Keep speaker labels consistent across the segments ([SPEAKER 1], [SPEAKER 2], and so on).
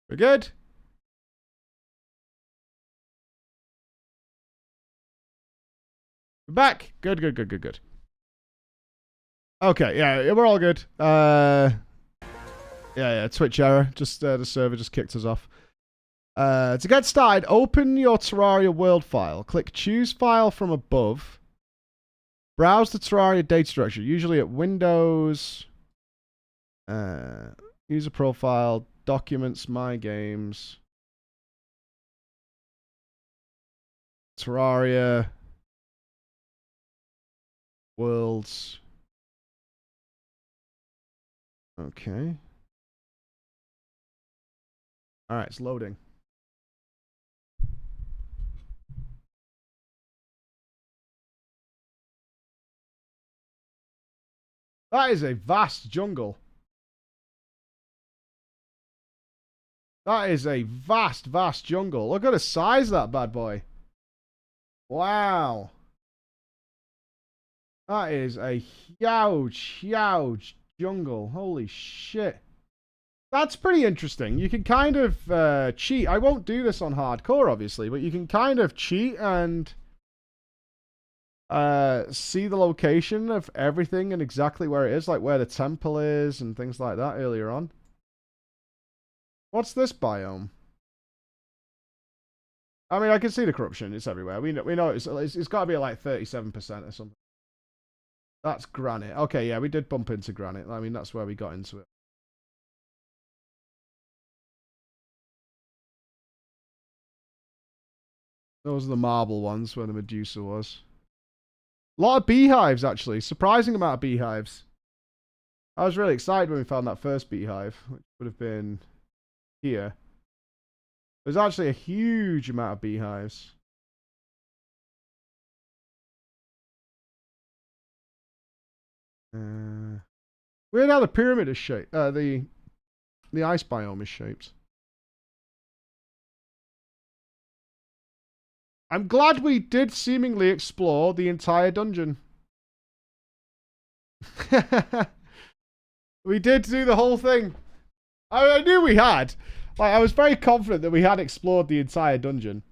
[SPEAKER 1] We're good. We're back. Good, good, good, good, good. Okay, yeah, we're all good. Yeah, Twitch error. Just the server just kicked us off. To get started, open your Terraria world file. Click Choose File from above. Browse the Terraria data structure, usually at Windows, User Profile, Documents, My Games, Terraria, Worlds. Okay. Alright, it's loading. That is a vast jungle. That is a vast, vast jungle. Look at the size of that bad boy. Wow. That is a huge, huge jungle. Holy shit. That's pretty interesting. You can kind of cheat. I won't do this on hardcore, obviously, but you can kind of cheat and see the location of everything and exactly where it is, like where the temple is and things like that earlier on. What's this biome? I mean, I can see the corruption. It's everywhere. We know it's got to be at like 37% or something. That's granite. Okay, yeah, we did bump into granite. I mean, that's where we got into it. Those are the marble ones where the Medusa was. A lot of beehives, actually. Surprising amount of beehives. I was really excited when we found that first beehive, which would have been here. There's actually a huge amount of beehives. Weird how the pyramid is shaped. The ice biome is shaped. I'm glad we did seemingly explore the entire dungeon. We did do the whole thing. I knew we had. Like, I was very confident that we had explored the entire dungeon.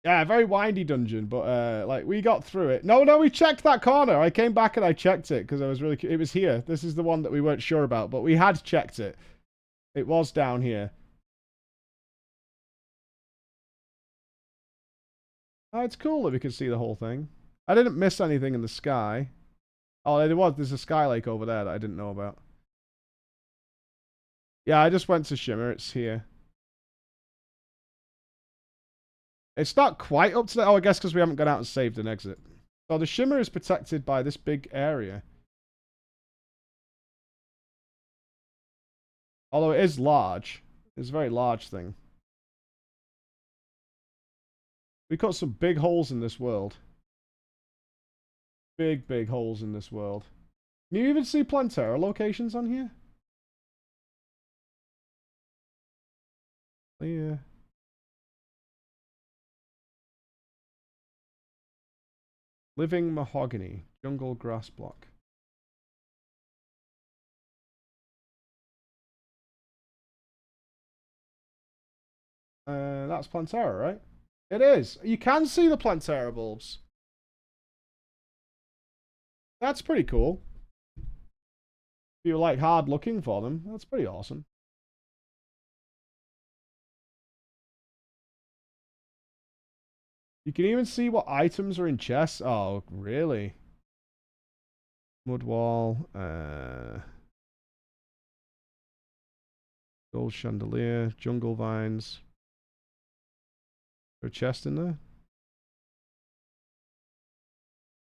[SPEAKER 1] Yeah, very windy dungeon, but like we got through it. No, we checked that corner. I came back and I checked it because I was really. It was here. This is the one that we weren't sure about, but we had checked it. It was down here. Oh, it's cool that we could see the whole thing. I didn't miss anything in the sky. Oh, there was. There's a sky lake over there that I didn't know about. Yeah, I just went to Shimmer. It's here. It's not quite up to that. Oh, I guess because we haven't gone out and saved an exit. So the Shimmer is protected by this big area. Although it is large. It's a very large thing. We got some big holes in this world. Big, big holes in this world. Can you even see Plantera locations on here? Yeah. Living mahogany. Jungle grass block. That's Plantera, right? It is. You can see the Plantera bulbs. That's pretty cool. If you're like hard looking for them, that's pretty awesome. You can even see what items are in chests. Oh, really? Mud wall. Gold chandelier. Jungle vines. Is there a chest in there?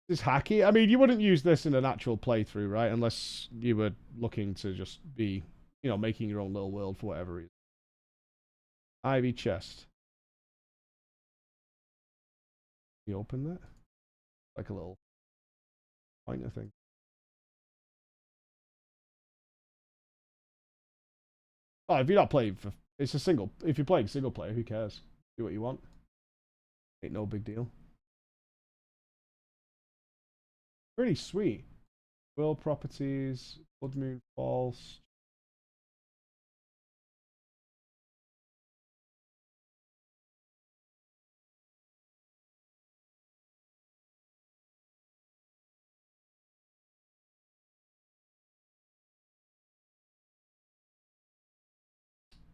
[SPEAKER 1] Is hacky. I mean, you wouldn't use this in an actual playthrough, right? Unless you were looking to just be, making your own little world for whatever reason. Ivy chest. You open that? Like a little pointer thing. Oh, if you're not playing for, it's a single. If you're playing single player, who cares? Do what you want. Ain't no big deal. Pretty sweet. World properties. Blood Moon Falls.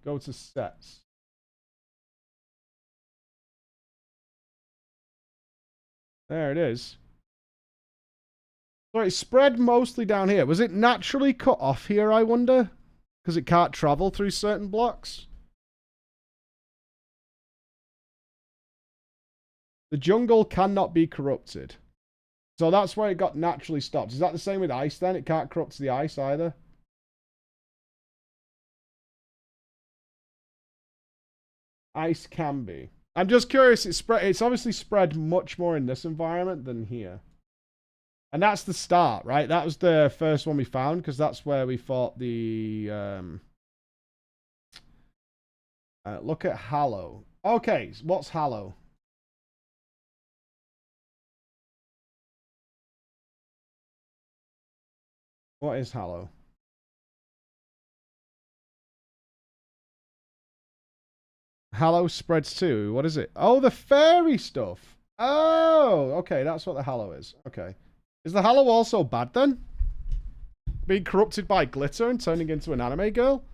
[SPEAKER 1] Go to sets. There it is. So it's spread mostly down here. Was it naturally cut off here, I wonder? Because it can't travel through certain blocks? The jungle cannot be corrupted. So that's where it got naturally stopped. Is that the same with ice then? It can't corrupt the ice either? Ice can be. I'm just curious. It's obviously spread much more in this environment than here. And that's the start, right? That was the first one we found, because that's where we fought the... look at Hallow. Okay, so what's Hallow? What is Hallow? Hallow spreads too. What is it? Oh, the fairy stuff. Oh, okay. That's what the Hallow is. Okay. Is the Hallow also bad then? Being corrupted by glitter and turning into an anime girl?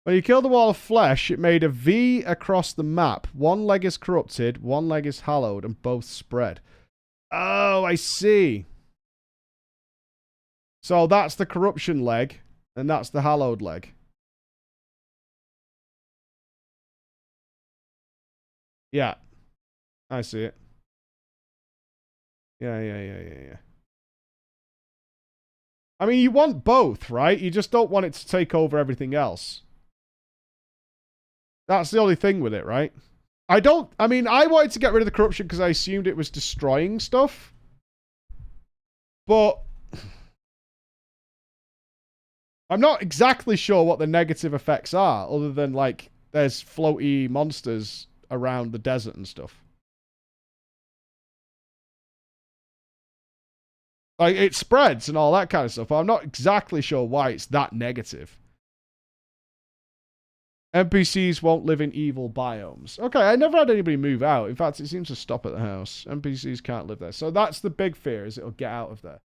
[SPEAKER 1] When you kill the wall of flesh, it made a V across the map. One leg is corrupted, one leg is hallowed, and both spread. Oh, I see. So that's the corruption leg, and that's the hallowed leg. Yeah. I see it. Yeah. I mean, you want both, right? You just don't want it to take over everything else. That's the only thing with it, right? I wanted to get rid of the corruption because I assumed it was destroying stuff. But I'm not exactly sure what the negative effects are, other than, like, there's floaty monsters around the desert and stuff. Like, it spreads and all that kind of stuff, but I'm not exactly sure why it's that negative. NPCs won't live in evil biomes. Okay, I never had anybody move out. In fact, it seems to stop at the house. NPCs can't live there. So that's the big fear, is it'll get out of there.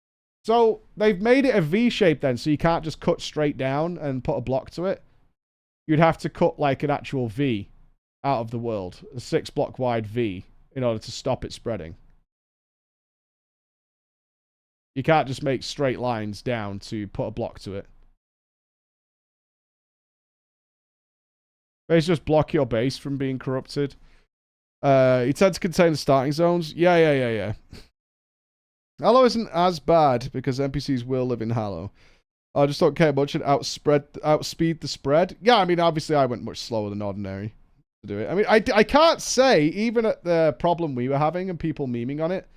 [SPEAKER 1] So they've made it a V shape then, so you can't just cut straight down and put a block to it. You'd have to cut like an actual V out of the world. A 6-block wide V in order to stop it spreading. You can't just make straight lines down to put a block to it. It's just block your base from being corrupted. You tend to contain the starting zones. Yeah. Hallow isn't as bad because NPCs will live in Hallow. I just don't care much and outspeed the spread. Yeah, I mean, obviously I went much slower than ordinary to do it. I mean, I can't say, even at the problem we were having and people memeing on it,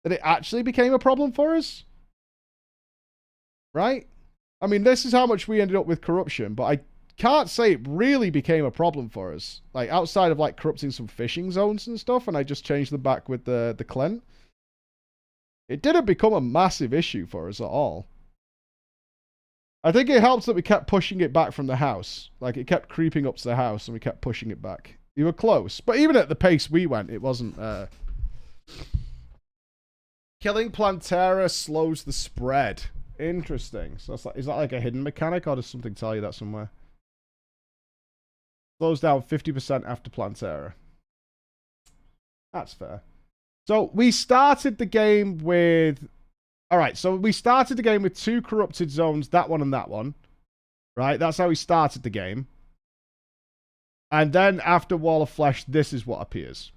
[SPEAKER 1] that it actually became a problem for us. Right? I mean, this is how much we ended up with corruption, but I can't say it really became a problem for us. Like, outside of, like, corrupting some fishing zones and stuff, and I just changed them back with the Clent. It didn't become a massive issue for us at all. I think it helps that we kept pushing it back from the house. Like, it kept creeping up to the house, and we kept pushing it back. You were close. But even at the pace we went, it wasn't... Killing Plantera slows the spread. Interesting. So that's like, is that like a hidden mechanic, or does something tell you that somewhere? Slows down 50% after Plantera. That's fair. So we started the game with... Alright, so we started the game with 2 corrupted zones, that one and that one. Right, that's how we started the game. And then after Wall of Flesh, this is what appears.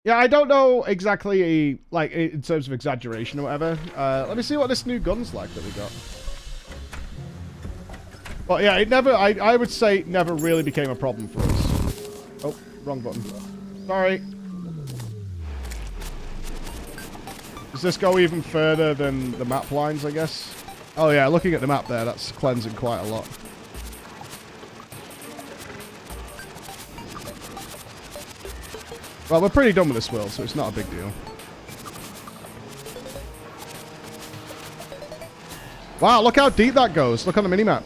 [SPEAKER 1] Yeah, I don't know exactly, like, in terms of exaggeration or whatever. Let me see what this new gun's like that we got. But yeah, it never, I would say it never really became a problem for us. Oh, wrong button. Sorry. Does this go even further than the map lines, I guess? Oh yeah, looking at the map there, that's cleansing quite a lot. Well, we're pretty done with this world, so it's not a big deal. Wow, look how deep that goes. Look on the minimap.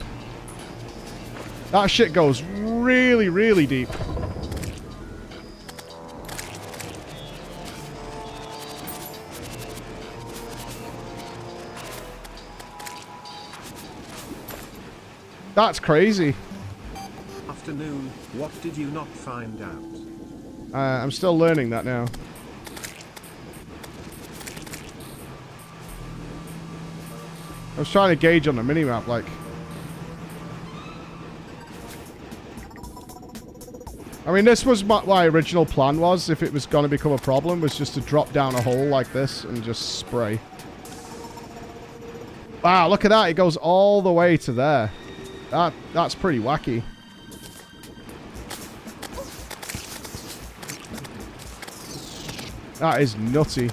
[SPEAKER 1] That shit goes really, really deep. That's crazy.
[SPEAKER 2] Afternoon, what did you not find out?
[SPEAKER 1] I'm still learning that now. I was trying to gauge on the minimap, like... I mean, this was what my original plan was, if it was going to become a problem, was just to drop down a hole like this and just spray. Wow, look at that. It goes all the way to there. That's pretty wacky. That is nutty.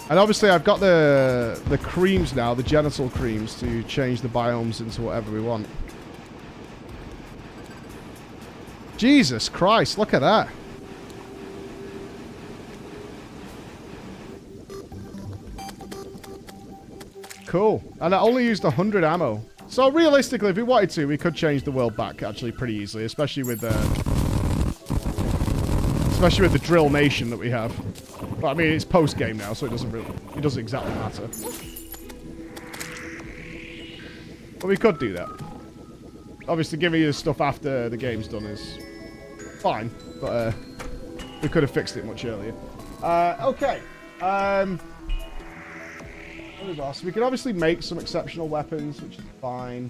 [SPEAKER 1] And obviously I've got the creams now, the genital creams, to change the biomes into whatever we want. Jesus Christ, look at that. Cool. And I only used 100 ammo. So realistically, if we wanted to, we could change the world back actually pretty easily, especially with the drill nation that we have. But I mean, it's post-game now, so it doesn't exactly matter. But we could do that. Obviously, giving you the stuff after the game's done is fine, but we could have fixed it much earlier. Okay. So we can obviously make some exceptional weapons, which is fine.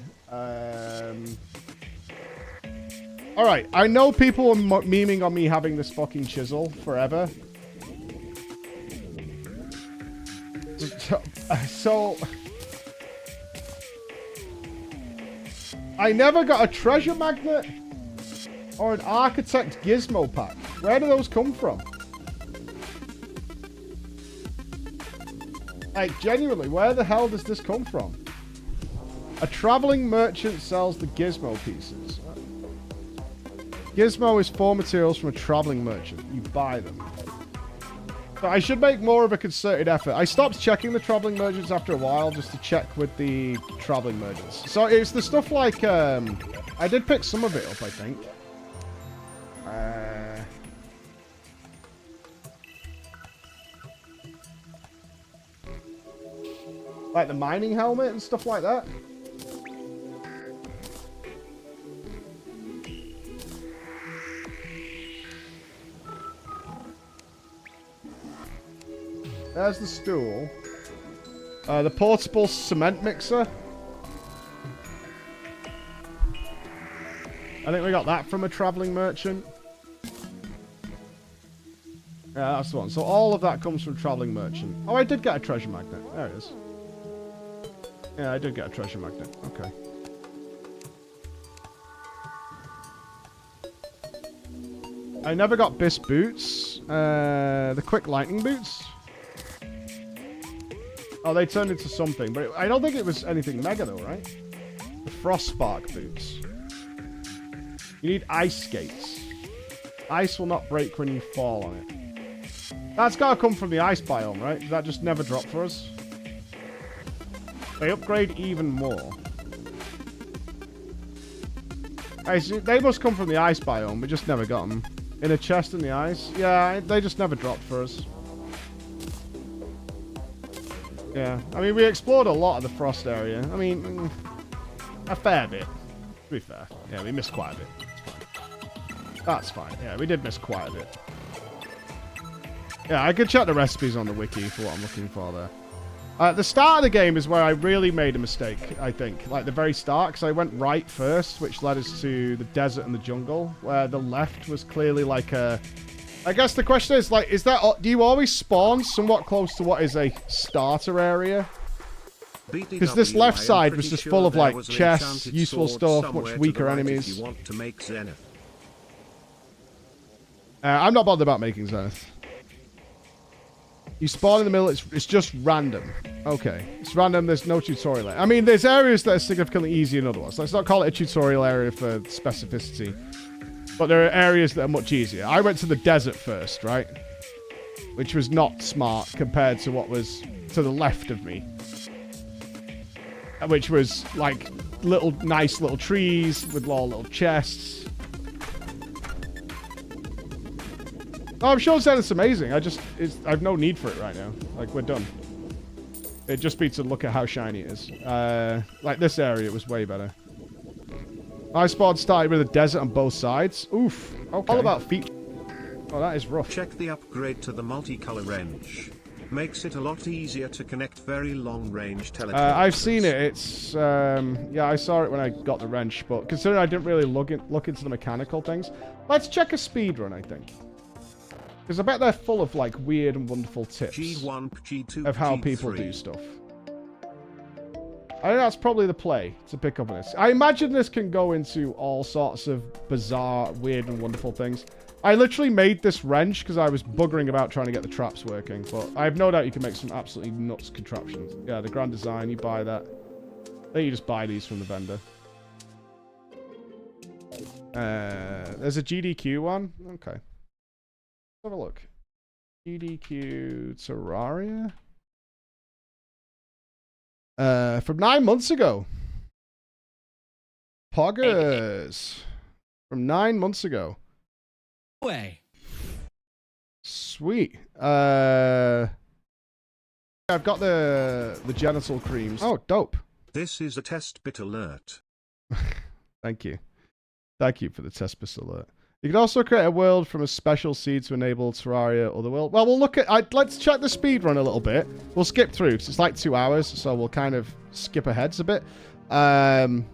[SPEAKER 1] Alright, I know people are memeing on me having this fucking chisel forever. So... I never got a treasure magnet or an architect gizmo pack. Where do those come from? Like, genuinely, where the hell does this come from? A traveling merchant sells the gizmo pieces. Gizmo is 4 materials from a traveling merchant. You buy them. But I should make more of a concerted effort. I stopped checking the traveling merchants after a while just to check with the traveling merchants. So it's the stuff like, I did pick some of it up, I think. Like the mining helmet and stuff like that. There's the stool. The portable cement mixer. I think we got that from a traveling merchant. Yeah, that's the one. So all of that comes from traveling merchant. Oh, I did get a treasure magnet. There it is. Yeah, I did get a treasure magnet. Okay. I never got Biss boots. The quick lightning boots. Oh, they turned into something, but I don't think it was anything mega though, right? The frost spark boots. You need ice skates. Ice will not break when you fall on it. That's gotta come from the ice biome, right? Did that just never drop for us? They upgrade even more. They must come from the ice biome. We just never got them. In a chest in the ice? Yeah, they just never dropped for us. Yeah, I mean, we explored a lot of the frost area. I mean, a fair bit. To be fair. Yeah, we missed quite a bit. That's fine. Yeah, we did miss quite a bit. Yeah, I could check the recipes on the wiki for what I'm looking for there. The start of the game is where I really made a mistake, I think. Like, the very start, because I went right first, which led us to the desert and the jungle, where the left was clearly like a... I guess the question is, like, do you always spawn somewhat close to what is a starter area? Because this left side was just full of, like, chests, useful stuff, much weaker enemies. I'm not bothered about making Zenith. You spawn in the middle, it's just random. Okay. It's random, there's no tutorial. I mean, there's areas that are significantly easier than others. Let's not call it a tutorial area for specificity. But there are areas that are much easier. I went to the desert first, right? Which was not smart compared to what was to the left of me. Which was, like, nice little trees with all little chests. Oh, I'm sure Zenith's amazing. I've no need for it right now. Like, we're done. It'd just be to look at how shiny it is. Like this area, it was way better. My spawn started with a desert on both sides. Oof. Okay. All about feet. Oh, that is rough.
[SPEAKER 2] Check the upgrade to the multicolor wrench. Makes it a lot easier to connect very long-range teleporters.
[SPEAKER 1] I've seen it. It's yeah, I saw it when I got the wrench, but considering I didn't really look into the mechanical things, let's check a speed run, I think. Because I bet they're full of like weird and wonderful tips
[SPEAKER 2] G1, G2,
[SPEAKER 1] of how
[SPEAKER 2] G3.
[SPEAKER 1] people do stuff. I think that's probably the play to pick up on this. I imagine this can go into all sorts of bizarre, weird, and wonderful things. I literally made this wrench because I was buggering about trying to get the traps working, but I have no doubt you can make some absolutely nuts contraptions. Yeah, the Grand Design, you buy that. Then you just buy these from the vendor. There's a GDQ one. Okay. Let's have a look. GDQ Terraria. From 9 months ago. Poggers. From 9 months ago.
[SPEAKER 3] Way.
[SPEAKER 1] Sweet. I've got the genital creams. Oh, dope.
[SPEAKER 2] This is a test bit alert.
[SPEAKER 1] Thank you. Thank you for the test bit alert. You can also create a world from a special seed to enable Terraria or the world. Well, we'll look at... let's check the speed run a little bit. We'll skip through, because it's like 2 hours, so we'll kind of skip ahead a bit. And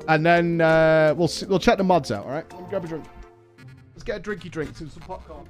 [SPEAKER 1] then we'll check the mods out, all right? Let me grab a drink. Let's get a drinky drink and some popcorn.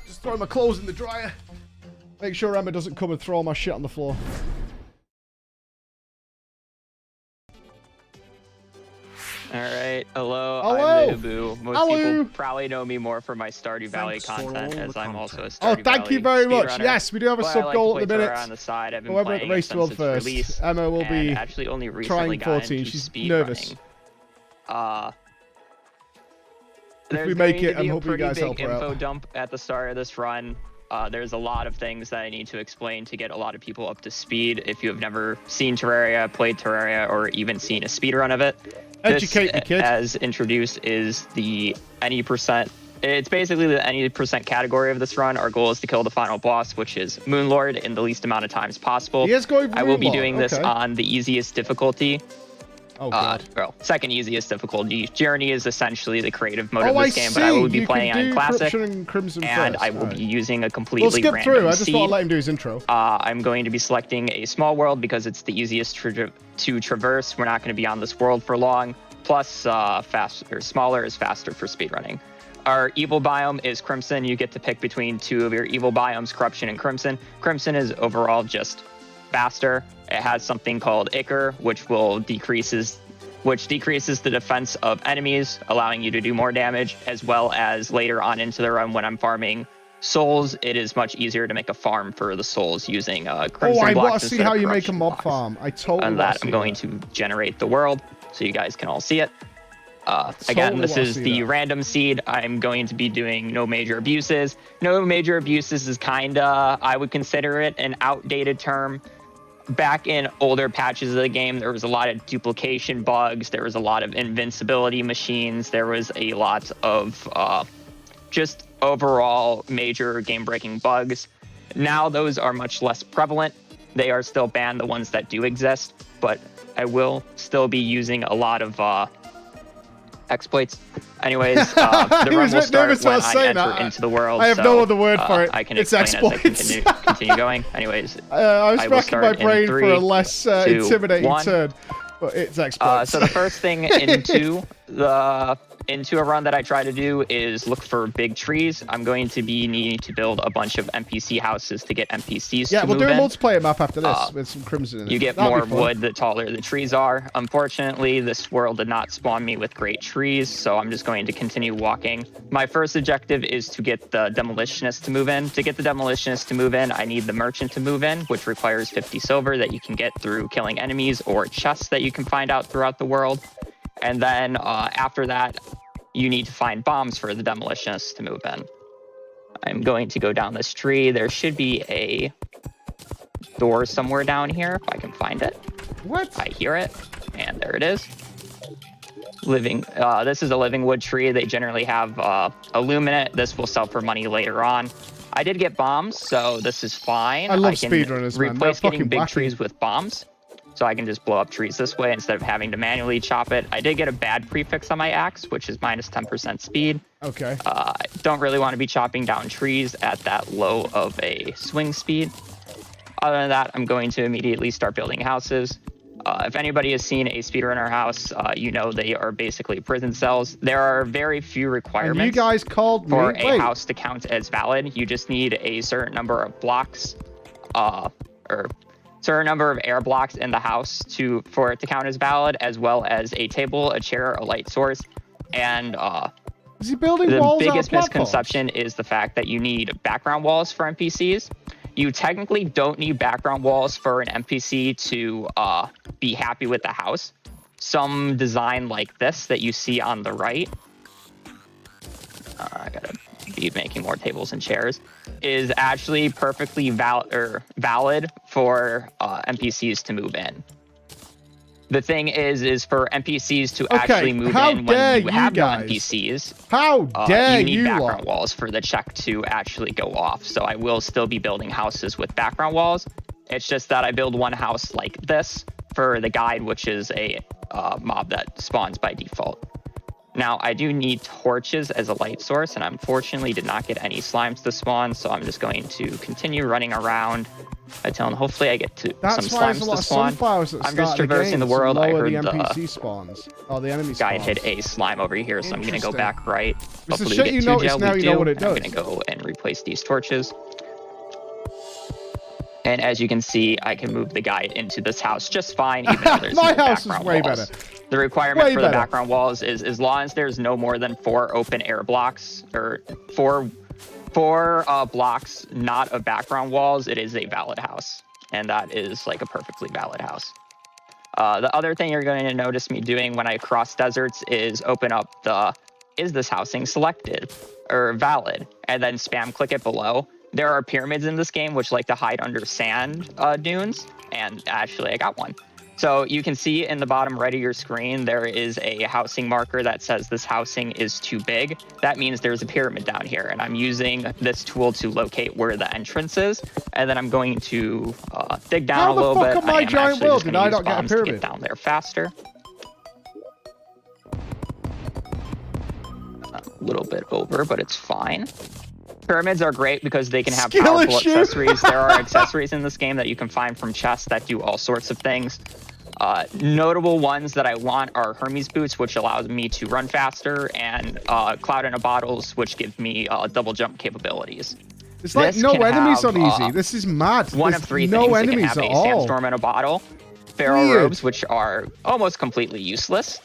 [SPEAKER 1] Just throwing my clothes in the dryer. Make sure Emma doesn't come and throw all my shit on the floor.
[SPEAKER 3] Alright, hello,
[SPEAKER 1] Hello.
[SPEAKER 3] I'm Boo. Most
[SPEAKER 1] Hello.
[SPEAKER 3] people probably know me more for my Stardew Valley
[SPEAKER 2] Thanks for
[SPEAKER 3] content,
[SPEAKER 2] all
[SPEAKER 3] as
[SPEAKER 2] the
[SPEAKER 3] I'm
[SPEAKER 2] content.
[SPEAKER 3] also a Stardew
[SPEAKER 1] Oh, thank
[SPEAKER 3] Valley
[SPEAKER 1] you very much.
[SPEAKER 3] speedrunner.
[SPEAKER 1] Yes, we do have a
[SPEAKER 3] But I
[SPEAKER 1] sub
[SPEAKER 3] like
[SPEAKER 1] goal
[SPEAKER 3] to
[SPEAKER 1] at the
[SPEAKER 3] play
[SPEAKER 1] minute.
[SPEAKER 3] Terraria on the side. I've been
[SPEAKER 1] Whoever at
[SPEAKER 3] playing
[SPEAKER 1] the
[SPEAKER 3] it
[SPEAKER 1] race to world
[SPEAKER 3] since its
[SPEAKER 1] first.
[SPEAKER 3] release,
[SPEAKER 1] Emma will be
[SPEAKER 3] and actually only recently
[SPEAKER 1] trying
[SPEAKER 3] got
[SPEAKER 1] 14.
[SPEAKER 3] into
[SPEAKER 1] She's
[SPEAKER 3] speed
[SPEAKER 1] nervous.
[SPEAKER 3] running.
[SPEAKER 1] If
[SPEAKER 3] There's
[SPEAKER 1] we make
[SPEAKER 3] going
[SPEAKER 1] it,
[SPEAKER 3] to
[SPEAKER 1] I'm
[SPEAKER 3] be a
[SPEAKER 1] hoping you
[SPEAKER 3] pretty
[SPEAKER 1] guys
[SPEAKER 3] big
[SPEAKER 1] help her
[SPEAKER 3] info
[SPEAKER 1] out.
[SPEAKER 3] dump at the start of this run. There's a lot of things that I need to explain to get a lot of people up to speed. If you have never seen Terraria, played Terraria, or even seen a speedrun of it,
[SPEAKER 1] Educate me, kid.
[SPEAKER 3] as introduced, is the any percent. It's basically the any percent category of this run. Our goal is to kill the final boss, which is Moonlord, in the least amount of times possible.
[SPEAKER 1] He is going for
[SPEAKER 3] I will be
[SPEAKER 1] Moonlord,
[SPEAKER 3] doing this
[SPEAKER 1] okay.
[SPEAKER 3] on the easiest difficulty.
[SPEAKER 1] Oh, God.
[SPEAKER 3] Well, second easiest difficulty. Journey is essentially the creative mode of
[SPEAKER 1] I
[SPEAKER 3] this game,
[SPEAKER 1] see.
[SPEAKER 3] but I will be
[SPEAKER 1] You
[SPEAKER 3] playing
[SPEAKER 1] can
[SPEAKER 3] on
[SPEAKER 1] do
[SPEAKER 3] Classic,
[SPEAKER 1] Corruption and Crimson
[SPEAKER 3] and
[SPEAKER 1] first.
[SPEAKER 3] I will
[SPEAKER 1] Alright.
[SPEAKER 3] be using a completely
[SPEAKER 1] We'll skip
[SPEAKER 3] random
[SPEAKER 1] through. I just
[SPEAKER 3] seed.
[SPEAKER 1] want to let him do his intro.
[SPEAKER 3] I'm going to be selecting a small world because it's the easiest to traverse. We're not going to be on this world for long. Plus, smaller is faster for speedrunning. Our evil biome is Crimson. You get to pick between two of your evil biomes, Corruption and Crimson. Crimson is overall just faster. It has something called Ichor, which decreases the defense of enemies, allowing you to do more damage, as well as later on into the run when I'm farming souls, it is much easier to make a farm for the souls using Crimson
[SPEAKER 1] I
[SPEAKER 3] blocks
[SPEAKER 1] want to see
[SPEAKER 3] instead
[SPEAKER 1] how
[SPEAKER 3] of
[SPEAKER 1] you make a
[SPEAKER 3] Corruption
[SPEAKER 1] mob
[SPEAKER 3] blocks.
[SPEAKER 1] farm. I totally
[SPEAKER 3] And
[SPEAKER 1] want
[SPEAKER 3] that
[SPEAKER 1] to see
[SPEAKER 3] I'm going to generate the world so you guys can all see it. Again,
[SPEAKER 1] Totally
[SPEAKER 3] this
[SPEAKER 1] wanna
[SPEAKER 3] is
[SPEAKER 1] see
[SPEAKER 3] the
[SPEAKER 1] that.
[SPEAKER 3] random seed. I'm going to be doing no major abuses. No major abuses is kinda, I would consider it an outdated term. Back in older patches of the game, there was a lot of duplication bugs. There was a lot of invincibility machines. There was a lot of just overall major game-breaking bugs. Now those are much less prevalent. They are still banned, the ones that do exist, but I will still be using a lot of exploits. Anyways, the
[SPEAKER 1] He
[SPEAKER 3] run
[SPEAKER 1] was
[SPEAKER 3] will
[SPEAKER 1] a bit nervous
[SPEAKER 3] start
[SPEAKER 1] when I
[SPEAKER 3] when
[SPEAKER 1] was
[SPEAKER 3] I
[SPEAKER 1] saying
[SPEAKER 3] enter
[SPEAKER 1] that.
[SPEAKER 3] into the world.
[SPEAKER 1] I have
[SPEAKER 3] so,
[SPEAKER 1] no other word for it.
[SPEAKER 3] I can
[SPEAKER 1] It's
[SPEAKER 3] explain
[SPEAKER 1] exploits.
[SPEAKER 3] as I continue going. Anyways,
[SPEAKER 1] I was
[SPEAKER 3] I will
[SPEAKER 1] racking my
[SPEAKER 3] start in
[SPEAKER 1] brain for
[SPEAKER 3] 3,
[SPEAKER 1] a less
[SPEAKER 3] 2,
[SPEAKER 1] intimidating
[SPEAKER 3] 1.
[SPEAKER 1] turn. But it's exploits.
[SPEAKER 3] So the first thing into a run that I try to do is look for big trees. I'm going to be needing to build a bunch of NPC houses to get NPCs
[SPEAKER 1] yeah,
[SPEAKER 3] to
[SPEAKER 1] we'll
[SPEAKER 3] move
[SPEAKER 1] do a
[SPEAKER 3] in.
[SPEAKER 1] multiplayer map after this with some Crimson in it.
[SPEAKER 3] You get
[SPEAKER 1] That'll
[SPEAKER 3] more
[SPEAKER 1] be fun.
[SPEAKER 3] wood the taller the trees are. Unfortunately, this world did not spawn me with great trees, so I'm just going to continue walking. My first objective is to get the Demolitionist to move in. To get the Demolitionist to move in, I need the Merchant to move in, which requires 50 silver that you can get through killing enemies or chests that you can find out throughout the world. And then after that, you need to find bombs for the Demolitionist to move in. I'm going to go down this tree. There should be a door somewhere down here, if I can find it.
[SPEAKER 1] What?
[SPEAKER 3] I hear it, and there it is. This is a living wood tree. They generally have illuminate. This will sell for money later on. I did get bombs, so this is fine.
[SPEAKER 1] I love
[SPEAKER 3] can
[SPEAKER 1] speedrunners, man.
[SPEAKER 3] replace
[SPEAKER 1] They're
[SPEAKER 3] getting
[SPEAKER 1] fucking
[SPEAKER 3] big
[SPEAKER 1] wacky.
[SPEAKER 3] trees with bombs. So I can just blow up trees this way instead of having to manually chop it. I did get a bad prefix on my axe, which is minus 10% speed.
[SPEAKER 1] Okay.
[SPEAKER 3] I don't really want to be chopping down trees at that low of a swing speed. Other than that, I'm going to immediately start building houses. If anybody has seen a speedrunner house, you know they are basically prison cells. There are very few
[SPEAKER 1] And
[SPEAKER 3] requirements
[SPEAKER 1] you guys called me.
[SPEAKER 3] for
[SPEAKER 1] Wait.
[SPEAKER 3] a house to count as valid. You just need a certain number of blocks, or certain number of air blocks in the house for it to count as valid, as well as a table, a chair, a light source, and
[SPEAKER 1] Is he building
[SPEAKER 3] the
[SPEAKER 1] walls out of
[SPEAKER 3] biggest
[SPEAKER 1] platforms?
[SPEAKER 3] misconception is the fact that you need background walls for NPCs. You technically don't need background walls for an NPC to be happy with the house. Some design like this that you see on the right, I gotta be making more tables and chairs, is actually perfectly valid for NPCs to move in. The thing is for NPCs to actually move in when you have no NPCs.
[SPEAKER 1] How dare
[SPEAKER 3] you need
[SPEAKER 1] you
[SPEAKER 3] background
[SPEAKER 1] lot.
[SPEAKER 3] walls for the check to actually go off. So I will still be building houses with background walls. It's just that I build one house like this for the guide, which is a mob that spawns by default. Now, I do need torches as a light source, and unfortunately did not get any slimes to spawn, so I'm just going to continue running around until hopefully I get to
[SPEAKER 1] That's
[SPEAKER 3] some
[SPEAKER 1] why there's a
[SPEAKER 3] slimes
[SPEAKER 1] lot
[SPEAKER 3] to
[SPEAKER 1] of
[SPEAKER 3] spawn.
[SPEAKER 1] sunflowers at the
[SPEAKER 3] I'm
[SPEAKER 1] start
[SPEAKER 3] just
[SPEAKER 1] of the
[SPEAKER 3] traversing
[SPEAKER 1] game
[SPEAKER 3] the
[SPEAKER 1] to
[SPEAKER 3] world. I
[SPEAKER 1] lower
[SPEAKER 3] heard
[SPEAKER 1] the
[SPEAKER 3] the
[SPEAKER 1] NPC spawns. Oh, the enemy
[SPEAKER 3] guide
[SPEAKER 1] spawns.
[SPEAKER 3] hit a slime over here, so I'm going to go
[SPEAKER 1] Interesting.
[SPEAKER 3] back right.
[SPEAKER 1] It's the
[SPEAKER 3] Hopefully
[SPEAKER 1] shit
[SPEAKER 3] we
[SPEAKER 1] you
[SPEAKER 3] get 2
[SPEAKER 1] notice
[SPEAKER 3] gel.
[SPEAKER 1] now
[SPEAKER 3] We
[SPEAKER 1] you know
[SPEAKER 3] do,
[SPEAKER 1] what it
[SPEAKER 3] and I'm
[SPEAKER 1] does.
[SPEAKER 3] going to go and replace these torches. And as you can see, I can move the guide into this house just fine, even though there's
[SPEAKER 1] My
[SPEAKER 3] no
[SPEAKER 1] house is
[SPEAKER 3] background
[SPEAKER 1] way
[SPEAKER 3] walls.
[SPEAKER 1] better.
[SPEAKER 3] The requirement
[SPEAKER 1] Way
[SPEAKER 3] for
[SPEAKER 1] better.
[SPEAKER 3] the background walls is as long as there's no more than 4 open air blocks, or four blocks not of background walls, it is a valid house. And that is like a perfectly valid house. The other thing you're going to notice me doing when I cross deserts is open up the is this housing selected or valid, and then spam click it below. There are pyramids in this game which like to hide under sand dunes, and actually I got one. So you can see in the bottom right of your screen, there is a housing marker that says this housing is too big. That means there's a pyramid down here, and I'm using this tool to locate where the entrance is. And then I'm going to dig down a little bit.
[SPEAKER 1] How the fuck on my giant world did I not get a pyramid?
[SPEAKER 3] To get down there faster. A little bit over, but it's fine. Pyramids are great because they can have powerful accessories. There are accessories in this game that you can find from chests that do all sorts of things. Notable ones that I want are Hermes boots, which allows me to run faster, and Cloud in a Bottles, which give me double jump capabilities.
[SPEAKER 1] It's like no enemies on easy. This is mad.
[SPEAKER 3] One
[SPEAKER 1] There's
[SPEAKER 3] of 3
[SPEAKER 1] no
[SPEAKER 3] things.
[SPEAKER 1] enemies
[SPEAKER 3] It can have
[SPEAKER 1] at
[SPEAKER 3] a
[SPEAKER 1] all.
[SPEAKER 3] sandstorm in a bottle, pharaoh
[SPEAKER 1] Weird.
[SPEAKER 3] robes, which are almost completely useless.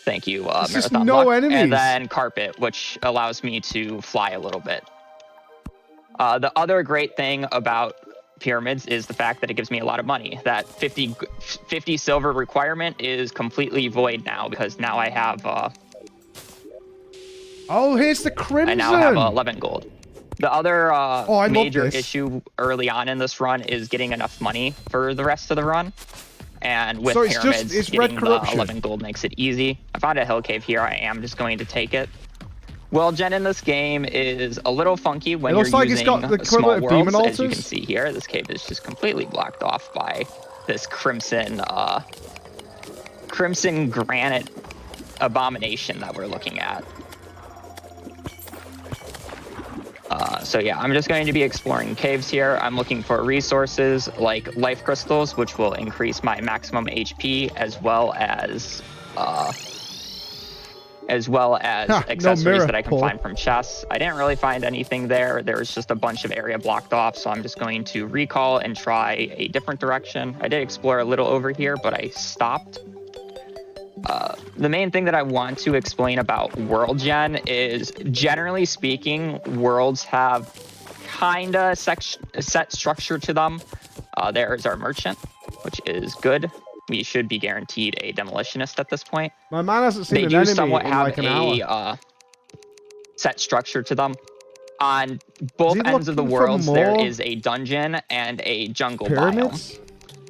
[SPEAKER 3] Thank you,
[SPEAKER 1] There's just
[SPEAKER 3] Marathon
[SPEAKER 1] no
[SPEAKER 3] Luck.
[SPEAKER 1] enemies.
[SPEAKER 3] And then carpet, which allows me to fly a little bit. The other great thing about pyramids is the fact that it gives me a lot of money. That 50 silver requirement is completely void now, because now I have
[SPEAKER 1] Oh, here's the crimson.
[SPEAKER 3] I now have 11 gold. The other major
[SPEAKER 1] this.
[SPEAKER 3] issue early on in this run is getting enough money for the rest of the run. And with
[SPEAKER 1] So it's
[SPEAKER 3] pyramids,
[SPEAKER 1] it's
[SPEAKER 3] getting
[SPEAKER 1] red
[SPEAKER 3] the
[SPEAKER 1] corruption.
[SPEAKER 3] 11 gold makes it easy. I found a hill cave here. I am just going to take it. World gen in this game is a little funky when you're
[SPEAKER 1] like it's
[SPEAKER 3] using
[SPEAKER 1] got the
[SPEAKER 3] small
[SPEAKER 1] equivalent of demon
[SPEAKER 3] worlds. As you
[SPEAKER 1] altars.
[SPEAKER 3] can see here, this cave is just completely blocked off by this crimson granite abomination that we're looking at. So yeah, I'm just going to be exploring caves here. I'm looking for resources like life crystals, which will increase my maximum HP, as well as accessories that I can find from chests. I didn't really find anything there. There was just a bunch of area blocked off, so I'm just going to recall and try a different direction. I did explore a little over here, but I stopped. The main thing that I want to explain about world gen is, generally speaking, worlds have kinda set structure to them. There's our merchant, which is good. We should be guaranteed a demolitionist at this point.
[SPEAKER 1] My man hasn't seen
[SPEAKER 3] They
[SPEAKER 1] an
[SPEAKER 3] do
[SPEAKER 1] enemy
[SPEAKER 3] somewhat
[SPEAKER 1] in
[SPEAKER 3] have
[SPEAKER 1] like an hour.
[SPEAKER 3] set structure to them. On both ends of the
[SPEAKER 1] looking for
[SPEAKER 3] worlds, there
[SPEAKER 1] more
[SPEAKER 3] is a dungeon and a jungle
[SPEAKER 1] pyramids?
[SPEAKER 3] biome.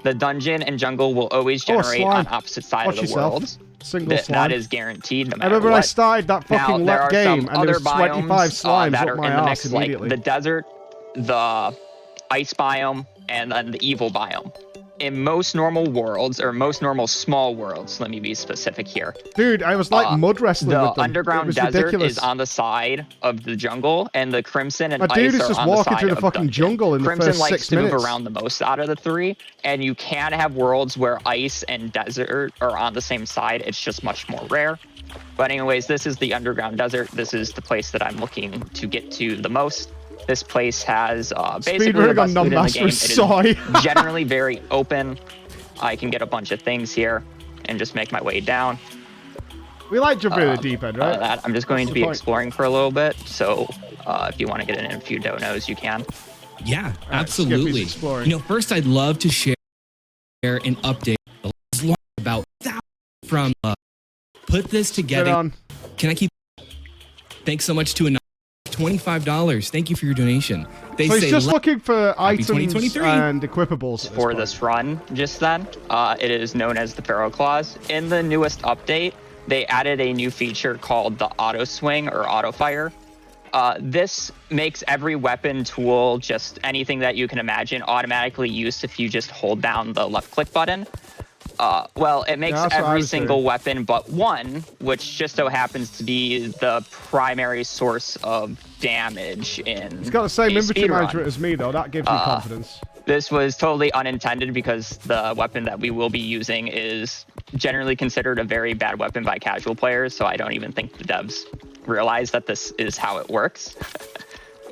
[SPEAKER 3] The dungeon and jungle will always generate
[SPEAKER 1] slime.
[SPEAKER 3] on opposite sides
[SPEAKER 1] Watch
[SPEAKER 3] of the
[SPEAKER 1] yourself.
[SPEAKER 3] worlds.
[SPEAKER 1] Single slime.
[SPEAKER 3] That is guaranteed no
[SPEAKER 1] I
[SPEAKER 3] matter
[SPEAKER 1] remember when I
[SPEAKER 3] what.
[SPEAKER 1] started that
[SPEAKER 3] Now,
[SPEAKER 1] fucking
[SPEAKER 3] there are
[SPEAKER 1] game
[SPEAKER 3] some
[SPEAKER 1] and there
[SPEAKER 3] other
[SPEAKER 1] was 25
[SPEAKER 3] biomes
[SPEAKER 1] slimes
[SPEAKER 3] that
[SPEAKER 1] up
[SPEAKER 3] are
[SPEAKER 1] my
[SPEAKER 3] in the
[SPEAKER 1] ass
[SPEAKER 3] mix, like
[SPEAKER 1] immediately.
[SPEAKER 3] the desert, the ice biome, and then the evil biome. In most normal worlds, or most normal small worlds, let me be specific here.
[SPEAKER 1] Dude, I was like mud wrestling
[SPEAKER 3] The
[SPEAKER 1] with them. It
[SPEAKER 3] underground
[SPEAKER 1] was
[SPEAKER 3] desert
[SPEAKER 1] ridiculous.
[SPEAKER 3] is on the side of the jungle, and the crimson and
[SPEAKER 1] My dude
[SPEAKER 3] ice
[SPEAKER 1] is
[SPEAKER 3] are
[SPEAKER 1] just
[SPEAKER 3] on the
[SPEAKER 1] walking
[SPEAKER 3] side
[SPEAKER 1] through the
[SPEAKER 3] of
[SPEAKER 1] fucking
[SPEAKER 3] dungeon.
[SPEAKER 1] jungle in the
[SPEAKER 3] Crimson
[SPEAKER 1] first
[SPEAKER 3] likes
[SPEAKER 1] 6
[SPEAKER 3] to move
[SPEAKER 1] minutes.
[SPEAKER 3] around the most out of the 3, and you can have worlds where ice and desert are on the same side. It's just much more rare. But anyways, this is the underground desert. This is the place that I'm looking to get to the most. This place has basically the best loot in the game. It is generally very open. I can get a bunch of things here and just make my way down.
[SPEAKER 1] We like jumping in the deep end, right?
[SPEAKER 3] I'm just going to be exploring for a little bit. So if you want to get in a few donos, you can.
[SPEAKER 4] Yeah,
[SPEAKER 1] All right,
[SPEAKER 4] absolutely.
[SPEAKER 1] Skippy's exploring.
[SPEAKER 4] You know, first I'd love to share an update about that from put this
[SPEAKER 1] Get
[SPEAKER 4] together.
[SPEAKER 1] on.
[SPEAKER 4] Can I keep? Thanks so much to another $25. Thank you for your donation. They
[SPEAKER 1] So
[SPEAKER 4] say
[SPEAKER 1] he's just looking for items
[SPEAKER 4] 2023.
[SPEAKER 1] and equipables at
[SPEAKER 3] For
[SPEAKER 1] point.
[SPEAKER 3] this run just then. It is known as the Pharaoh Claws. In the newest update, they added a new feature called the Auto Swing or Auto Fire. This makes every weapon, tool, just anything that you can imagine automatically used if you just hold down the left click button. Well, it makes
[SPEAKER 1] that's what I
[SPEAKER 3] every
[SPEAKER 1] was
[SPEAKER 3] single
[SPEAKER 1] doing.
[SPEAKER 3] weapon but one, which just so happens to be the primary source of damage in
[SPEAKER 1] He's got the same
[SPEAKER 3] a
[SPEAKER 1] inventory
[SPEAKER 3] speedrun.
[SPEAKER 1] management as me, though. That gives me confidence.
[SPEAKER 3] This was totally unintended because the weapon that we will be using is generally considered a very bad weapon by casual players, so I don't even think the devs realize that this is how it works.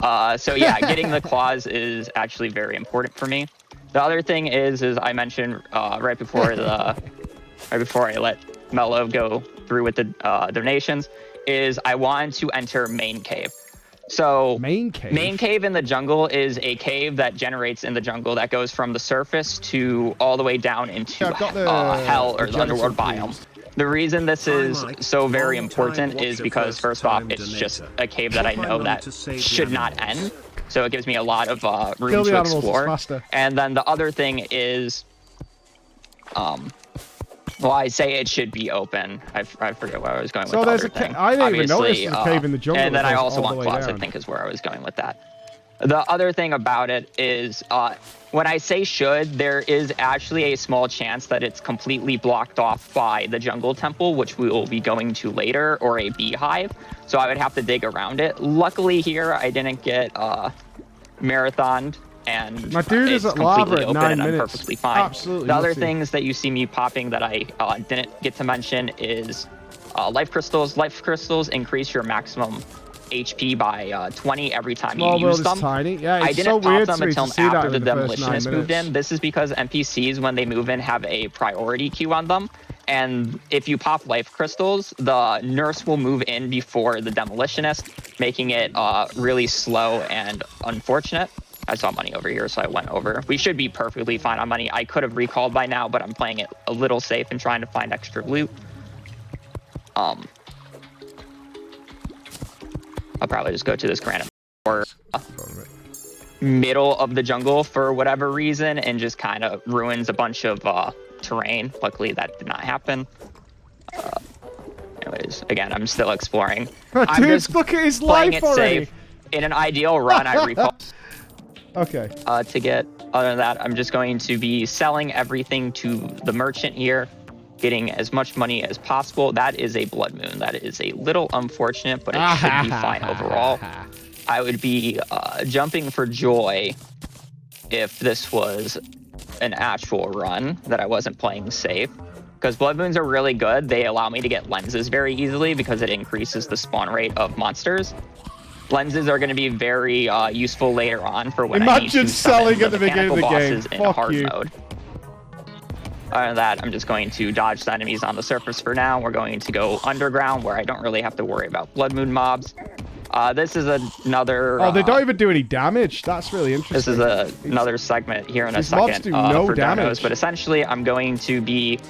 [SPEAKER 3] So yeah, getting the claws is actually very important for me. The other thing is I mentioned right before I let Mello go through with the donations, is I wanted to enter main cave. So
[SPEAKER 1] Main cave?
[SPEAKER 3] Main cave in the jungle is a cave that generates in the jungle that goes from the surface to all the way down into hell or the underworld biome. The reason this is so very important is because first off, it's just a cave that I know that should not end. So it gives me a lot of room to explore. And then the other thing is, well, I say it should be open. I forget where I was going with the other thing.
[SPEAKER 1] I didn't even notice there's a cave in the jungle.
[SPEAKER 3] And then I also want claws, I think is where I was going with that. The other thing about it is, when I say should, there is actually a small chance that it's completely blocked off by the jungle temple, which we will be going to later, or a beehive. So I would have to dig around it. Luckily here, I didn't get marathoned. And
[SPEAKER 1] my dude is at lava at 9 minutes.
[SPEAKER 3] I'm perfectly fine.
[SPEAKER 1] Absolutely.
[SPEAKER 3] The other things that you see me popping that I didn't get to mention is life crystals. Life crystals increase your maximum HP by 20 every time you use them.
[SPEAKER 1] Tiny. Yeah,
[SPEAKER 3] I didn't pop them until after the demolitionist moved in. This is because NPCs, when they move in, have a priority queue on them. And if you pop life crystals, the nurse will move in before the demolitionist, making it really slow and unfortunate. I saw money over here, so I went over. We should be perfectly fine on money. I could have recalled by now, but I'm playing it a little safe and trying to find extra loot. I'll probably just go to this granite or middle of the jungle for whatever reason and just kind of ruins a bunch of terrain. Luckily, that did not happen. Anyways, again, I'm still exploring.
[SPEAKER 1] Dude, look at his life already.
[SPEAKER 3] Safe. In an ideal run, I recall.
[SPEAKER 1] Okay.
[SPEAKER 3] To get, other than that, I'm just going to be selling everything to the merchant here, getting as much money as possible. That is a blood moon. That is a little unfortunate, but it should be fine overall. I would be jumping for joy if this was an actual run, that I wasn't playing safe. Because blood moons are really good. They allow me to get lenses very easily because it increases the spawn rate of monsters. Lenses are going to be very useful later on for when I need to
[SPEAKER 1] selling at the beginning of the game.
[SPEAKER 3] In hard mode. Other than that, I'm just going to dodge the enemies on the surface for now. We're going to go underground where I don't really have to worry about blood moon mobs. This is another...
[SPEAKER 1] Oh, they don't even do any damage. That's really interesting.
[SPEAKER 3] This is another segment here in a second
[SPEAKER 1] mobs do no
[SPEAKER 3] for
[SPEAKER 1] damage.
[SPEAKER 3] Donos, but essentially I'm going to be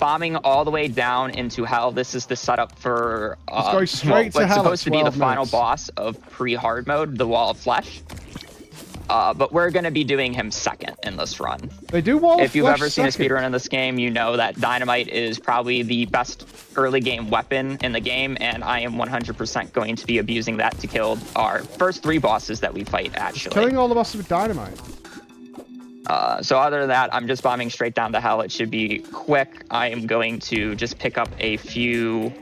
[SPEAKER 3] bombing all the way down into hell. This is the setup for
[SPEAKER 1] going straight to hell.
[SPEAKER 3] What's supposed to be the final boss of pre-hard mode, the Wall of Flesh. But we're going to be doing him second in this run.
[SPEAKER 1] They do Wall of Flesh.
[SPEAKER 3] If you've ever seen a speedrun in this game, you know that dynamite is probably the best early game weapon in the game, and I am 100% going to be abusing that to kill our first 3 bosses that we fight, actually.
[SPEAKER 1] Killing all the bosses with dynamite.
[SPEAKER 3] So other than that, I'm just bombing straight down to hell. It should be quick. I am going to just pick up a few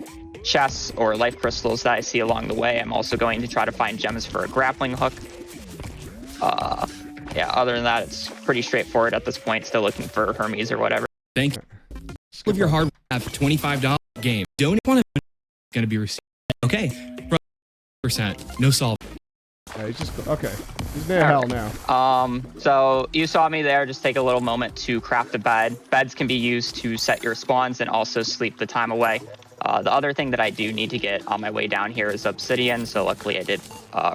[SPEAKER 3] chests or life crystals that I see along the way. I'm also going to try to find gems for a grappling hook. Yeah, other than that, it's pretty straightforward at this point. Still looking for Hermes or whatever.
[SPEAKER 4] Thank you. With your hard for $25 game. Donate one is going to be received. Okay. %. No solve.
[SPEAKER 1] Yeah, he's just okay. He's near hell now.
[SPEAKER 3] So you saw me there. Just take a little moment to craft a bed. Beds can be used to set your spawns and also sleep the time away. The other thing that I do need to get on my way down here is obsidian. So luckily I did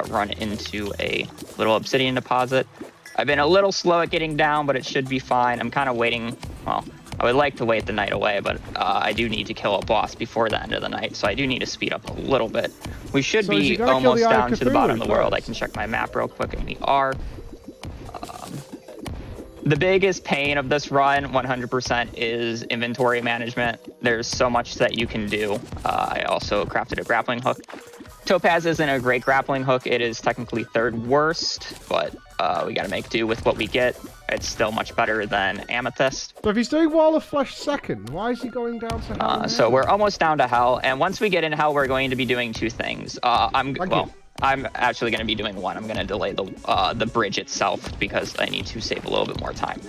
[SPEAKER 3] run into a little obsidian deposit. I've been a little slow at getting down, but it should be fine. I'm kind of waiting. Well, I would like to wait the night away, but I do need to kill a boss before the end of the night. So I do need to speed up a little bit. We should be almost down to the bottom of the world. I can check my map real quick, and we are. The biggest pain of this run, 100%, is inventory management. There's so much that you can do. I also crafted a grappling hook. Topaz isn't a great grappling hook. It is technically 3rd worst, but we got to make do with what we get. It's still much better than Amethyst.
[SPEAKER 1] So if he's doing Wall of Flesh second, why is he going down to hell?
[SPEAKER 3] So we're almost down to hell, and once we get in hell, we're going to be doing 2 things. I'm actually going to be doing one. I'm going to delay the bridge itself because I need to save a little bit more time.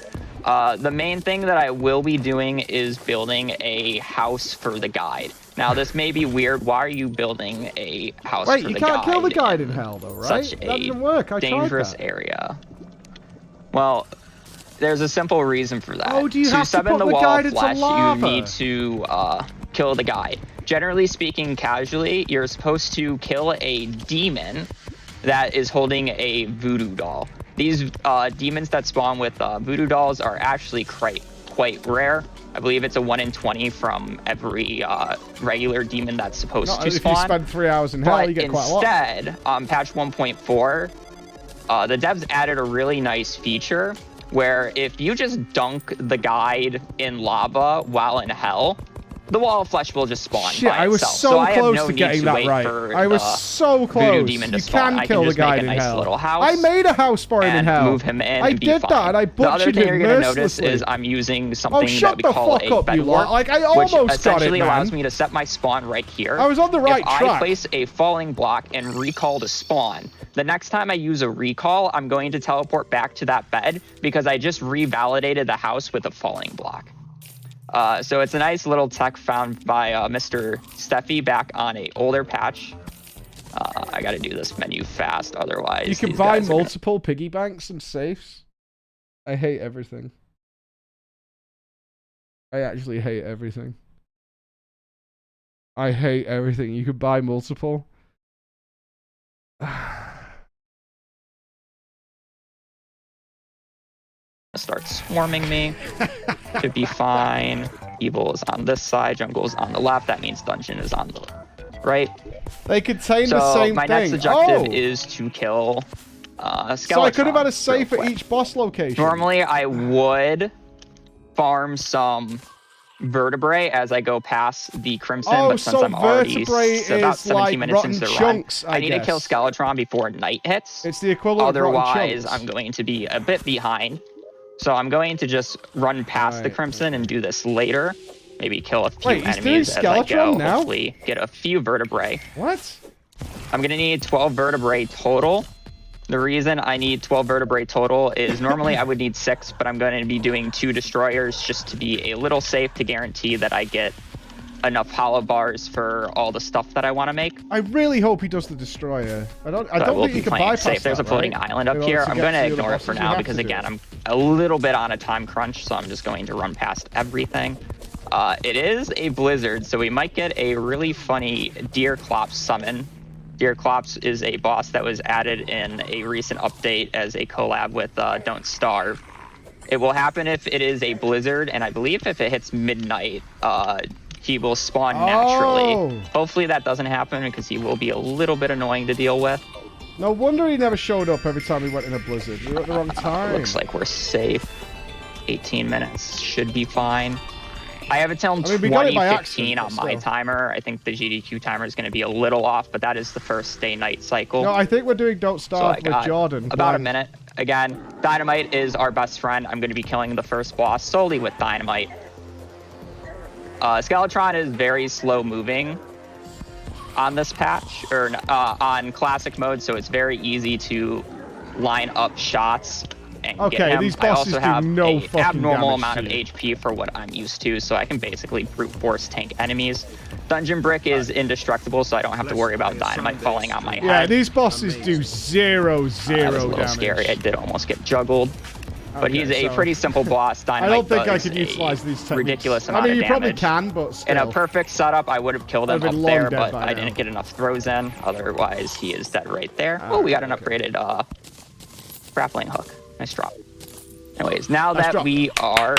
[SPEAKER 3] The main thing that I will be doing is building a house for the guide. Now, this may be weird. Why are you building a house for the guide?
[SPEAKER 1] Wait, you can't kill the guide in hell, though, right?
[SPEAKER 3] Such
[SPEAKER 1] that doesn't work. I
[SPEAKER 3] dangerous
[SPEAKER 1] tried that.
[SPEAKER 3] area. Well, there's a simple reason for that.
[SPEAKER 1] Oh, do you have to
[SPEAKER 3] summon
[SPEAKER 1] put
[SPEAKER 3] the
[SPEAKER 1] the
[SPEAKER 3] wall
[SPEAKER 1] guide
[SPEAKER 3] of
[SPEAKER 1] into
[SPEAKER 3] flesh,
[SPEAKER 1] lava?
[SPEAKER 3] you need to kill the guide. Generally speaking, casually, you're supposed to kill a demon that is holding a voodoo doll. These demons that spawn with voodoo dolls are actually quite rare. I believe it's a 1 in 20 from every regular demon that's supposed to spawn.
[SPEAKER 1] If you spend 3 hours in hell, you get quite a lot.
[SPEAKER 3] Instead, on patch 1.4, the devs added a really nice feature where if you just dunk the guide in lava while in hell, the wall of flesh will just spawn
[SPEAKER 1] Shit,
[SPEAKER 3] by
[SPEAKER 1] I was
[SPEAKER 3] itself.
[SPEAKER 1] so
[SPEAKER 3] I have
[SPEAKER 1] close
[SPEAKER 3] no
[SPEAKER 1] to
[SPEAKER 3] need
[SPEAKER 1] getting
[SPEAKER 3] to
[SPEAKER 1] that
[SPEAKER 3] wait
[SPEAKER 1] right.
[SPEAKER 3] for
[SPEAKER 1] I was so close.
[SPEAKER 3] voodoo demon to
[SPEAKER 1] You
[SPEAKER 3] spawn.
[SPEAKER 1] can kill the
[SPEAKER 3] just make
[SPEAKER 1] guide
[SPEAKER 3] a
[SPEAKER 1] in
[SPEAKER 3] nice
[SPEAKER 1] hell.
[SPEAKER 3] little house.
[SPEAKER 1] I made a house for him in
[SPEAKER 3] and
[SPEAKER 1] hell.
[SPEAKER 3] move him in
[SPEAKER 1] I
[SPEAKER 3] and be
[SPEAKER 1] did
[SPEAKER 3] fine.
[SPEAKER 1] that, and I
[SPEAKER 3] The other
[SPEAKER 1] butchered
[SPEAKER 3] thing
[SPEAKER 1] him
[SPEAKER 3] you're gonna notice
[SPEAKER 1] mercilessly.
[SPEAKER 3] is I'm using
[SPEAKER 1] Oh,
[SPEAKER 3] something that
[SPEAKER 1] shut
[SPEAKER 3] we
[SPEAKER 1] the
[SPEAKER 3] call
[SPEAKER 1] fuck
[SPEAKER 3] a
[SPEAKER 1] up, you
[SPEAKER 3] bed
[SPEAKER 1] lot.
[SPEAKER 3] warp,
[SPEAKER 1] Like, I
[SPEAKER 3] which
[SPEAKER 1] almost got it,
[SPEAKER 3] essentially allows
[SPEAKER 1] man.
[SPEAKER 3] me to set my spawn right here.
[SPEAKER 1] I was on the right
[SPEAKER 3] if
[SPEAKER 1] track.
[SPEAKER 3] I place a falling block and recall to spawn, the next time I use a recall, I'm going to teleport back to that bed because I just revalidated the house with a falling block. So it's a nice little tech found by Mr. Steffi back on a older patch. I gotta do this menu fast, otherwise
[SPEAKER 1] You can
[SPEAKER 3] these
[SPEAKER 1] buy
[SPEAKER 3] guys are gonna-
[SPEAKER 1] multiple piggy banks and safes. I hate everything. I actually hate everything. I hate everything. You could buy multiple.
[SPEAKER 3] Start swarming me. Should be fine. Evil is on this side, jungle is on the left. That means dungeon is on the right.
[SPEAKER 1] They contain
[SPEAKER 3] So
[SPEAKER 1] the same
[SPEAKER 3] my
[SPEAKER 1] thing.
[SPEAKER 3] next objective
[SPEAKER 1] Oh!
[SPEAKER 3] is to kill Skeletron.
[SPEAKER 1] So I could have had a safe
[SPEAKER 3] real
[SPEAKER 1] at
[SPEAKER 3] quick.
[SPEAKER 1] each boss location.
[SPEAKER 3] Normally, I would farm some vertebrae as I go past the Crimson,
[SPEAKER 1] Oh,
[SPEAKER 3] but since
[SPEAKER 1] so
[SPEAKER 3] I'm already
[SPEAKER 1] vertebrae
[SPEAKER 3] about
[SPEAKER 1] is
[SPEAKER 3] 17
[SPEAKER 1] like
[SPEAKER 3] minutes
[SPEAKER 1] rotten
[SPEAKER 3] into the
[SPEAKER 1] chunks,
[SPEAKER 3] run,
[SPEAKER 1] I
[SPEAKER 3] I need to kill
[SPEAKER 1] guess.
[SPEAKER 3] Skeletron before night hits.
[SPEAKER 1] It's the equivalent of rotten
[SPEAKER 3] Otherwise,
[SPEAKER 1] chunks.
[SPEAKER 3] I'm going to be a bit behind. So I'm going to just run past the
[SPEAKER 1] Right.
[SPEAKER 3] Crimson and do this later. Maybe kill a few
[SPEAKER 1] Wait, he's doing
[SPEAKER 3] enemies as I
[SPEAKER 1] Skeletron
[SPEAKER 3] go.
[SPEAKER 1] now?
[SPEAKER 3] Hopefully get a few vertebrae.
[SPEAKER 1] What?
[SPEAKER 3] I'm going to need 12 vertebrae total. The reason I need 12 vertebrae total is normally I would need 6, but I'm going to be doing 2 destroyers just to be a little safe to guarantee that I get enough hollow bars for all the stuff that I want to make.
[SPEAKER 1] I really hope he does the destroyer. I don't
[SPEAKER 3] So I will
[SPEAKER 1] think you
[SPEAKER 3] be
[SPEAKER 1] can
[SPEAKER 3] playing
[SPEAKER 1] bypass
[SPEAKER 3] safe. There's
[SPEAKER 1] that,
[SPEAKER 3] a floating
[SPEAKER 1] right?
[SPEAKER 3] island up
[SPEAKER 1] In
[SPEAKER 3] here.
[SPEAKER 1] order
[SPEAKER 3] I'm
[SPEAKER 1] get
[SPEAKER 3] going to
[SPEAKER 1] the other
[SPEAKER 3] ignore it
[SPEAKER 1] bosses,
[SPEAKER 3] for
[SPEAKER 1] you
[SPEAKER 3] now
[SPEAKER 1] have
[SPEAKER 3] because
[SPEAKER 1] to do
[SPEAKER 3] again,
[SPEAKER 1] it.
[SPEAKER 3] I'm a little bit on a time crunch, so I'm just going to run past everything. It is a blizzard, so we might get a really funny Deer Clops summon. Deer Clops is a boss that was added in a recent update as a collab with Don't Starve. It will happen if it is a blizzard, and I believe if it hits midnight, he will spawn naturally.
[SPEAKER 1] Oh.
[SPEAKER 3] Hopefully that doesn't happen because he will be a little bit annoying to deal with.
[SPEAKER 1] No wonder he never showed up every time he went in a blizzard. We were at the wrong time.
[SPEAKER 3] Looks like we're safe. 18 minutes should be fine. I have it till
[SPEAKER 1] I mean, we got it by
[SPEAKER 3] 2015
[SPEAKER 1] accident,
[SPEAKER 3] on my
[SPEAKER 1] but still.
[SPEAKER 3] timer. I think the GDQ timer is going to be a little off, but that is the first day-night cycle.
[SPEAKER 1] No, I think we're doing Don't
[SPEAKER 3] So I
[SPEAKER 1] Starve with
[SPEAKER 3] got
[SPEAKER 1] Jordan.
[SPEAKER 3] about a
[SPEAKER 1] Blind.
[SPEAKER 3] minute. Again, Dynamite is our best friend. I'm going to be killing the first boss solely with Dynamite. Skeletron is very slow moving on this patch, or on classic mode, so it's very easy to line up shots and
[SPEAKER 1] Okay,
[SPEAKER 3] get him.
[SPEAKER 1] these
[SPEAKER 3] I
[SPEAKER 1] bosses
[SPEAKER 3] also
[SPEAKER 1] do
[SPEAKER 3] have
[SPEAKER 1] no
[SPEAKER 3] an
[SPEAKER 1] fucking
[SPEAKER 3] abnormal
[SPEAKER 1] damage
[SPEAKER 3] amount
[SPEAKER 1] to
[SPEAKER 3] of
[SPEAKER 1] you.
[SPEAKER 3] HP for what I'm used to, so I can basically brute force tank enemies. Dungeon Brick is indestructible, so I don't have to worry about Dynamite falling on my
[SPEAKER 1] Yeah,
[SPEAKER 3] head.
[SPEAKER 1] these bosses do zero
[SPEAKER 3] That was a
[SPEAKER 1] damage.
[SPEAKER 3] little scary. I did almost get juggled. But
[SPEAKER 1] Okay,
[SPEAKER 3] he's a
[SPEAKER 1] so-
[SPEAKER 3] pretty simple boss.
[SPEAKER 1] I
[SPEAKER 3] Dynamite
[SPEAKER 1] don't think I
[SPEAKER 3] does
[SPEAKER 1] can
[SPEAKER 3] a
[SPEAKER 1] utilize these techniques.
[SPEAKER 3] ridiculous
[SPEAKER 1] I
[SPEAKER 3] amount
[SPEAKER 1] mean,
[SPEAKER 3] of
[SPEAKER 1] you probably
[SPEAKER 3] damage.
[SPEAKER 1] can, but still.
[SPEAKER 3] In a perfect setup, I would have killed him
[SPEAKER 1] I've been
[SPEAKER 3] up
[SPEAKER 1] long
[SPEAKER 3] there,
[SPEAKER 1] dead
[SPEAKER 3] but
[SPEAKER 1] by
[SPEAKER 3] I
[SPEAKER 1] now.
[SPEAKER 3] didn't get enough throws in. Otherwise, he is dead right there. Oh, we got an upgraded grappling hook. Nice drop. Anyways, now
[SPEAKER 1] Nice
[SPEAKER 3] that
[SPEAKER 1] drop.
[SPEAKER 3] we are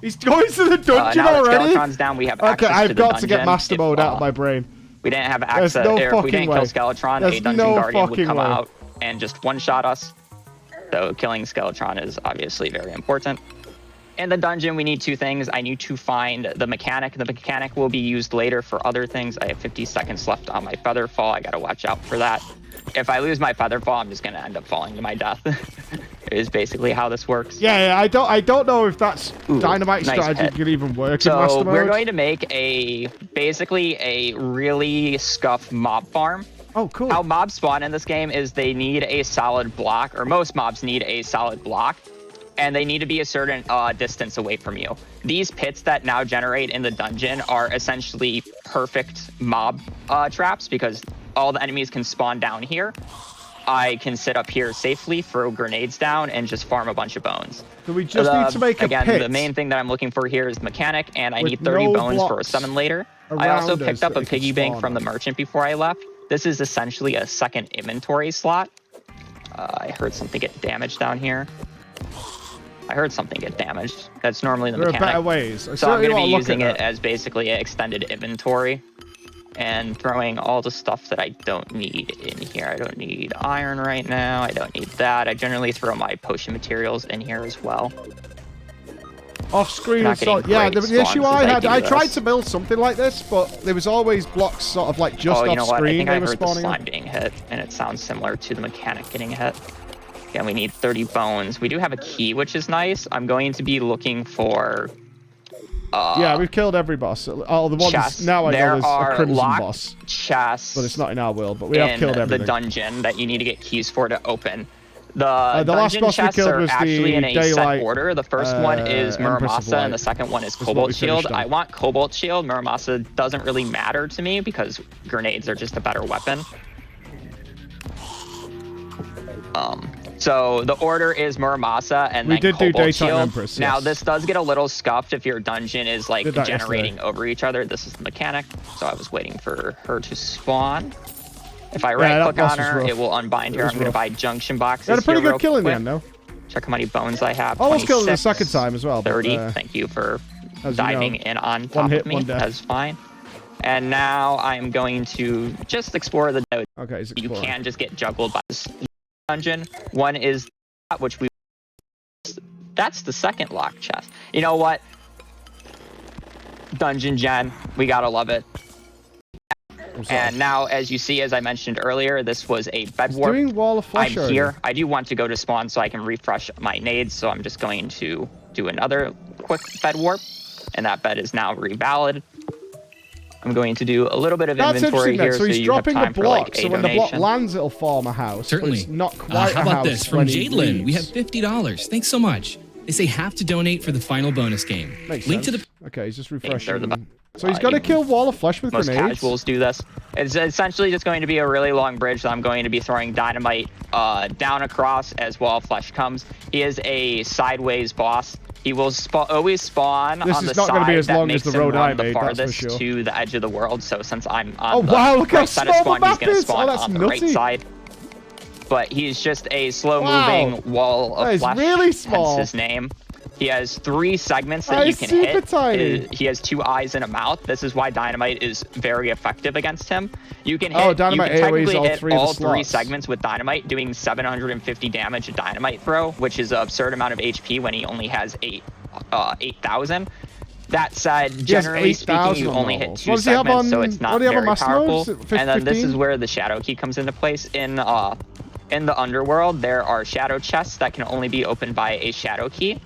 [SPEAKER 1] He's going to the dungeon
[SPEAKER 3] now that
[SPEAKER 1] already?
[SPEAKER 3] Skeletron's down, we have
[SPEAKER 1] Okay,
[SPEAKER 3] access to
[SPEAKER 1] I've
[SPEAKER 3] the
[SPEAKER 1] got
[SPEAKER 3] dungeon.
[SPEAKER 1] to get master
[SPEAKER 3] If,
[SPEAKER 1] mode out of my brain.
[SPEAKER 3] we didn't have
[SPEAKER 1] There's
[SPEAKER 3] access,
[SPEAKER 1] no
[SPEAKER 3] or if we
[SPEAKER 1] fucking
[SPEAKER 3] didn't
[SPEAKER 1] way.
[SPEAKER 3] kill Skeletron,
[SPEAKER 1] There's
[SPEAKER 3] a dungeon
[SPEAKER 1] no
[SPEAKER 3] guardian would
[SPEAKER 1] fucking
[SPEAKER 3] come
[SPEAKER 1] way.
[SPEAKER 3] out and just one-shot us. So killing Skeletron is obviously very important. In the dungeon, we need 2 things. I need to find the mechanic. The mechanic will be used later for other things. I have 50 seconds left on my feather fall. I gotta watch out for that. If I lose my feather fall, I'm just gonna end up falling to my death. It is basically how this works.
[SPEAKER 1] Yeah, I don't know if that's
[SPEAKER 3] Ooh,
[SPEAKER 1] Dynamite
[SPEAKER 3] nice
[SPEAKER 1] strategy
[SPEAKER 3] hit.
[SPEAKER 1] could even work in
[SPEAKER 3] So
[SPEAKER 1] master mode.
[SPEAKER 3] we're going to make basically a really scuffed mob farm.
[SPEAKER 1] Oh, cool.
[SPEAKER 3] How mobs spawn in this game is they need a solid block, or most mobs need a solid block, and they need to be a certain distance away from you. These pits that now generate in the dungeon are essentially perfect mob traps because all the enemies can spawn down here. I can sit up here safely, throw grenades down, and just farm a bunch of bones.
[SPEAKER 1] So we just need to make a
[SPEAKER 3] again,
[SPEAKER 1] pit.
[SPEAKER 3] The main thing that I'm looking for here is mechanic, and I
[SPEAKER 1] with
[SPEAKER 3] need 30
[SPEAKER 1] no
[SPEAKER 3] bones for a
[SPEAKER 1] blocks
[SPEAKER 3] summon later. I
[SPEAKER 1] around
[SPEAKER 3] also
[SPEAKER 1] us
[SPEAKER 3] picked up
[SPEAKER 1] that
[SPEAKER 3] a
[SPEAKER 1] it can
[SPEAKER 3] piggy bank
[SPEAKER 1] spawn
[SPEAKER 3] from the
[SPEAKER 1] on.
[SPEAKER 3] merchant before I left. This is essentially a second inventory slot. I heard something get damaged down here. I heard something get damaged. That's normally the
[SPEAKER 1] There are
[SPEAKER 3] mechanic.
[SPEAKER 1] better ways.
[SPEAKER 3] So I'm going to be using
[SPEAKER 1] it
[SPEAKER 3] it as basically an extended inventory and throwing all the stuff that I don't need in here. I don't need iron right now. I don't need that. I generally throw my potion materials in here as well.
[SPEAKER 1] off screen.
[SPEAKER 3] Not
[SPEAKER 1] So,
[SPEAKER 3] getting
[SPEAKER 1] yeah,
[SPEAKER 3] great
[SPEAKER 1] the issue
[SPEAKER 3] spawns
[SPEAKER 1] I
[SPEAKER 3] as I
[SPEAKER 1] had,
[SPEAKER 3] do
[SPEAKER 1] I tried
[SPEAKER 3] this.
[SPEAKER 1] to build something like this, but there was always blocks sort of like just
[SPEAKER 3] Oh, you know
[SPEAKER 1] off
[SPEAKER 3] what? I
[SPEAKER 1] screen
[SPEAKER 3] think
[SPEAKER 1] they
[SPEAKER 3] I
[SPEAKER 1] were
[SPEAKER 3] heard the
[SPEAKER 1] spawning.
[SPEAKER 3] slime being hit, and it sounds similar to the mechanic getting hit. Again, we need 30 bones. We do have a key, which is nice. I'm going to be looking for...
[SPEAKER 1] Yeah, we've killed every boss. Oh, the ones
[SPEAKER 3] chests.
[SPEAKER 1] now I know
[SPEAKER 3] There
[SPEAKER 1] there's a
[SPEAKER 3] are
[SPEAKER 1] crimson
[SPEAKER 3] locked
[SPEAKER 1] boss,
[SPEAKER 3] chests
[SPEAKER 1] but it's not in our world. But we have killed
[SPEAKER 3] in
[SPEAKER 1] everything.
[SPEAKER 3] the dungeon that you need to get keys for to open. The
[SPEAKER 1] last
[SPEAKER 3] dungeon
[SPEAKER 1] boss we
[SPEAKER 3] chests
[SPEAKER 1] killed
[SPEAKER 3] are
[SPEAKER 1] was
[SPEAKER 3] actually
[SPEAKER 1] the
[SPEAKER 3] in a
[SPEAKER 1] Daylight,
[SPEAKER 3] set order. The first one is
[SPEAKER 1] Empress of
[SPEAKER 3] Muramasa,
[SPEAKER 1] Light.
[SPEAKER 3] and the second one is
[SPEAKER 1] what we
[SPEAKER 3] Cobalt Shield.
[SPEAKER 1] finished on.
[SPEAKER 3] I want Cobalt Shield. Muramasa doesn't really matter to me because grenades are just a better weapon. So the order is Muramasa and
[SPEAKER 1] We
[SPEAKER 3] then
[SPEAKER 1] did do
[SPEAKER 3] Cobalt
[SPEAKER 1] Daytime
[SPEAKER 3] Shield.
[SPEAKER 1] Empress,
[SPEAKER 3] Now
[SPEAKER 1] yes.
[SPEAKER 3] this does get a little scuffed if your dungeon is like
[SPEAKER 1] Did that
[SPEAKER 3] generating over each other. This is the mechanic, so I was waiting for her to spawn. If I
[SPEAKER 1] that
[SPEAKER 3] right click
[SPEAKER 1] boss
[SPEAKER 3] on
[SPEAKER 1] was
[SPEAKER 3] her,
[SPEAKER 1] rough.
[SPEAKER 3] it will unbind her.
[SPEAKER 1] was
[SPEAKER 3] I'm going to
[SPEAKER 1] rough.
[SPEAKER 3] buy junction boxes.
[SPEAKER 1] We had a pretty
[SPEAKER 3] here
[SPEAKER 1] good
[SPEAKER 3] real
[SPEAKER 1] kill in the
[SPEAKER 3] quick.
[SPEAKER 1] end, though.
[SPEAKER 3] Check how many bones I have.
[SPEAKER 1] Almost killed it the
[SPEAKER 3] 26,
[SPEAKER 1] second time as well. But,
[SPEAKER 3] 30. Thank you for
[SPEAKER 1] as you
[SPEAKER 3] diving
[SPEAKER 1] know,
[SPEAKER 3] in on
[SPEAKER 1] one
[SPEAKER 3] top
[SPEAKER 1] hit,
[SPEAKER 3] of me.
[SPEAKER 1] one death.
[SPEAKER 3] That's fine. And now I'm going to just explore the node.
[SPEAKER 1] Okay, he's
[SPEAKER 3] You
[SPEAKER 1] exploring.
[SPEAKER 3] can just get juggled by this dungeon. One is that which we... That's the second locked chest. You know what? Dungeon gen. We gotta love it.
[SPEAKER 1] I'm sorry.
[SPEAKER 3] And now, as you see, as I mentioned earlier, this was a bed
[SPEAKER 1] He's
[SPEAKER 3] warp.
[SPEAKER 1] doing Wall of Flesh
[SPEAKER 3] I'm
[SPEAKER 1] already.
[SPEAKER 3] here. I do want to go to spawn so I can refresh my nades, so I'm just going to do another quick bed warp, and that bed is now revalid. I'm going to do a little bit of
[SPEAKER 1] That's
[SPEAKER 3] inventory
[SPEAKER 1] interesting.
[SPEAKER 3] here,
[SPEAKER 1] So
[SPEAKER 3] so
[SPEAKER 1] he's
[SPEAKER 3] you have
[SPEAKER 1] dropping a
[SPEAKER 3] time for
[SPEAKER 1] block.
[SPEAKER 3] like a
[SPEAKER 1] So when the block
[SPEAKER 3] donation.
[SPEAKER 1] lands, it'll form a house.
[SPEAKER 4] Certainly.
[SPEAKER 1] But it's not quite
[SPEAKER 4] How
[SPEAKER 1] a
[SPEAKER 4] about
[SPEAKER 1] house
[SPEAKER 4] this from
[SPEAKER 1] when he
[SPEAKER 4] Jadelyn? We have
[SPEAKER 1] leaves.
[SPEAKER 4] $50. Thanks so much. They say have to donate for the final bonus game.
[SPEAKER 1] Makes
[SPEAKER 4] Link
[SPEAKER 1] sense.
[SPEAKER 4] to the
[SPEAKER 1] Okay, he's just
[SPEAKER 3] they're
[SPEAKER 1] refreshing.
[SPEAKER 3] the-
[SPEAKER 1] So he's got to
[SPEAKER 3] you-
[SPEAKER 1] kill Wall of Flesh with
[SPEAKER 3] Most
[SPEAKER 1] grenades.
[SPEAKER 3] casuals do this. It's essentially just going to be a really long bridge that I'm going to be throwing dynamite down across as Wall of Flesh comes. He is a sideways boss. He will always spawn
[SPEAKER 1] This
[SPEAKER 3] on
[SPEAKER 1] is
[SPEAKER 3] the
[SPEAKER 1] not gonna
[SPEAKER 3] side
[SPEAKER 1] be as
[SPEAKER 3] that
[SPEAKER 1] long as
[SPEAKER 3] makes
[SPEAKER 1] the
[SPEAKER 3] him
[SPEAKER 1] road I
[SPEAKER 3] run the
[SPEAKER 1] made, that's for
[SPEAKER 3] farthest
[SPEAKER 1] sure.
[SPEAKER 3] to the edge of the world. So since I'm
[SPEAKER 1] Oh,
[SPEAKER 3] on the
[SPEAKER 1] wow, look how
[SPEAKER 3] right side of
[SPEAKER 1] small the
[SPEAKER 3] spawn, he's
[SPEAKER 1] map
[SPEAKER 3] going to
[SPEAKER 1] is. Oh,
[SPEAKER 3] spawn
[SPEAKER 1] that's
[SPEAKER 3] on the right
[SPEAKER 1] nutty.
[SPEAKER 3] side. But he's just a
[SPEAKER 1] Wow.
[SPEAKER 3] slow-moving wall of
[SPEAKER 1] That is
[SPEAKER 3] flesh.
[SPEAKER 1] really small.
[SPEAKER 3] Hence his name. He has 3 segments that
[SPEAKER 1] That
[SPEAKER 3] you
[SPEAKER 1] is
[SPEAKER 3] can
[SPEAKER 1] super
[SPEAKER 3] hit.
[SPEAKER 1] tiny.
[SPEAKER 3] He has 2 eyes and a mouth. This is why dynamite is very effective against him. You can hit,
[SPEAKER 1] Oh, dynamite
[SPEAKER 3] you can
[SPEAKER 1] AoEs
[SPEAKER 3] technically
[SPEAKER 1] all
[SPEAKER 3] hit
[SPEAKER 1] 3 of the
[SPEAKER 3] all 3
[SPEAKER 1] slots.
[SPEAKER 3] segments with dynamite, doing 750 damage a dynamite throw, which is an absurd amount of HP when he only has 8,000. That said,
[SPEAKER 1] He has
[SPEAKER 3] generally speaking,
[SPEAKER 1] 8,000
[SPEAKER 3] you
[SPEAKER 1] on
[SPEAKER 3] only hit
[SPEAKER 1] normals.
[SPEAKER 3] 2
[SPEAKER 1] What does he have
[SPEAKER 3] segments, so
[SPEAKER 1] on-
[SPEAKER 3] it's
[SPEAKER 1] what
[SPEAKER 3] not
[SPEAKER 1] do you have on
[SPEAKER 3] very
[SPEAKER 1] master
[SPEAKER 3] powerful.
[SPEAKER 1] mode? Is it
[SPEAKER 3] And then this
[SPEAKER 1] 15?
[SPEAKER 3] is where the shadow key comes into place. In the underworld, there are shadow chests that can only be opened by a shadow key.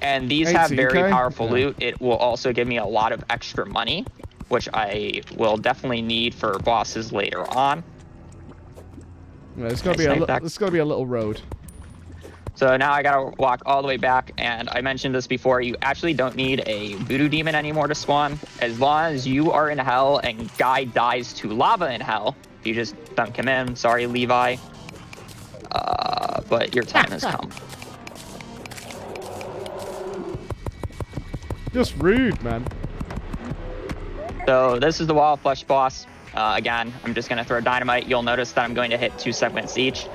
[SPEAKER 3] And these have very
[SPEAKER 1] 18K?
[SPEAKER 3] powerful
[SPEAKER 1] Yeah.
[SPEAKER 3] loot. It will also give me a lot of extra money, which I will definitely need for bosses later on.
[SPEAKER 1] Yeah, it's gonna
[SPEAKER 3] Nice
[SPEAKER 1] be
[SPEAKER 3] snipe back.
[SPEAKER 1] it's gonna be a little road.
[SPEAKER 3] So now I gotta walk all the way back, and I mentioned this before, you actually don't need a voodoo demon anymore to spawn. As long as you are in hell and guy dies to lava in hell, you just dunk him in. Sorry, Levi. But your time has come.
[SPEAKER 1] Just rude, man.
[SPEAKER 3] So this is the Wall of Flesh boss. Again, I'm just gonna throw dynamite. You'll notice that I'm going to hit 2 segments each.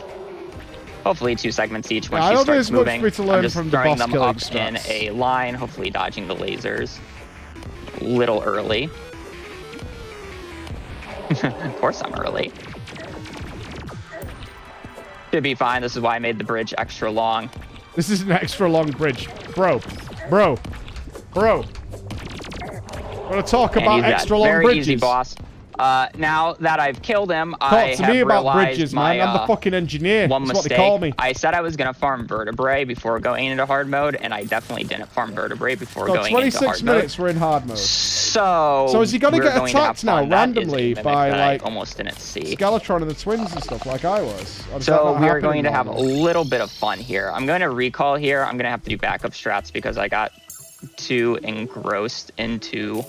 [SPEAKER 3] Hopefully 2 segments each when
[SPEAKER 1] Yeah, I
[SPEAKER 3] she
[SPEAKER 1] don't think
[SPEAKER 3] starts
[SPEAKER 1] there's much
[SPEAKER 3] moving.
[SPEAKER 1] for me to learn
[SPEAKER 3] I'm just
[SPEAKER 1] from the
[SPEAKER 3] throwing
[SPEAKER 1] boss
[SPEAKER 3] them
[SPEAKER 1] killing
[SPEAKER 3] up in
[SPEAKER 1] strats.
[SPEAKER 3] a line, hopefully dodging the lasers. A little early. Of course I'm early. Should be fine. This is why I made the bridge extra long.
[SPEAKER 1] This is an extra long bridge, bro. We're gonna talk
[SPEAKER 3] And
[SPEAKER 1] about
[SPEAKER 3] he's dead.
[SPEAKER 1] extra long
[SPEAKER 3] Very
[SPEAKER 1] bridges.
[SPEAKER 3] easy boss. Now that I've killed him, I
[SPEAKER 1] Talk to
[SPEAKER 3] have
[SPEAKER 1] me about
[SPEAKER 3] realized
[SPEAKER 1] bridges,
[SPEAKER 3] my
[SPEAKER 1] man. I'm the fucking engineer.
[SPEAKER 3] one
[SPEAKER 1] That's what
[SPEAKER 3] mistake.
[SPEAKER 1] they call me.
[SPEAKER 3] I said I was gonna farm vertebrae before going into hard mode, and I definitely didn't farm vertebrae before
[SPEAKER 1] So
[SPEAKER 3] going into
[SPEAKER 1] 26
[SPEAKER 3] hard
[SPEAKER 1] minutes,
[SPEAKER 3] mode.
[SPEAKER 1] we're in hard mode.
[SPEAKER 3] So
[SPEAKER 1] is he gonna
[SPEAKER 3] we're
[SPEAKER 1] get
[SPEAKER 3] going to have
[SPEAKER 1] attacked now
[SPEAKER 3] fun. That is a
[SPEAKER 1] randomly
[SPEAKER 3] mimic
[SPEAKER 1] by,
[SPEAKER 3] that I
[SPEAKER 1] like,
[SPEAKER 3] almost didn't see.
[SPEAKER 1] Skeletron and the twins and stuff like I was. Or does that
[SPEAKER 3] So
[SPEAKER 1] not
[SPEAKER 3] we are
[SPEAKER 1] happen
[SPEAKER 3] going
[SPEAKER 1] in
[SPEAKER 3] to have a
[SPEAKER 1] normal?
[SPEAKER 3] little bit of fun here. I'm going to recall here. I'm going to have to do backup strats because I got too engrossed into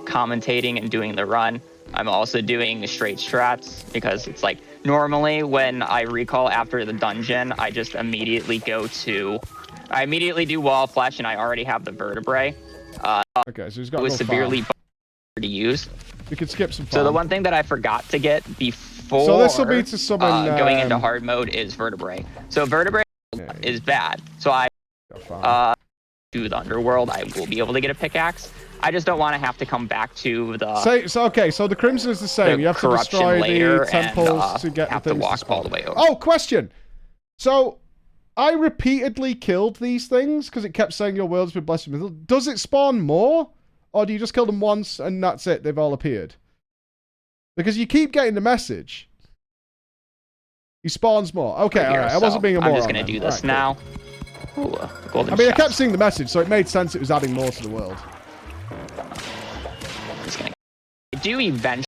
[SPEAKER 3] commentating and doing the run. I'm also doing straight strats because it's like normally when I recall after the dungeon, I just immediately I immediately do wall of flesh, and I already have the vertebrae.
[SPEAKER 1] Okay, so he's got
[SPEAKER 3] It was
[SPEAKER 1] no
[SPEAKER 3] severely
[SPEAKER 1] farm.
[SPEAKER 3] to use.
[SPEAKER 1] We could skip some farm.
[SPEAKER 3] So the one thing that I forgot to get before
[SPEAKER 1] So this will be to summon,
[SPEAKER 3] going into hard mode is vertebrae. So vertebrae is bad. So I to the underworld, I will be able to get a pickaxe. I just don't want to have to come back to the.
[SPEAKER 1] So the Crimson is the same. You have to destroy the temples to get
[SPEAKER 3] have
[SPEAKER 1] the things
[SPEAKER 3] to walk
[SPEAKER 1] to spawn.
[SPEAKER 3] all the way over.
[SPEAKER 1] Oh, question. So I repeatedly killed these things because it kept saying your world's been blessed with. Does it spawn more, or do you just kill them once and that's it? They've all appeared. Because you keep getting the message. He spawns more. Okay, all right. I wasn't being a moron.
[SPEAKER 3] I'm just gonna do this now. Ooh, golden
[SPEAKER 1] I mean, I
[SPEAKER 3] chest.
[SPEAKER 1] kept seeing the message, so it made sense it was adding more to the world.
[SPEAKER 3] I do eventually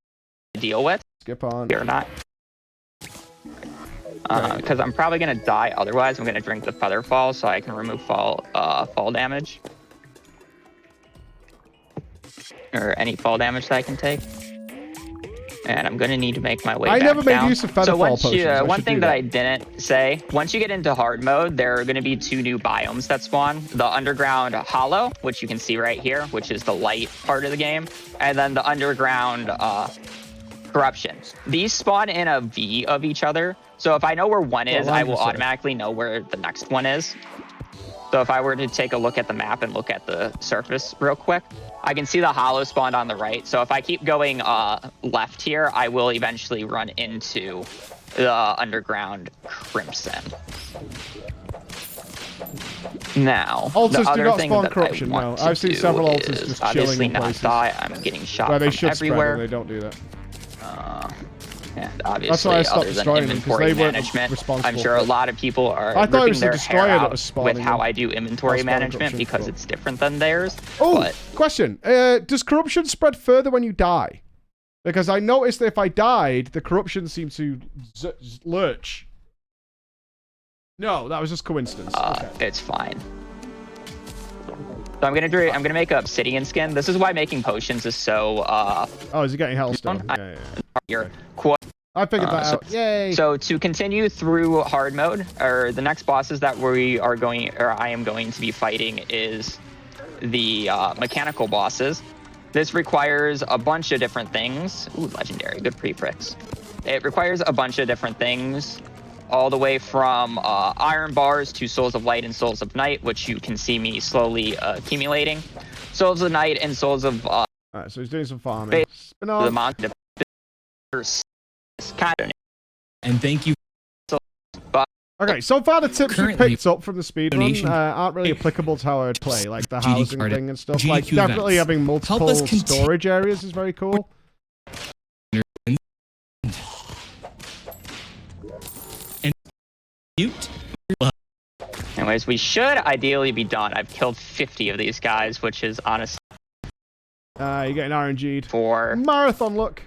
[SPEAKER 3] deal with.
[SPEAKER 1] Skip on.
[SPEAKER 3] Or not. Because I'm probably gonna die otherwise. I'm gonna drink the feather fall so I can remove fall damage. Or any fall damage that I can take. And I'm gonna need to make my way back down.
[SPEAKER 1] I never made use of feather fall potions.
[SPEAKER 3] One thing that I didn't say, once you get into hard mode, there are gonna be 2 new biomes that spawn. The underground hollow, which you can see right here, which is the light part of the game. And then the underground corruption. These spawn in a V of each other. So if I know where one is, I will automatically know where the next one is. So if I were to take a look at the map and look at the surface real quick, I can see the hollow spawned on the right. So if I keep going left here, I will eventually run into the underground crimson. Now,
[SPEAKER 1] altars
[SPEAKER 3] the
[SPEAKER 1] do
[SPEAKER 3] other
[SPEAKER 1] not
[SPEAKER 3] thing
[SPEAKER 1] spawn
[SPEAKER 3] that
[SPEAKER 1] corruption.
[SPEAKER 3] I
[SPEAKER 1] No,
[SPEAKER 3] want to
[SPEAKER 1] I've seen
[SPEAKER 3] do
[SPEAKER 1] several altars
[SPEAKER 3] is
[SPEAKER 1] just chilling
[SPEAKER 3] obviously
[SPEAKER 1] in
[SPEAKER 3] not
[SPEAKER 1] places
[SPEAKER 3] die. I'm getting shot
[SPEAKER 1] where they
[SPEAKER 3] from
[SPEAKER 1] should
[SPEAKER 3] everywhere.
[SPEAKER 1] spread and they don't do that.
[SPEAKER 3] And obviously,
[SPEAKER 1] That's why I stopped
[SPEAKER 3] other than
[SPEAKER 1] destroying them, 'cause
[SPEAKER 3] inventory
[SPEAKER 1] they weren't
[SPEAKER 3] management,
[SPEAKER 1] responsible
[SPEAKER 3] I'm sure
[SPEAKER 1] for
[SPEAKER 3] a
[SPEAKER 1] it.
[SPEAKER 3] lot of people are
[SPEAKER 1] I thought it
[SPEAKER 3] ripping
[SPEAKER 1] was the
[SPEAKER 3] their
[SPEAKER 1] destroyer
[SPEAKER 3] hair
[SPEAKER 1] that
[SPEAKER 3] out
[SPEAKER 1] was spawning
[SPEAKER 3] with how
[SPEAKER 1] them.
[SPEAKER 3] I do inventory management
[SPEAKER 1] corruption,
[SPEAKER 3] because
[SPEAKER 1] cool.
[SPEAKER 3] it's different than theirs.
[SPEAKER 1] Oh,
[SPEAKER 3] But
[SPEAKER 1] question. Does corruption spread further when you die? Because I noticed that if I died, the corruption seemed to lurch. No, that was just coincidence. Okay.
[SPEAKER 3] it's fine. So I'm gonna make an obsidian skin. This is why making potions is so
[SPEAKER 1] Oh, is he getting hellstone? Yeah.
[SPEAKER 3] your quote.
[SPEAKER 1] I figured that out. Yay!
[SPEAKER 3] So to continue through hard mode, or the next bosses that I am going to be fighting is the mechanical bosses. This requires a bunch of different things. Ooh, legendary, good prefix. It requires a bunch of different things, all the way from iron bars to souls of light and souls of night, which you can see me slowly accumulating. Souls of night and souls of
[SPEAKER 1] Alright, so he's doing some farming. Spin on.
[SPEAKER 3] the mountain. Kind of.
[SPEAKER 4] And thank you.
[SPEAKER 1] Okay, so far the tips we
[SPEAKER 4] Currently,
[SPEAKER 1] picked up from the speedrun
[SPEAKER 4] donation-
[SPEAKER 1] aren't really applicable to how I'd play, like the
[SPEAKER 4] GDQ
[SPEAKER 1] housing
[SPEAKER 4] credit,
[SPEAKER 1] thing and stuff.
[SPEAKER 4] GDQ
[SPEAKER 1] Like, definitely
[SPEAKER 4] events.
[SPEAKER 1] having multiple
[SPEAKER 4] Help us continue-
[SPEAKER 1] storage areas is very cool.
[SPEAKER 4] And mute.
[SPEAKER 3] Anyways, we should ideally be done. I've killed 50 of these guys, which is honestly
[SPEAKER 1] You're getting RNG'd.
[SPEAKER 3] for
[SPEAKER 1] Marathon look.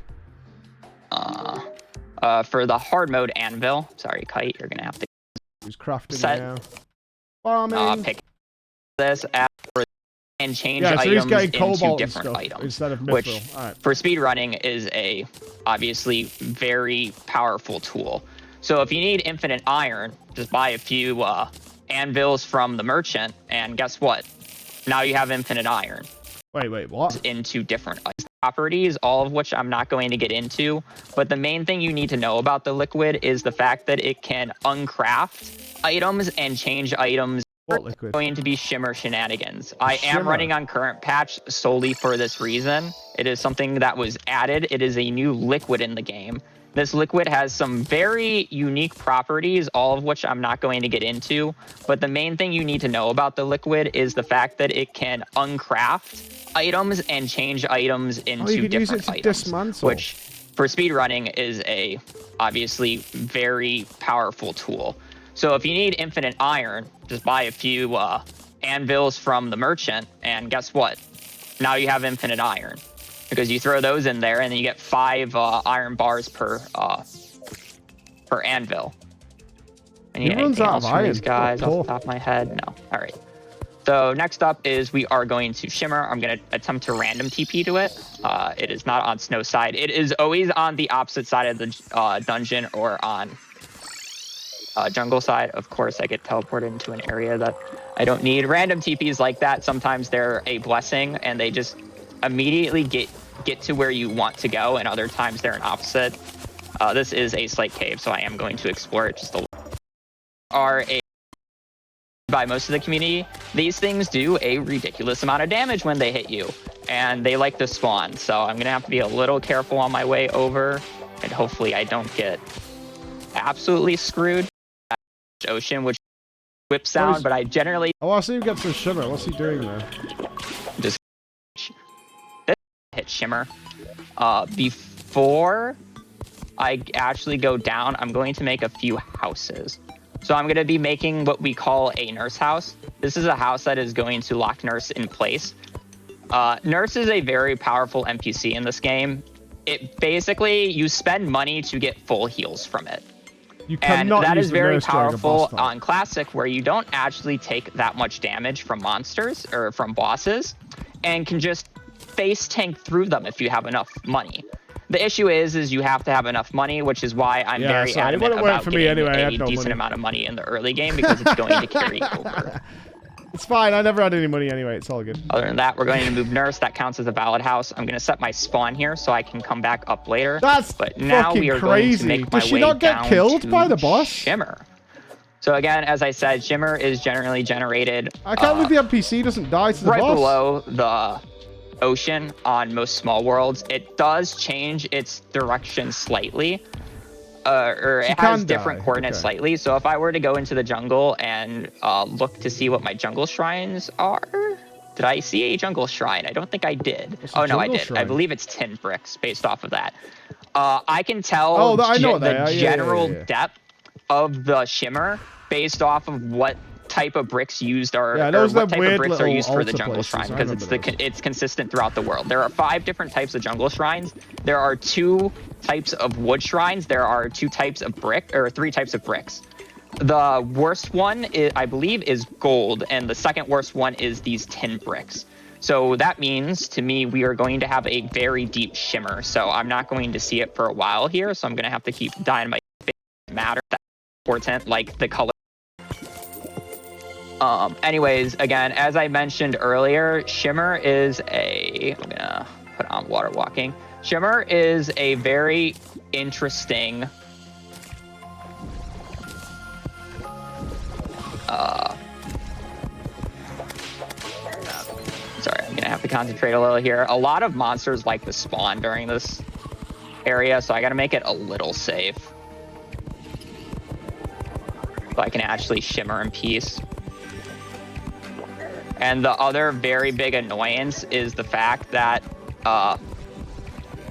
[SPEAKER 3] for the hard mode anvil. Sorry, Kite, you're gonna have to
[SPEAKER 1] Who's crafting
[SPEAKER 3] Set.
[SPEAKER 1] now? Farming.
[SPEAKER 3] pick this and change
[SPEAKER 1] Yeah, so he's
[SPEAKER 3] items
[SPEAKER 1] getting
[SPEAKER 3] into
[SPEAKER 1] cobalt and
[SPEAKER 3] different
[SPEAKER 1] stuff
[SPEAKER 3] items.
[SPEAKER 1] instead of
[SPEAKER 3] Which,
[SPEAKER 1] mithril. Alright.
[SPEAKER 3] for speedrunning, is a obviously very powerful tool. So if you need infinite iron, just buy a few anvils from the merchant, and guess what? Now you have infinite iron
[SPEAKER 1] Wait, what?
[SPEAKER 3] into different properties, all of which I'm not going to get into. But the main thing you need to know about the liquid is the fact that it can uncraft items and change items.
[SPEAKER 1] What liquid?
[SPEAKER 3] Going to be shimmer shenanigans. I
[SPEAKER 1] Shimmer.
[SPEAKER 3] am running on current patch solely for this reason. It is something that was added. It is a new liquid in the game. This liquid has some very unique properties, all of which I'm not going to get into. But the main thing you need to know about the liquid is the fact that it can uncraft items and change items into
[SPEAKER 1] you could use
[SPEAKER 3] different
[SPEAKER 1] it to
[SPEAKER 3] items,
[SPEAKER 1] dismantle.
[SPEAKER 3] which for speedrunning is a obviously very powerful tool. So if you need infinite iron, just buy a few anvils from the merchant, and guess what? Now you have infinite iron. Because you throw those in there, and then you get 5 iron bars per anvil. And
[SPEAKER 1] He runs out of
[SPEAKER 3] from
[SPEAKER 1] iron.
[SPEAKER 3] these guys
[SPEAKER 1] Cool.
[SPEAKER 3] off the top of my head? No. All right. So next up is we are going to Shimmer. I'm going to attempt to random TP to it. It is not on Snow side. It is always on the opposite side of the dungeon or on jungle side. Of course, I get teleported into an area that I don't need. Random TPs like that, sometimes they're a blessing and they just immediately get to where you want to go, and other times they're an opposite. This is a slight cave, so I am going to explore it just a little. By most of the community, these things do a ridiculous amount of damage when they hit you, and they like to spawn. So I'm gonna have to be a little careful on my way over, and hopefully I don't get absolutely screwed. Ocean, which whip sound, but I generally.
[SPEAKER 1] Oh, I see you got some Shimmer. What's he doing there?
[SPEAKER 3] Just hit Shimmer. Before I actually go down, I'm going to make a few houses. So I'm going to be making what we call a nurse house. This is a house that is going to lock Nurse in place. Nurse is a very powerful NPC in this game. It basically, you spend money to get full heals from it.
[SPEAKER 1] You
[SPEAKER 3] and
[SPEAKER 1] cannot
[SPEAKER 3] that
[SPEAKER 1] use
[SPEAKER 3] is
[SPEAKER 1] the
[SPEAKER 3] very
[SPEAKER 1] nurse during a
[SPEAKER 3] powerful
[SPEAKER 1] boss fight.
[SPEAKER 3] on Classic, where you don't actually take that much damage from monsters or from bosses, and can just face tank through them if you have enough money. The issue is you have to have enough money, which is why I'm very adamant about getting a decent amount of money in the early game, because it's going to carry over.
[SPEAKER 1] It's fine. I never had any money anyway. It's all good.
[SPEAKER 3] Other than that, we're going to move Nurse. That counts as a valid house. I'm going to set my spawn here so I can come back up later.
[SPEAKER 1] That's
[SPEAKER 3] but now
[SPEAKER 1] fucking
[SPEAKER 3] we are
[SPEAKER 1] crazy.
[SPEAKER 3] going to make my
[SPEAKER 1] Does she
[SPEAKER 3] way
[SPEAKER 1] not get
[SPEAKER 3] down
[SPEAKER 1] killed
[SPEAKER 3] to
[SPEAKER 1] by the boss?
[SPEAKER 3] Shimmer. So again, as I said, Shimmer is generally generated.
[SPEAKER 1] I can't believe the NPC doesn't die to the
[SPEAKER 3] right
[SPEAKER 1] boss.
[SPEAKER 3] Below the ocean on most small worlds. It does change its direction slightly. Or it has different coordinates slightly. So if I were to go into the jungle and look to see what my jungle shrines are, did I see a jungle shrine? I don't think I did. Oh no, I did. Shrine? I believe it's 10 bricks based off of that. I can tell the general depth of the Shimmer based off of what type of bricks used are, or what type of bricks are used for the jungle shrine, because it's consistent throughout the world. There are 5 different types of jungle shrines. There are 2 types of wood shrines. There are 2 types of brick, or 3 types of bricks. The worst one, I believe, is gold, and the second worst one is these tin bricks. So that means, to me, we are going to have a very deep Shimmer. So I'm not going to see it for a while here, so I'm going to have to keep dynamite matter. That's important, like the color. Anyways, again, as I mentioned earlier, Shimmer is I'm gonna put on water walking. Shimmer is a very interesting sorry, I'm gonna have to concentrate a little here. A lot of monsters like to spawn during this area, so I gotta make it a little safe. So I can actually Shimmer in peace. And the other very big annoyance is the fact that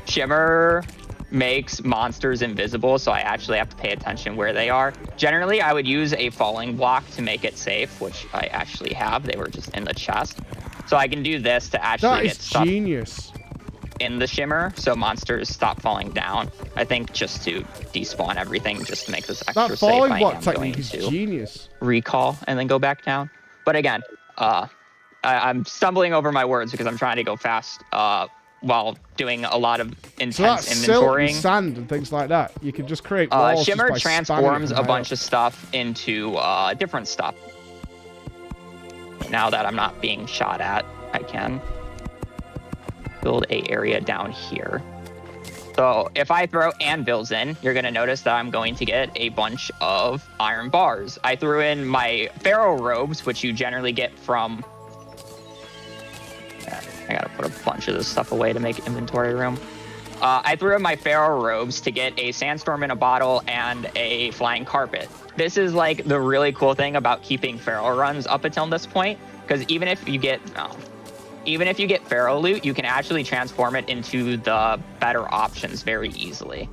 [SPEAKER 3] Shimmer makes monsters invisible, so I actually have to pay attention where they are. Generally, I would use a falling block to make it safe, which I actually have. They were just in the chest. So I can do this to actually get stuff in the Shimmer, so monsters stop falling down. I think just to despawn everything, just to make this extra safe, I am going to recall and then go back down. But again, I'm stumbling over my words because I'm trying to go fast while doing a lot of intense inventorying.
[SPEAKER 1] And sand and things like that. You can just create walls.
[SPEAKER 3] Shimmer transforms a bunch of stuff into different stuff. Now that I'm not being shot at, I can build a area down here. So if I throw anvils in, you're going to notice that I'm going to get a bunch of iron bars. I threw in my pharaoh robes, which you generally get from... I gotta put a bunch of this stuff away to make inventory room. I threw in my pharaoh robes to get a sandstorm in a bottle and a flying carpet. This is like the really cool thing about keeping pharaoh runs up until this point, because even if you get pharaoh loot, you can actually transform it into the better options very easily.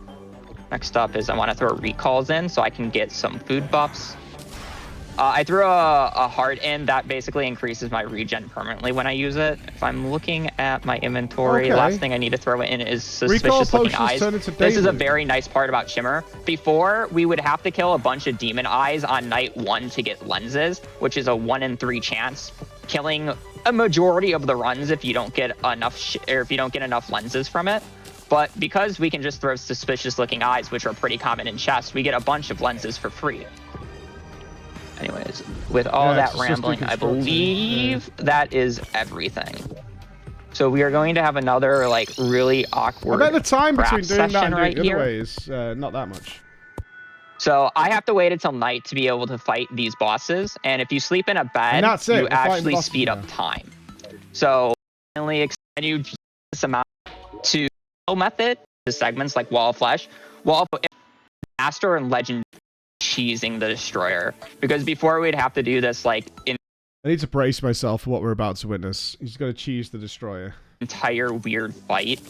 [SPEAKER 3] Next up is I want to throw recalls in so I can get some food buffs. I threw a heart in that basically increases my regen permanently when I use it. If I'm looking at my inventory, last thing I need to throw in is suspicious looking eyes. This is a very nice part about Shimmer. Before, we would have to kill a bunch of demon eyes on night 1 to get lenses, which is a 1 in 3 chance. killing a majority of the runs if you don't get enough or if you don't get enough lenses from it. But because we can just throw suspicious looking eyes, which are pretty common in chests, we get a bunch of lenses for free. Anyways, with all that rambling, I believe that is everything. So we are going to have another like really awkward.
[SPEAKER 1] I bet the time between doing that and doing
[SPEAKER 3] right
[SPEAKER 1] the
[SPEAKER 3] here.
[SPEAKER 1] other way is not that much.
[SPEAKER 3] So I have to wait until night to be able to fight these bosses, and if you sleep in a bed, you actually speed up time. So only extend you this amount to method the segments like Wall of Flesh, Master and Legend cheesing the Destroyer, because before we'd have to do this like in.
[SPEAKER 1] I need to brace myself for what we're about to witness. He's going to cheese the Destroyer.
[SPEAKER 3] Entire weird fight.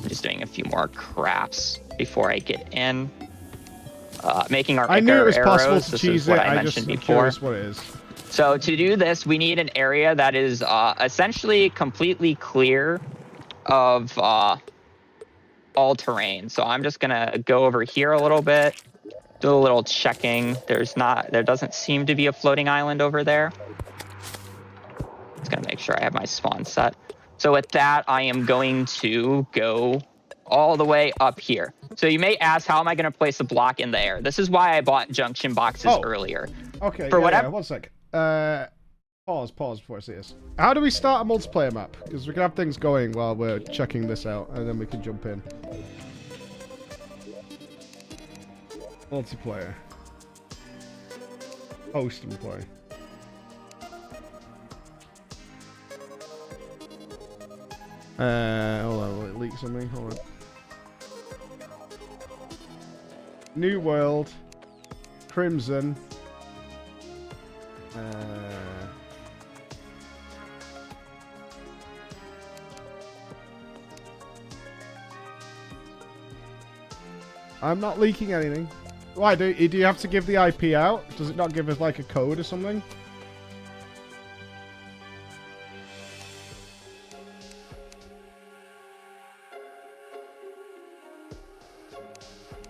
[SPEAKER 3] I'm just doing a few more crafts before I get in. Making our
[SPEAKER 1] I knew it was possible
[SPEAKER 3] arrows.
[SPEAKER 1] to
[SPEAKER 3] This
[SPEAKER 1] cheese
[SPEAKER 3] is what
[SPEAKER 1] it.
[SPEAKER 3] I mentioned before.
[SPEAKER 1] What it is.
[SPEAKER 3] So to do this, we need an area that is essentially completely clear of all terrain. So I'm just gonna go over here a little bit, do a little checking. There doesn't seem to be a floating island over there. Just gonna make sure I have my spawn set. So with that, I am going to go all the way up here. So you may ask, how am I going to place a block in the air? This is why I bought junction boxes earlier.
[SPEAKER 1] Okay,
[SPEAKER 3] for whatever.
[SPEAKER 1] Yeah, 1 sec. Pause before I see this. How do we start a multiplayer map? Because we can have things going while we're checking this out, and then we can jump in. Multiplayer. Host and play. Hold on, will it leak something? Hold on. New World. Crimson. I'm not leaking anything. Why, do you have to give the IP out? Does it not give us like a code or something?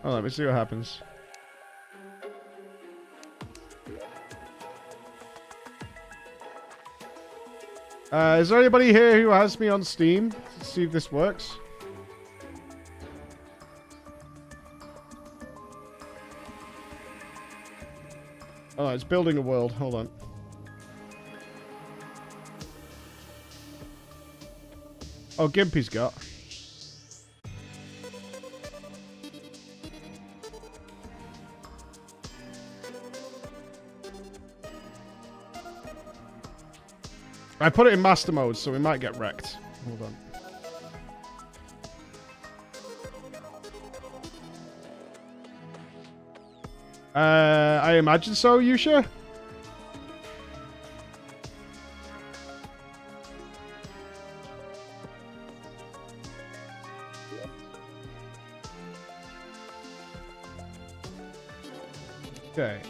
[SPEAKER 1] Oh, let me see what happens. Is there anybody here who has me on Steam? Let's see if this works. Oh, it's building a world. Hold on. Oh, Gimpy's got. I put it in master mode, so we might get wrecked. Hold on. I imagine so, Yusha? Okay,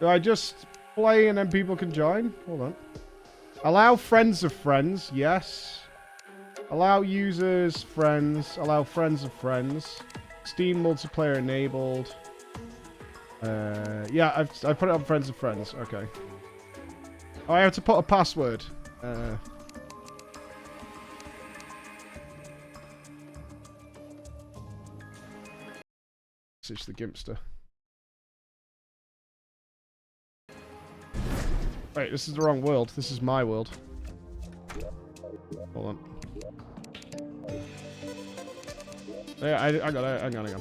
[SPEAKER 1] do I just play and then people can join? Hold on. Allow friends of friends, yes. Allow users, friends. Allow friends of friends. Steam multiplayer enabled. Yeah, I put it on friends of friends. Okay. Oh, I have to put a password. Message the Gimpster. Wait, this is the wrong world. This is my world. Hold on. Yeah, I got it. Hang on.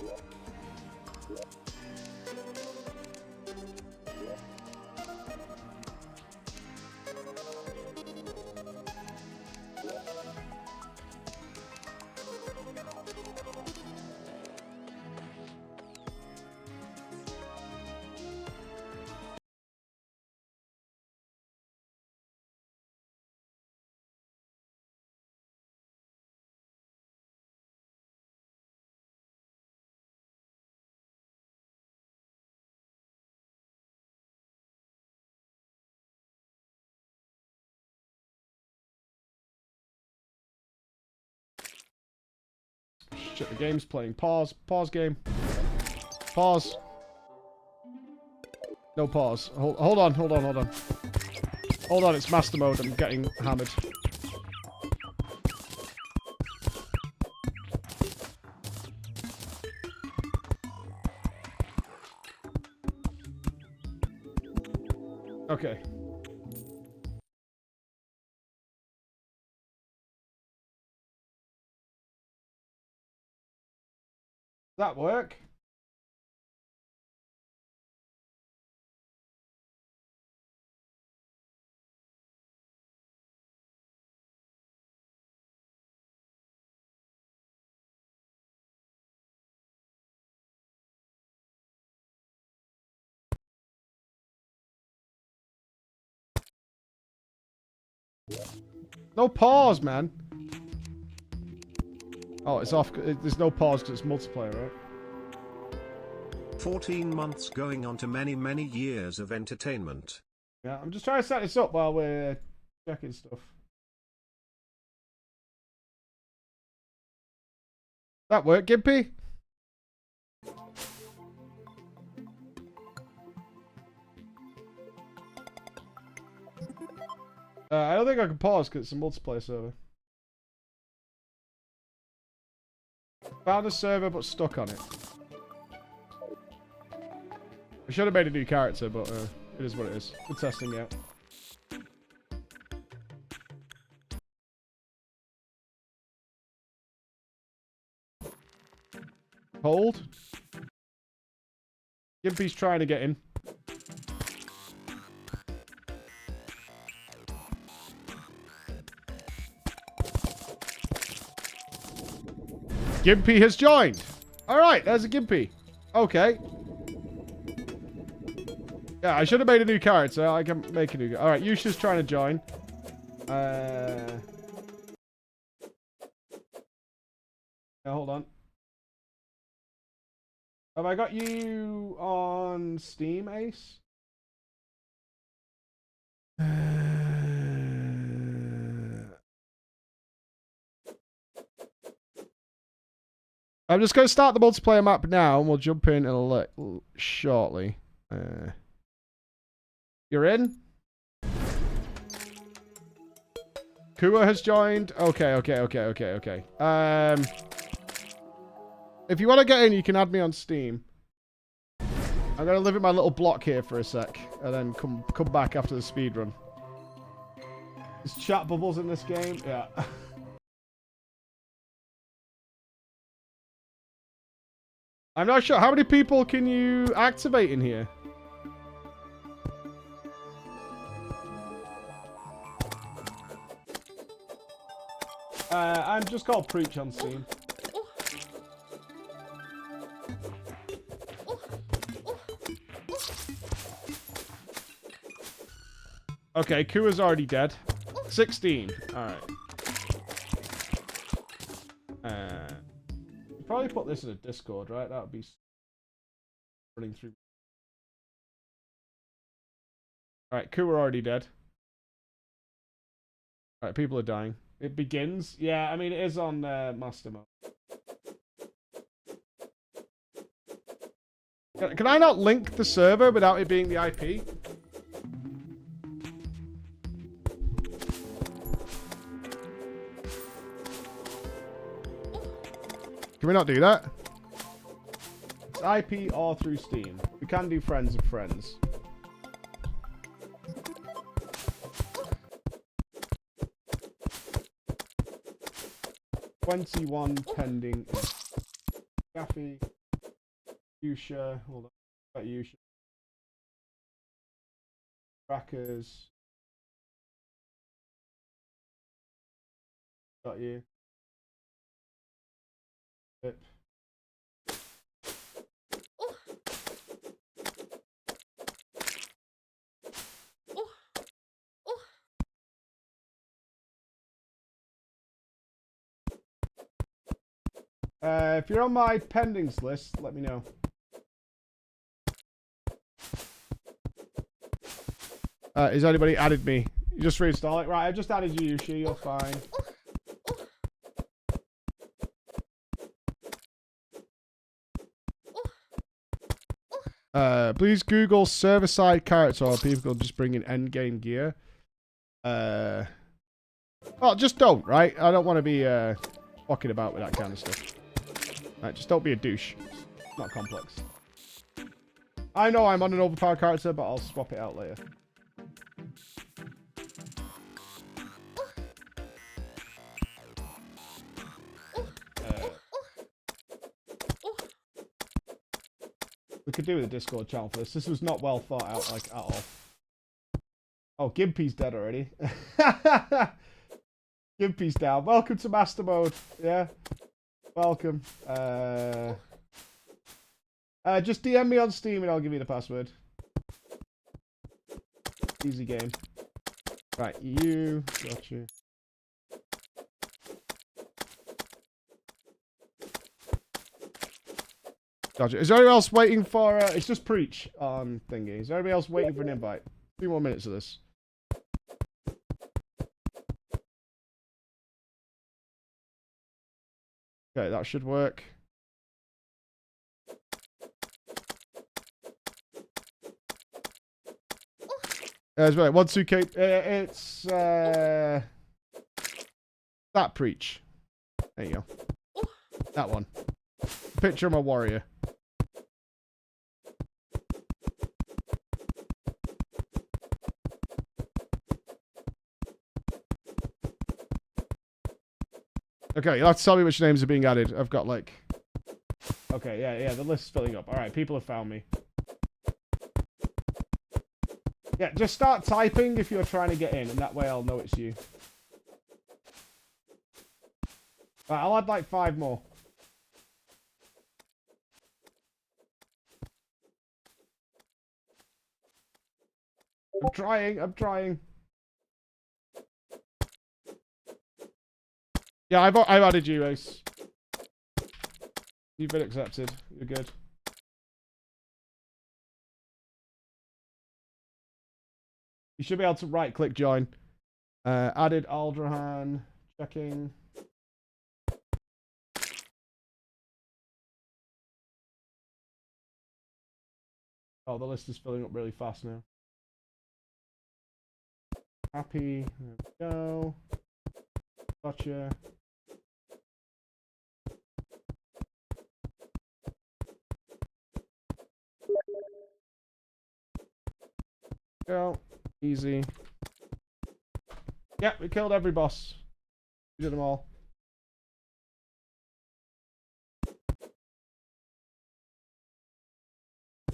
[SPEAKER 1] Shit, the game's playing. Pause game. Pause. No pause. Hold on. Hold on, it's master mode. I'm getting hammered. Okay. Does that work? No pause, man. Oh, it's off. There's no pause because it's multiplayer, right?
[SPEAKER 2] 14 months going on to many, many years of entertainment.
[SPEAKER 1] Yeah, I'm just trying to set this up while we're checking stuff. That work, Gimpy? I don't think I can pause because it's a multiplayer server. Found a server but stuck on it. I should have made a new character, but it is what it is. We're testing it out. Hold. Gimpy's trying to get in. Gimpy has joined. All right, there's a Gimpy. Okay. Yeah, I should have made a new character. I can make a new. All right, Yusha's trying to join. Yeah, hold on. Have I got you on Steam, Ace? I'm just going to start the multiplayer map now, and we'll jump in shortly. You're in? Kua has joined. Okay. If you want to get in, you can add me on Steam. I'm going to live in my little block here for a sec, and then come back after the speedrun. There's chat bubbles in this game? Yeah. I'm not sure. How many people can you activate in here? I'm just called Preach on Steam. Okay, Kua's already dead. 16. Alright. Probably put this in a Discord, right? That would be running through. Alright, Kua already dead. Alright, people are dying. It begins? Yeah, I mean, it is on Master Mode. Can I not link the server without it being the IP? Can we not do that? It's IP or through Steam. We can do friends of friends. $21 pending. Gaffy. Yusha. Hold on. Got Yusha. Crackers. Got you. Pip. If you're on my pendings list, let me know. Has anybody added me? You just reinstall it? Right, I've just added you, Yushi. You're fine. Please Google server-side character or people just bring in endgame gear. Well, just don't, right? I don't want to be fucking about with that kind of stuff. Right, just don't be a douche. It's not complex. I know I'm on an overpowered character, but I'll swap it out later. We could do with a Discord channel for this. This was not well thought out, like, at all. Oh, Gimpy's dead already. Gimpy's down. Welcome to Master Mode. Yeah. Welcome. Just DM me on Steam and I'll give you the password. Easy game. Right, you. Got you. Gotcha. Is there anyone else waiting for... it's just Preach on thingy. Is there anybody else waiting for an invite? 3 more minutes of this. Okay, that should work. It's right. 1-2K. It's that Preach. There you go. That one. Picture of my warrior. Okay, you'll have to tell me which names are being added. I've got like... Okay, yeah, the list's filling up. Alright, people have found me. Yeah, just start typing if you're trying to get in, and that way I'll know it's you. Right, I'll add like 5 more. I'm trying. Yeah, I've added you, Ace. You've been accepted. You're good. You should be able to right-click join. Added Aldrahan. Checking. Oh, the list is filling up really fast now. Happy. There we go. Gotcha. Go. Easy. Yeah, we killed every boss. We did them all.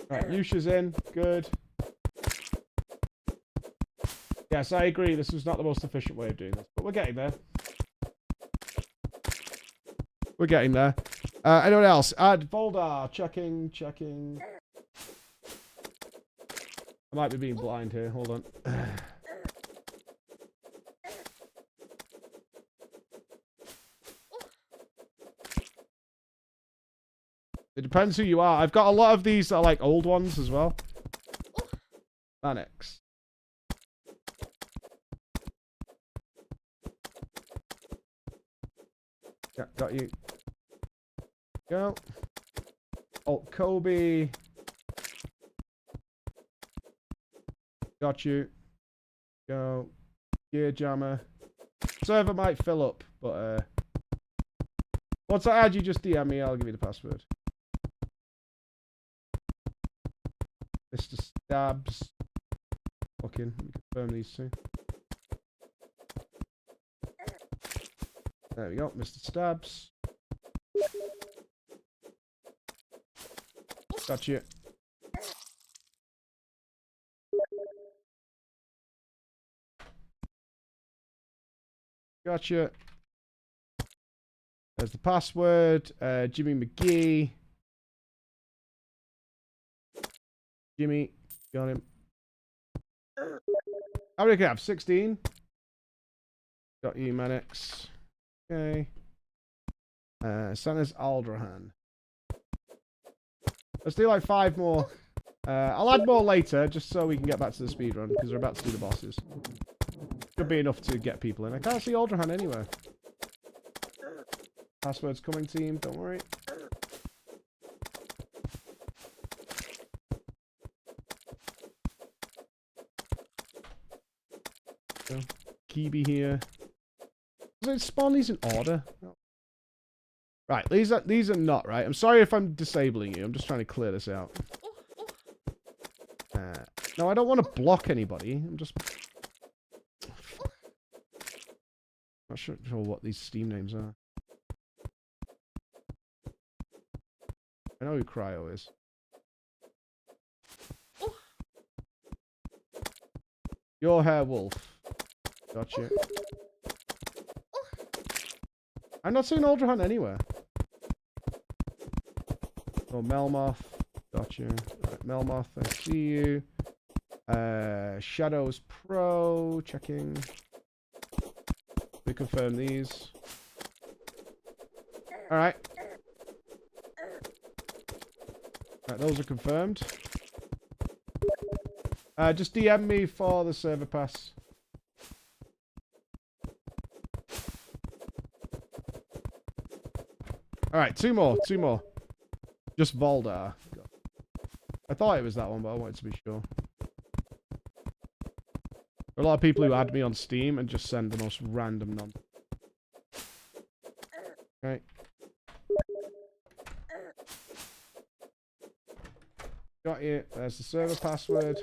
[SPEAKER 1] Alright, Yusha's in. Good. Yes, I agree. This was not the most efficient way of doing this, but we're getting there. We're getting there. Anyone else? Add Voldar. Checking. I might be being blind here. Hold on. It depends who you are. I've got a lot of these that are like old ones as well. Annex. Yeah, got you. Go. Alt Kobe. Got you. Go. Gear Jammer. Server might fill up, but once I add you, just DM me. I'll give you the password. Mr. Stabs. Fucking, let me confirm these two. There we go, Mr. Stabs. Gotcha. Gotcha. There's the password. Jimmy McGee. Jimmy. Got him. How many can I have? 16? Got you, Manix. Okay. Santa's Aldrahan. Let's do like 5 more. I'll add more later, just so we can get back to the speedrun, because we're about to do the bosses. Should be enough to get people in. I can't see Aldrahan anywhere. Password's coming, team. Don't worry. Kiwi here. Does it spawn these in order? No. Right, these are not right. I'm sorry if I'm disabling you. I'm just trying to clear this out. No, I don't want to block anybody. I'm just... Not sure what these Steam names are. I know who Cryo is. Your hair wolf. Gotcha. I'm not seeing Uldrahunt anywhere. Oh, Melmoth. Gotcha. Right, Melmoth, I see you. Shadows Pro. Checking. We confirm these. Alright. Right, those are confirmed. Just DM me for the server pass. Alright, two more. Just Voldar. I thought it was that one, but I wanted to be sure. There are a lot of people who add me on Steam and just send the most random nonsense. Okay. Got you. There's the server password.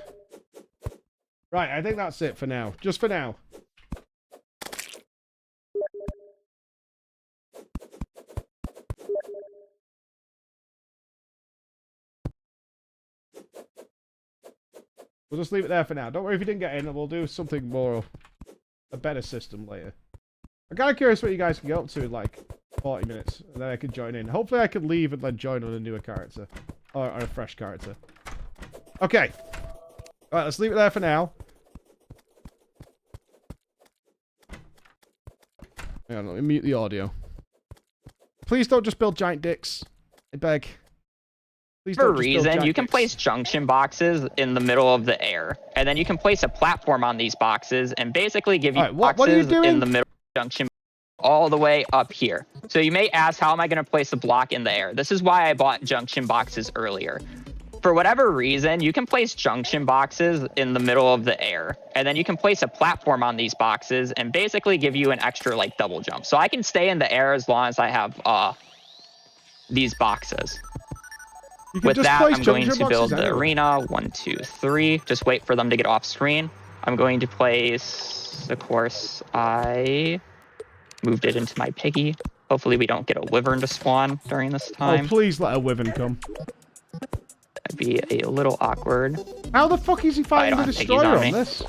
[SPEAKER 1] Right, I think that's it for now. Just for now. We'll just leave it there for now. Don't worry if you didn't get in. We'll do something more, a better system later. I'm kind of curious what you guys can get up to in like 40 minutes. And then I can join in. Hopefully I can leave and then join on a newer character. Or a fresh character. Okay. Alright, let's leave it there for now. Hang on, let me mute the audio. Please don't just build giant dicks. I beg. Please
[SPEAKER 3] For a
[SPEAKER 1] don't just build
[SPEAKER 3] reason,
[SPEAKER 1] giant
[SPEAKER 3] you can
[SPEAKER 1] dicks.
[SPEAKER 3] place junction boxes in the middle of the air. And then you can place a platform on these boxes and basically give you
[SPEAKER 1] Alright, what are you
[SPEAKER 3] boxes
[SPEAKER 1] doing?
[SPEAKER 3] in the middle of the junction all the way up here. So you may ask, how am I going to place a block in the air? This is why I bought junction boxes earlier. For whatever reason, you can place junction boxes in the middle of the air. And then you can place a platform on these boxes and basically give you an extra like double jump. So I can stay in the air as long as I have these boxes. With that, I'm going to build the arena. 1, 2, 3. Just wait for them to get off screen. I'm going to place, of course, I moved it into my piggy. Hopefully we don't get a wyvern to spawn during this time.
[SPEAKER 1] Oh, please let a wyvern come.
[SPEAKER 3] That'd be a little awkward.
[SPEAKER 1] How the fuck is he fighting the destroyer on this?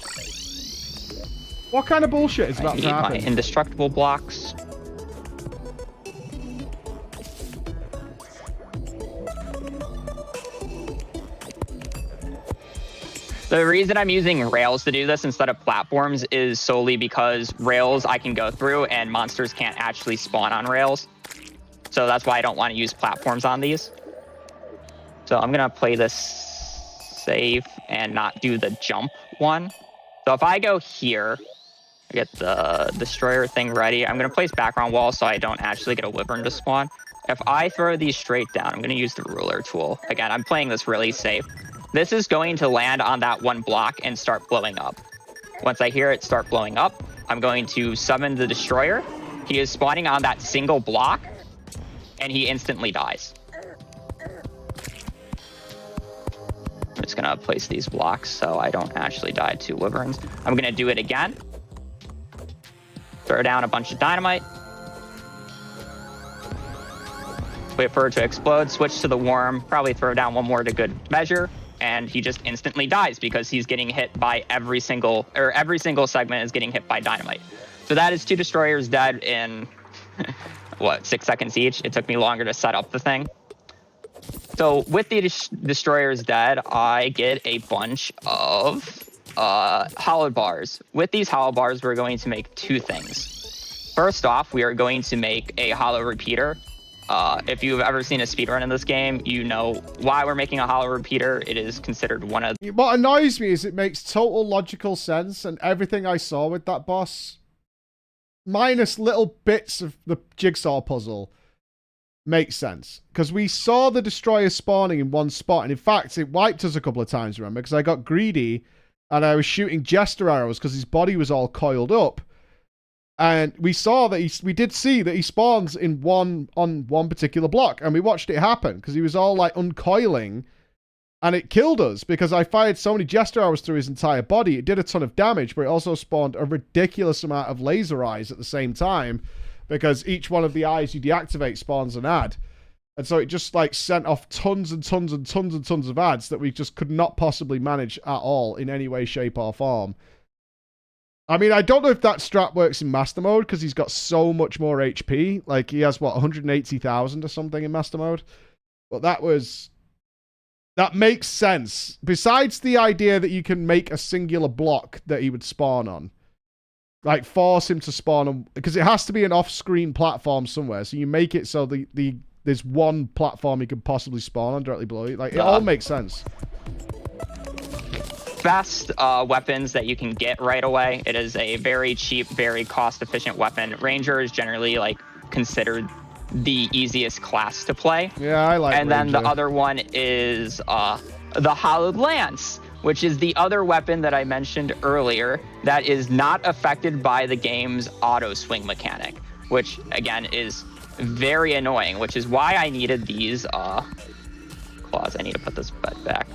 [SPEAKER 1] What kind of bullshit is about to happen?
[SPEAKER 3] I need my indestructible blocks. The reason I'm using rails to do this instead of platforms is solely because rails I can go through and monsters can't actually spawn on rails. So that's why I don't want to use platforms on these. So I'm going to play this safe and not do the jump one. So if I go here, I get the destroyer thing ready. I'm going to place background walls so I don't actually get a wyvern to spawn. If I throw these straight down, I'm going to use the ruler tool. Again, I'm playing this really safe. This is going to land on that one block and start blowing up. Once I hear it start blowing up, I'm going to summon the destroyer. He is spawning on that single block, and he instantly dies. I'm just going to place these blocks so I don't actually die to wyverns. I'm going to do it again. Throw down a bunch of dynamite. Wait for it to explode, switch to the worm, probably throw down one more to good measure. And he just instantly dies because he's getting hit by every single segment is getting hit by dynamite. So that is 2 destroyers dead in, what, 6 seconds each? It took me longer to set up the thing. So with the destroyers dead, I get a bunch of hollow bars. With these hollow bars, we're going to make 2 things. First off, we are going to make a hollow repeater. If you've ever seen a speedrun in this game, you know why we're making a hollow repeater. It is considered one of...
[SPEAKER 1] What annoys me is it makes total logical sense, and everything I saw with that boss, minus little bits of the jigsaw puzzle, makes sense. Because we saw the destroyer spawning in one spot, and in fact, it wiped us a couple of times, remember? Because I got greedy, and I was shooting jester arrows because his body was all coiled up. And we saw that we did see that he spawns on one particular block, and we watched it happen because he was all like uncoiling, and it killed us because I fired so many jester arrows through his entire body. It did a ton of damage, but it also spawned a ridiculous amount of laser eyes at the same time because each one of the eyes you deactivate spawns an ad. And so it just like sent off tons and tons and tons and tons of ads that we just could not possibly manage at all in any way, shape, or form. I mean, I don't know if that strat works in Master Mode because he's got so much more HP. Like, he has, what, 180,000 or something in Master Mode? But that makes sense. Besides the idea that you can make a singular block that he would spawn on. Like, force him to spawn on... Because it has to be an off-screen platform somewhere. So you make it so there's one platform he could possibly spawn on directly below you. Like, it all makes sense.
[SPEAKER 3] Best weapons that you can get right away. It is a very cheap, very cost-efficient weapon. Ranger is generally like considered the easiest class to play.
[SPEAKER 1] Yeah, I like
[SPEAKER 3] And
[SPEAKER 1] Ranger.
[SPEAKER 3] then the other one is the Hollowed Lance, which is the other weapon that I mentioned earlier that is not affected by the game's auto swing mechanic, which again is very annoying, which is why I needed these claws. I need to put this back.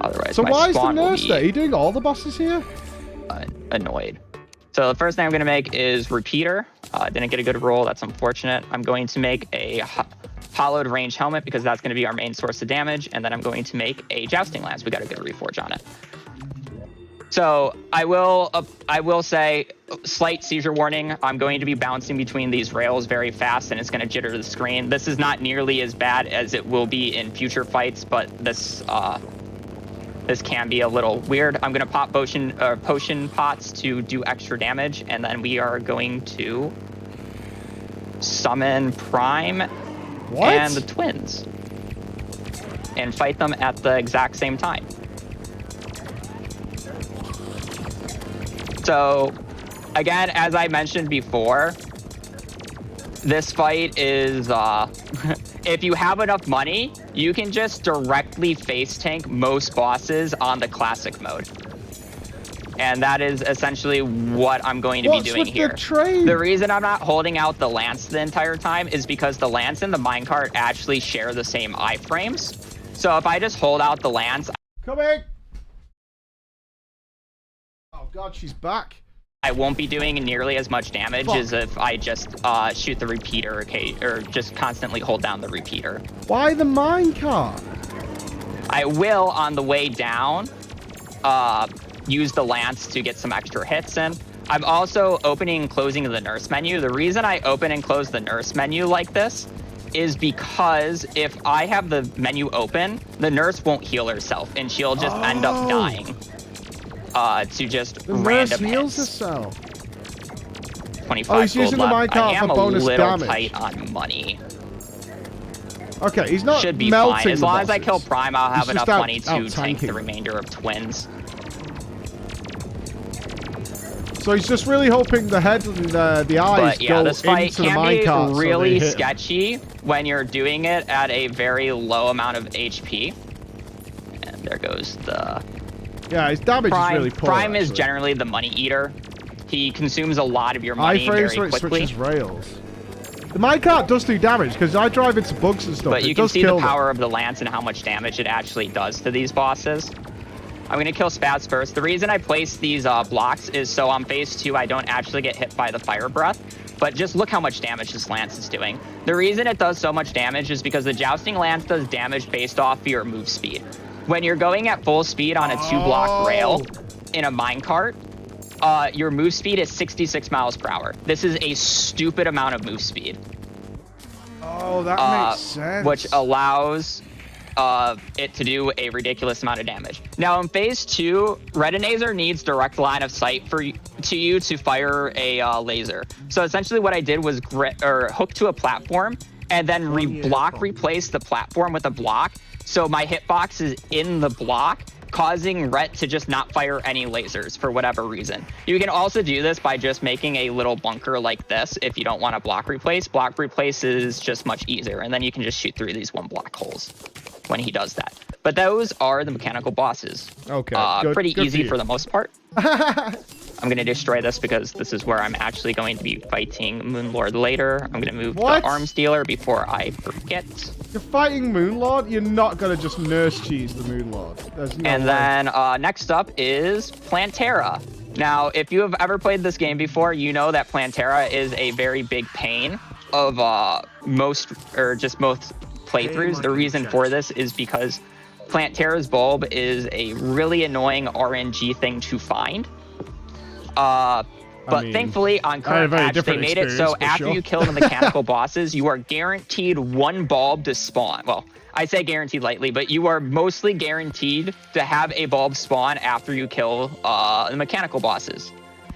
[SPEAKER 3] Otherwise,
[SPEAKER 1] so
[SPEAKER 3] my
[SPEAKER 1] why is the
[SPEAKER 3] spawn will
[SPEAKER 1] nurse
[SPEAKER 3] be,
[SPEAKER 1] there? Are you doing all the bosses here?
[SPEAKER 3] annoyed. So the first thing I'm going to make is Repeater. Didn't get a good roll. That's unfortunate. I'm going to make a Hollowed Range Helmet because that's going to be our main source of damage. And then I'm going to make a Jousting Lance. We got a good reforge on it. So I will say, slight seizure warning. I'm going to be bouncing between these rails very fast, and it's going to jitter the screen. This is not nearly as bad as it will be in future fights, but this can be a little weird. I'm going to pop potion pots to do extra damage, and then we are going to summon Prime and the twins and fight them at the exact same time. So, again, as I mentioned before, this fight is, if you have enough money, you can just directly face tank most bosses on the classic mode. And that is essentially what I'm going to be doing here. The reason I'm not holding out the Lance the entire time is because the Lance and the minecart actually share the same iframes. So if I just hold out the Lance...
[SPEAKER 1] Coming! Oh god, she's back.
[SPEAKER 3] I won't be doing nearly as much damage as if I just shoot the repeater, or just constantly hold down the repeater.
[SPEAKER 1] Why the minecart?
[SPEAKER 3] I will, on the way down, use the Lance to get some extra hits in. I'm also opening and closing the nurse menu. The reason I open and close the nurse menu like this is because if I have the menu open, the nurse won't heal herself, and she'll just end up dying. To just
[SPEAKER 1] the
[SPEAKER 3] random
[SPEAKER 1] nurse heals
[SPEAKER 3] hits.
[SPEAKER 1] herself.
[SPEAKER 3] 25
[SPEAKER 1] he's using
[SPEAKER 3] gold
[SPEAKER 1] the
[SPEAKER 3] left.
[SPEAKER 1] minecart
[SPEAKER 3] I am
[SPEAKER 1] for
[SPEAKER 3] a
[SPEAKER 1] bonus
[SPEAKER 3] little
[SPEAKER 1] damage.
[SPEAKER 3] tight on money.
[SPEAKER 1] Okay, he's not
[SPEAKER 3] Should be
[SPEAKER 1] melting
[SPEAKER 3] fine. As
[SPEAKER 1] the
[SPEAKER 3] long as I
[SPEAKER 1] bosses.
[SPEAKER 3] kill Prime, I'll have
[SPEAKER 1] He's
[SPEAKER 3] enough
[SPEAKER 1] just
[SPEAKER 3] money to tank
[SPEAKER 1] tanking.
[SPEAKER 3] the remainder of twins.
[SPEAKER 1] So he's just really hoping the head and the eyes
[SPEAKER 3] But yeah,
[SPEAKER 1] go
[SPEAKER 3] this fight
[SPEAKER 1] into the
[SPEAKER 3] can
[SPEAKER 1] minecart.
[SPEAKER 3] be
[SPEAKER 1] So
[SPEAKER 3] really
[SPEAKER 1] they hit him.
[SPEAKER 3] sketchy when you're doing it at a very low amount of HP. And there goes the...
[SPEAKER 1] Yeah, his damage
[SPEAKER 3] Prime.
[SPEAKER 1] is really poor.
[SPEAKER 3] Prime is
[SPEAKER 1] actually.
[SPEAKER 3] generally the money eater. He consumes a lot of your money very
[SPEAKER 1] iframes where it
[SPEAKER 3] quickly.
[SPEAKER 1] switches rails. The minecart does do damage because I drive into bugs and stuff.
[SPEAKER 3] But
[SPEAKER 1] it
[SPEAKER 3] you can
[SPEAKER 1] does
[SPEAKER 3] see the
[SPEAKER 1] kill
[SPEAKER 3] power of the Lance and how much damage it actually does to these bosses. I'm going to kill Spaz first. The reason I place these blocks is so on phase 2 I don't actually get hit by the fire breath. But just look how much damage this Lance is doing. The reason it does so much damage is because the Jousting Lance does damage based off your move speed. When you're going at full speed on a 2-block rail in a minecart, your move speed is 66 miles per hour. This is a stupid amount of move speed.
[SPEAKER 1] Oh, that makes sense.
[SPEAKER 3] Which allows it to do a ridiculous amount of damage. Now in phase 2, Retinazer needs direct line of sight to you to fire a laser. So essentially what I did was hook to a platform and then replace the platform with a block. So my hitbox is in the block, causing Ret to just not fire any lasers for whatever reason. You can also do this by just making a little bunker like this if you don't want to block replace. Block replace is just much easier, and then you can just shoot through these 1-block holes when he does that. But those are the mechanical bosses.
[SPEAKER 1] Okay.
[SPEAKER 3] Pretty
[SPEAKER 1] good
[SPEAKER 3] easy
[SPEAKER 1] you.
[SPEAKER 3] for the most part. I'm going to destroy this because this is where I'm actually going to be fighting Moonlord later. I'm going to move the arms dealer before I forget.
[SPEAKER 1] You're fighting Moonlord? You're not going to just nurse cheese the Moonlord. There's no
[SPEAKER 3] And
[SPEAKER 1] way.
[SPEAKER 3] then next up is Plantera. Now, if you have ever played this game before, you know that Plantera is a very big pain of most playthroughs. The reason for this is because Plantera's bulb is a really annoying RNG thing to find. But thankfully on current patch they made it so after you kill the mechanical bosses, you are guaranteed one bulb to spawn. Well, I say guaranteed lightly, but you are mostly guaranteed to have a bulb spawn after you kill the mechanical bosses.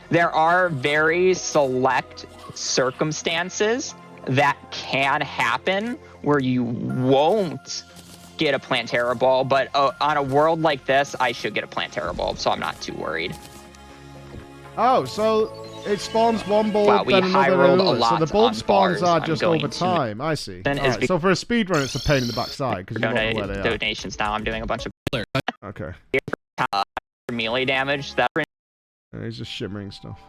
[SPEAKER 3] There are very select circumstances that can happen where you won't get a Plantera bulb, but on a world like this, I should get a Plantera bulb, so I'm not too worried.
[SPEAKER 1] Oh, so it spawns one bulb,
[SPEAKER 3] Wow, we
[SPEAKER 1] then another,
[SPEAKER 3] high-rolled
[SPEAKER 1] another.
[SPEAKER 3] a lot
[SPEAKER 1] So the bulb
[SPEAKER 3] on
[SPEAKER 1] spawns
[SPEAKER 3] bars.
[SPEAKER 1] are
[SPEAKER 3] I'm
[SPEAKER 1] just
[SPEAKER 3] going
[SPEAKER 1] over
[SPEAKER 3] to-
[SPEAKER 1] time. I see.
[SPEAKER 3] Then
[SPEAKER 1] All
[SPEAKER 3] is
[SPEAKER 1] right, so for a speedrun, it's a pain in the backside because you don't know where they are.
[SPEAKER 3] Donations now. I'm doing a bunch of
[SPEAKER 1] Okay.
[SPEAKER 3] melee damage that
[SPEAKER 1] And he's just shimmering stuff.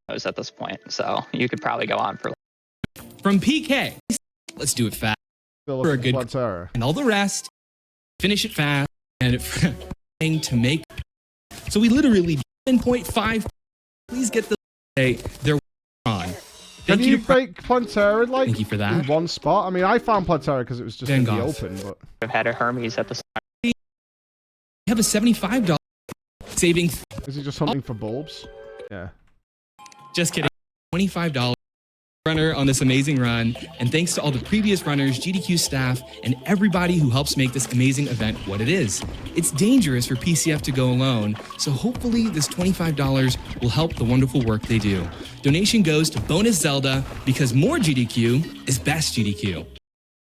[SPEAKER 3] knows at this point, so you could probably go on for.
[SPEAKER 4] From PK. Let's do it fast.
[SPEAKER 1] Still
[SPEAKER 4] For a
[SPEAKER 1] looking
[SPEAKER 4] good-
[SPEAKER 1] for Plantera.
[SPEAKER 4] And all the rest, finish it fast, and to make. So we literally 10.5. Please get the. Hey, they're on.
[SPEAKER 1] Can
[SPEAKER 4] Thank
[SPEAKER 1] you
[SPEAKER 4] to
[SPEAKER 1] break Plantera like
[SPEAKER 4] Thank you for
[SPEAKER 1] in
[SPEAKER 4] that.
[SPEAKER 1] one spot? I mean, I found Plantera because it was just in the
[SPEAKER 4] Vangoth.
[SPEAKER 1] open, but
[SPEAKER 3] I've had a Hermes at the start.
[SPEAKER 4] We have a $75 saving.
[SPEAKER 1] is he just hunting for bulbs? Yeah.
[SPEAKER 4] Just kidding. $25 runner on this amazing run, and thanks to all the previous runners, GDQ staff, and everybody who helps make this amazing event what it is. It's dangerous for PCF to go alone, so hopefully this $25 will help the wonderful work they do. Donation goes to Bonus Zelda because more GDQ is best GDQ.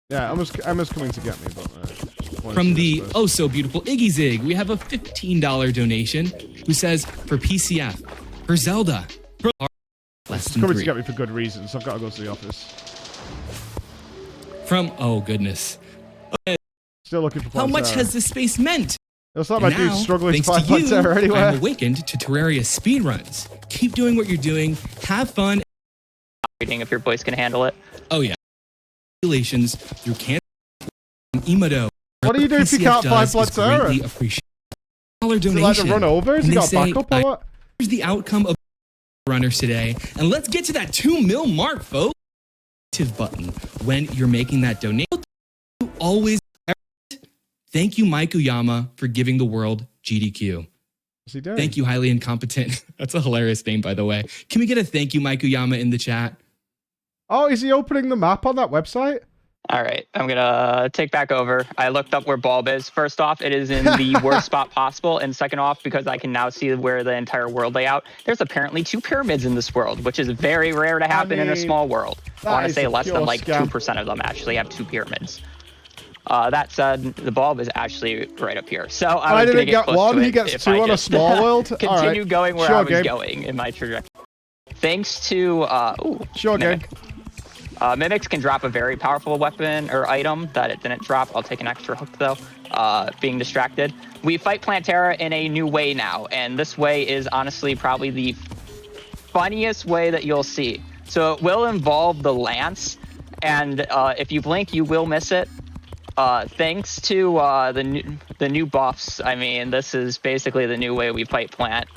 [SPEAKER 1] Yeah, Emma's coming to get me, but wanna
[SPEAKER 4] From
[SPEAKER 1] see
[SPEAKER 4] the
[SPEAKER 1] this first.
[SPEAKER 4] oh so beautiful Iggy Zig, we have a $15 donation who says for PCF, for Zelda, for less
[SPEAKER 1] He's
[SPEAKER 4] than
[SPEAKER 1] coming
[SPEAKER 4] 3.
[SPEAKER 1] to get me for good reasons. I've got to go to the office.
[SPEAKER 4] From oh goodness.
[SPEAKER 1] Still looking for Plantera.
[SPEAKER 4] How much has this space meant?
[SPEAKER 1] Looks like my
[SPEAKER 4] Now,
[SPEAKER 1] dude's struggling to
[SPEAKER 4] thanks
[SPEAKER 1] find
[SPEAKER 4] you,
[SPEAKER 1] Plantera anywhere.
[SPEAKER 4] I'm awakened to Terraria speedruns. Keep doing what you're doing. Have fun.
[SPEAKER 3] Reading if your voice can handle it.
[SPEAKER 4] Oh yeah. Congratulations through Cancer Emodo.
[SPEAKER 1] What do you do if you can't find Plantera?
[SPEAKER 4] Greatly appreciated. $1
[SPEAKER 1] Is it
[SPEAKER 4] donation.
[SPEAKER 1] like to run over? Has
[SPEAKER 4] And
[SPEAKER 1] he
[SPEAKER 4] they
[SPEAKER 1] got
[SPEAKER 4] say,
[SPEAKER 1] backup or what?
[SPEAKER 4] Here's the outcome of runners today, and let's get to that 2 mil mark, folks. Button when you're making that donation. You always thank you, Mike Uyama, for giving the world GDQ.
[SPEAKER 1] What's he doing?
[SPEAKER 4] Thank you, highly incompetent. That's a hilarious name, by the way. Can we get a thank you, Mike Uyama, in the chat?
[SPEAKER 1] Oh, is he opening the map on that website?
[SPEAKER 3] All right, I'm gonna take back over. I looked up where Bulb is. First off, it is in the worst spot possible, and second off, because I can now see where the entire world layout. There's apparently 2 pyramids in this world, which is very rare to happen in a
[SPEAKER 1] mean,
[SPEAKER 3] small world. I want to
[SPEAKER 1] is
[SPEAKER 3] say
[SPEAKER 1] a
[SPEAKER 3] less than
[SPEAKER 1] pure
[SPEAKER 3] like
[SPEAKER 1] scam.
[SPEAKER 3] 2% of them actually have 2 pyramids. That said, the bulb is actually right up here. So I
[SPEAKER 1] I
[SPEAKER 3] was gonna
[SPEAKER 1] didn't get
[SPEAKER 3] close
[SPEAKER 1] one.
[SPEAKER 3] to
[SPEAKER 1] He
[SPEAKER 3] it
[SPEAKER 1] gets
[SPEAKER 3] if
[SPEAKER 1] 2
[SPEAKER 3] I
[SPEAKER 1] on a
[SPEAKER 3] just
[SPEAKER 1] small world.
[SPEAKER 3] Continue
[SPEAKER 1] All right.
[SPEAKER 3] going where
[SPEAKER 1] Sure,
[SPEAKER 3] I was
[SPEAKER 1] game.
[SPEAKER 3] going in my trajectory. Thanks to
[SPEAKER 1] Sure, game.
[SPEAKER 3] Mimic. Mimics can drop a very powerful weapon or item that it didn't drop. I'll take an extra hook though, being distracted. We fight Plantera in a new way now, and this way is honestly probably the funniest way that you'll see. So it will involve the lance, and if you blink, you will miss it. Thanks to the new buffs, I mean, this is basically the new way we fight Plant.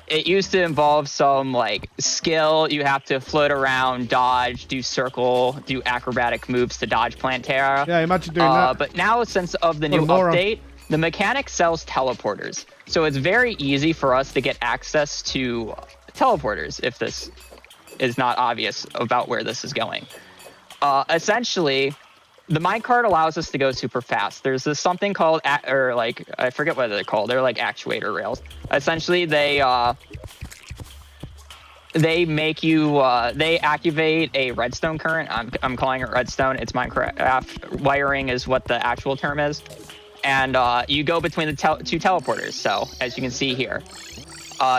[SPEAKER 3] It used to involve some like skill. You have to float around, dodge, do circle, do acrobatic moves to dodge Plantera.
[SPEAKER 1] Yeah, imagine doing that.
[SPEAKER 3] But now, since of the
[SPEAKER 1] What a
[SPEAKER 3] new
[SPEAKER 1] moron.
[SPEAKER 3] update, the mechanic sells teleporters. So it's very easy for us to get access to teleporters if this is not obvious about where this is going. Essentially, the minecart allows us to go super fast. There's this something called, I forget what they're called. They're like actuator rails. Essentially, they make you, they activate a redstone current. I'm calling it redstone. It's Minecraft wiring is what the actual term is. And you go between the 2 teleporters. So as you can see here,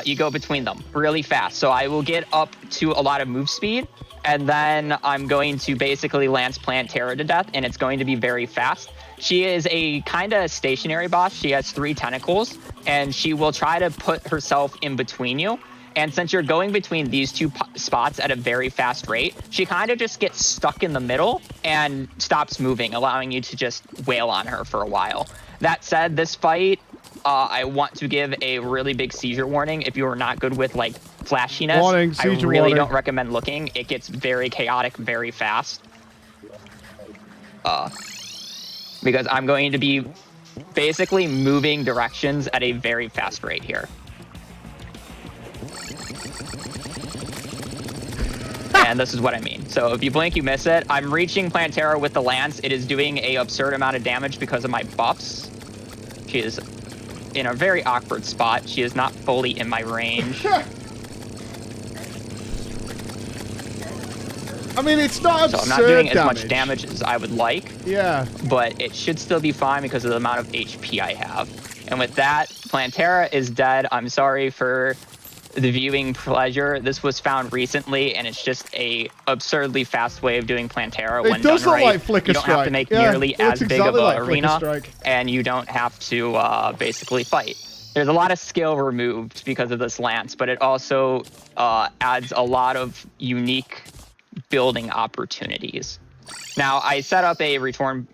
[SPEAKER 3] you go between them really fast. So I will get up to a lot of move speed And then I'm going to basically lance Plantera to death, and it's going to be very fast. She is a kind of stationary boss. She has 3 tentacles, and she will try to put herself in between you. And since you're going between these 2 spots at a very fast rate, she kind of just gets stuck in the middle and stops moving, allowing you to just wail on her for a while. That said, this fight, I want to give a really big seizure warning. If you are not good with like flashiness,
[SPEAKER 1] Warning,
[SPEAKER 3] I
[SPEAKER 1] seizure
[SPEAKER 3] really
[SPEAKER 1] warning.
[SPEAKER 3] don't recommend looking. It gets very chaotic very fast. Because I'm going to be basically moving directions at a very fast rate here. And this is what I mean. So if you blink, you miss it. I'm reaching Plantera with the lance. It is doing a absurd amount of damage because of my buffs. She is in a very awkward spot. She is not fully in my range.
[SPEAKER 1] I mean, it's not absurd
[SPEAKER 3] So I'm not doing as
[SPEAKER 1] damage.
[SPEAKER 3] much damage as I would like,
[SPEAKER 1] Yeah.
[SPEAKER 3] but it should still be fine because of the amount of HP I have. And with that, Plantera is dead. I'm sorry for the viewing pleasure. This was found recently, and it's just a absurdly fast way of doing Plantera. When
[SPEAKER 1] It does
[SPEAKER 3] done
[SPEAKER 1] look
[SPEAKER 3] right,
[SPEAKER 1] like Flicker
[SPEAKER 3] you don't have to
[SPEAKER 1] Strike.
[SPEAKER 3] make
[SPEAKER 1] Yeah,
[SPEAKER 3] nearly
[SPEAKER 1] it looks
[SPEAKER 3] as big
[SPEAKER 1] exactly
[SPEAKER 3] of
[SPEAKER 1] like
[SPEAKER 3] an
[SPEAKER 1] Flicker
[SPEAKER 3] arena,
[SPEAKER 1] Strike.
[SPEAKER 3] and you don't have to basically fight. There's a lot of skill removed because of this lance, but it also adds a lot of unique building opportunities. Now, I set up a return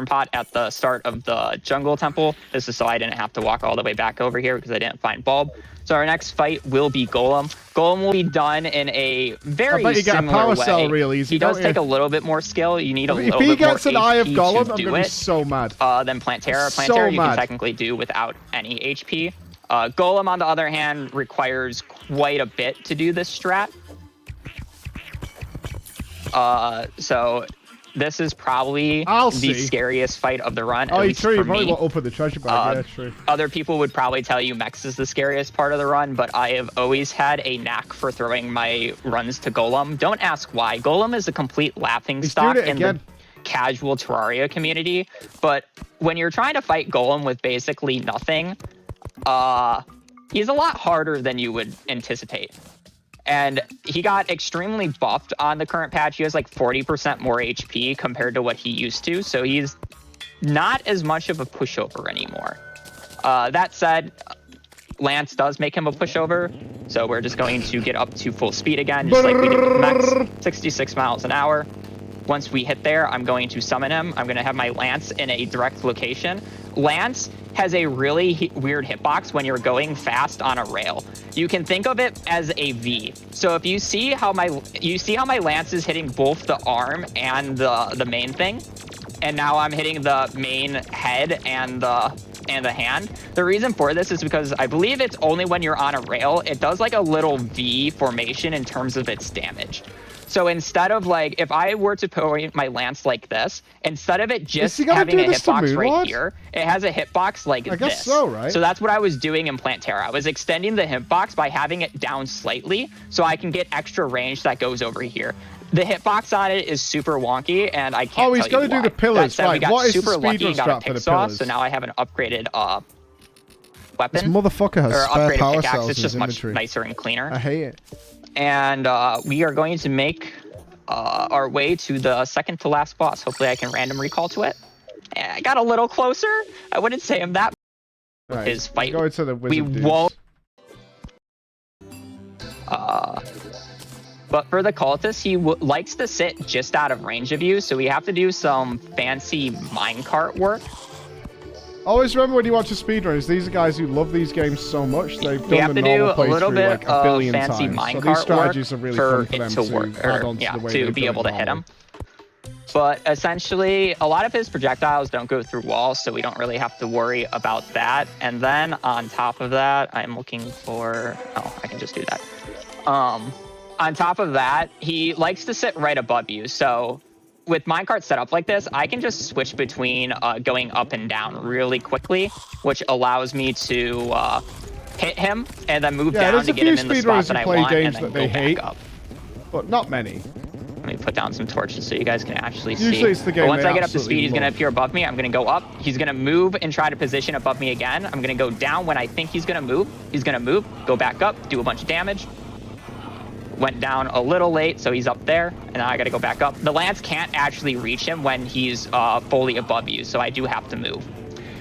[SPEAKER 3] pot at the start of the jungle temple. This is so I didn't have to walk all the way back over here because I didn't find Bulb. So our next fight will be Golem. Golem will be done in a very
[SPEAKER 1] I bet you get a
[SPEAKER 3] similar
[SPEAKER 1] power
[SPEAKER 3] way.
[SPEAKER 1] cell real easy,
[SPEAKER 3] He does
[SPEAKER 1] don't you?
[SPEAKER 3] take a little bit more skill. You need a
[SPEAKER 1] If
[SPEAKER 3] little
[SPEAKER 1] he
[SPEAKER 3] bit more
[SPEAKER 1] gets an Eye of
[SPEAKER 3] HP
[SPEAKER 1] Golem,
[SPEAKER 3] to
[SPEAKER 1] I'm
[SPEAKER 3] do
[SPEAKER 1] gonna be
[SPEAKER 3] it
[SPEAKER 1] so mad.
[SPEAKER 3] than Plantera.
[SPEAKER 1] So
[SPEAKER 3] Plantera you
[SPEAKER 1] mad.
[SPEAKER 3] can technically do without any HP. Golem, on the other hand, requires quite a bit to do this strat. So this is probably
[SPEAKER 1] I'll
[SPEAKER 3] the
[SPEAKER 1] see.
[SPEAKER 3] scariest fight of the run,
[SPEAKER 1] Oh,
[SPEAKER 3] at
[SPEAKER 1] you
[SPEAKER 3] least
[SPEAKER 1] true. You
[SPEAKER 3] for
[SPEAKER 1] probably
[SPEAKER 3] me.
[SPEAKER 1] want to open the treasure bag. Yeah, true.
[SPEAKER 3] Other people would probably tell you Mex is the scariest part of the run, but I have always had a knack for throwing my runs to Golem. Don't ask why. Golem is a complete laughing
[SPEAKER 1] He's
[SPEAKER 3] stock
[SPEAKER 1] doing it
[SPEAKER 3] in
[SPEAKER 1] again.
[SPEAKER 3] the casual Terraria community, but when you're trying to fight Golem with basically nothing, he's a lot harder than you would anticipate. And he got extremely buffed on the current patch. He has like 40% more HP compared to what he used to. So he's not as much of a pushover anymore. That said, Lance does make him a pushover. So we're just going to get up to full speed again, just like we did with Mex, 66 miles an hour. Once we hit there, I'm going to summon him. I'm going to have my Lance in a direct location. Lance has a really weird hitbox when you're going fast on a rail. You can think of it as a V. So if you see how my Lance is hitting both the arm and the main thing, and now I'm hitting the main head and the hand. The reason for this is because I believe it's only when you're on a rail, it does like a little V formation in terms of its damage. So instead of like, if I were to point my lance like this, instead of it just
[SPEAKER 1] he gonna
[SPEAKER 3] having
[SPEAKER 1] do
[SPEAKER 3] a
[SPEAKER 1] this to
[SPEAKER 3] hitbox right
[SPEAKER 1] Moonlord?
[SPEAKER 3] here, it has a hitbox like this.
[SPEAKER 1] I guess so, right?
[SPEAKER 3] So that's what I was doing in Plantera. I was extending the hitbox by having it down slightly so I can get extra range that goes over here. The hitbox on it is super wonky, and I can't.
[SPEAKER 1] Oh, he's
[SPEAKER 3] tell
[SPEAKER 1] gonna
[SPEAKER 3] you
[SPEAKER 1] do
[SPEAKER 3] why.
[SPEAKER 1] the pillars,
[SPEAKER 3] That said, we
[SPEAKER 1] right.
[SPEAKER 3] got
[SPEAKER 1] What is the
[SPEAKER 3] super lucky
[SPEAKER 1] speedrun
[SPEAKER 3] and got a
[SPEAKER 1] strat for the
[SPEAKER 3] pick saw,
[SPEAKER 1] pillars?
[SPEAKER 3] so now I have an upgraded weapon.
[SPEAKER 1] This motherfucker has
[SPEAKER 3] or
[SPEAKER 1] spare
[SPEAKER 3] upgraded
[SPEAKER 1] power
[SPEAKER 3] pickaxe.
[SPEAKER 1] cells
[SPEAKER 3] It's
[SPEAKER 1] in
[SPEAKER 3] just
[SPEAKER 1] his
[SPEAKER 3] much
[SPEAKER 1] inventory.
[SPEAKER 3] nicer and cleaner.
[SPEAKER 1] I hate it.
[SPEAKER 3] And we are going to make our way to the second to last boss. Hopefully I can random recall to it. I got a little closer. I wouldn't say I'm that.
[SPEAKER 1] Right,
[SPEAKER 3] His fight.
[SPEAKER 1] Go into the
[SPEAKER 3] We
[SPEAKER 1] wizard dudes.
[SPEAKER 3] won't. But for the cultist, he likes to sit just out of range of you, so we have to do some fancy minecart work.
[SPEAKER 1] Always remember when you watch a speedrunners, these are guys who love these games so much, they've
[SPEAKER 3] We
[SPEAKER 1] done
[SPEAKER 3] have
[SPEAKER 1] the
[SPEAKER 3] to do
[SPEAKER 1] normal
[SPEAKER 3] a little
[SPEAKER 1] playthrough
[SPEAKER 3] bit
[SPEAKER 1] like a
[SPEAKER 3] of
[SPEAKER 1] billion
[SPEAKER 3] fancy
[SPEAKER 1] times. So these
[SPEAKER 3] minecart
[SPEAKER 1] strategies
[SPEAKER 3] work
[SPEAKER 1] are really
[SPEAKER 3] for
[SPEAKER 1] fun for
[SPEAKER 3] it
[SPEAKER 1] them
[SPEAKER 3] to work,
[SPEAKER 1] add on to the way
[SPEAKER 3] to
[SPEAKER 1] they've
[SPEAKER 3] be
[SPEAKER 1] done
[SPEAKER 3] able
[SPEAKER 1] it
[SPEAKER 3] to hit him.
[SPEAKER 1] normally.
[SPEAKER 3] But essentially, a lot of his projectiles don't go through walls, so we don't really have to worry about that. And then on top of that, I'm looking for... Oh, I can just do that. On top of that, he likes to sit right above you. So with minecart set up like this, I can just switch between going up and down really quickly, which allows me to hit him and then move down
[SPEAKER 1] there's
[SPEAKER 3] to
[SPEAKER 1] a
[SPEAKER 3] get him
[SPEAKER 1] few
[SPEAKER 3] in the spot
[SPEAKER 1] speedrunners
[SPEAKER 3] that
[SPEAKER 1] who
[SPEAKER 3] I
[SPEAKER 1] play
[SPEAKER 3] want, and
[SPEAKER 1] games
[SPEAKER 3] then
[SPEAKER 1] that they
[SPEAKER 3] go
[SPEAKER 1] hate.
[SPEAKER 3] back up.
[SPEAKER 1] But not many.
[SPEAKER 3] Let me put down some torches so you guys can actually see.
[SPEAKER 1] Usually it's the game
[SPEAKER 3] But once
[SPEAKER 1] they
[SPEAKER 3] I get up to
[SPEAKER 1] absolutely
[SPEAKER 3] speed, he's going to
[SPEAKER 1] love.
[SPEAKER 3] appear above me. I'm going to go up. He's going to move and try to position above me again. I'm going to go down when I think he's going to move. He's going to move, go back up, do a bunch of damage. went down a little late, so he's up there, and now I gotta go back up. The lance can't actually reach him when he's fully above you, so I do have to move.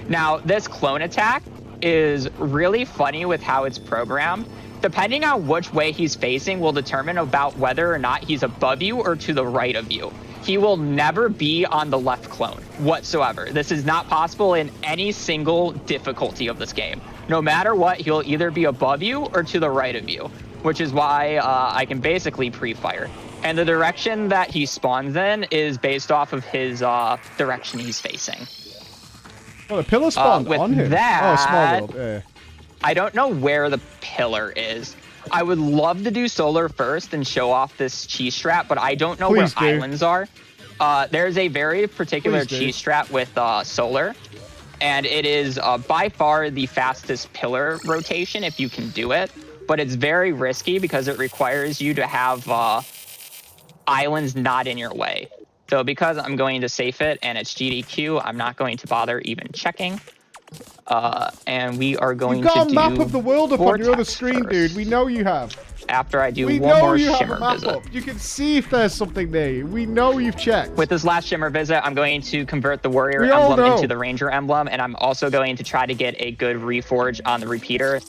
[SPEAKER 3] Now, this clone attack is really funny with how it's programmed. Depending on which way he's facing will determine about whether or not he's above you or to the right of you. He will never be on the left clone whatsoever. This is not possible in any single difficulty of this game. No matter what, he'll either be above you or to the right of you, which is why I can basically pre-fire. And the direction that he spawns in is based off of his direction he's facing.
[SPEAKER 1] Oh, the pillar spawned
[SPEAKER 3] with
[SPEAKER 1] on him.
[SPEAKER 3] that,
[SPEAKER 1] Oh, small world. Yeah.
[SPEAKER 3] I don't know where the pillar is. I would love to do solar first and show off this cheese strat, but I don't know
[SPEAKER 1] Please
[SPEAKER 3] where
[SPEAKER 1] do.
[SPEAKER 3] islands are. There's a very particular
[SPEAKER 1] Please do.
[SPEAKER 3] cheese strat with solar, and it is by far the fastest pillar rotation if you can do it, but it's very risky because it requires you to have islands not in your way. So because I'm going to safe it and it's GDQ, I'm not going to bother even checking. And we are going
[SPEAKER 1] You've got
[SPEAKER 3] to
[SPEAKER 1] a map
[SPEAKER 3] do
[SPEAKER 1] of the world up on your other
[SPEAKER 3] vortex
[SPEAKER 1] screen,
[SPEAKER 3] first.
[SPEAKER 1] dude. We know you have.
[SPEAKER 3] After I do
[SPEAKER 1] We
[SPEAKER 3] one
[SPEAKER 1] know
[SPEAKER 3] more
[SPEAKER 1] you have
[SPEAKER 3] shimmer
[SPEAKER 1] a map
[SPEAKER 3] visit.
[SPEAKER 1] up. You can see if there's something there. You. We know you've checked.
[SPEAKER 3] With this last shimmer visit, I'm going to convert the warrior
[SPEAKER 1] We all
[SPEAKER 3] emblem
[SPEAKER 1] know.
[SPEAKER 3] into the ranger emblem, and I'm also going to try to get a good reforge on the repeater.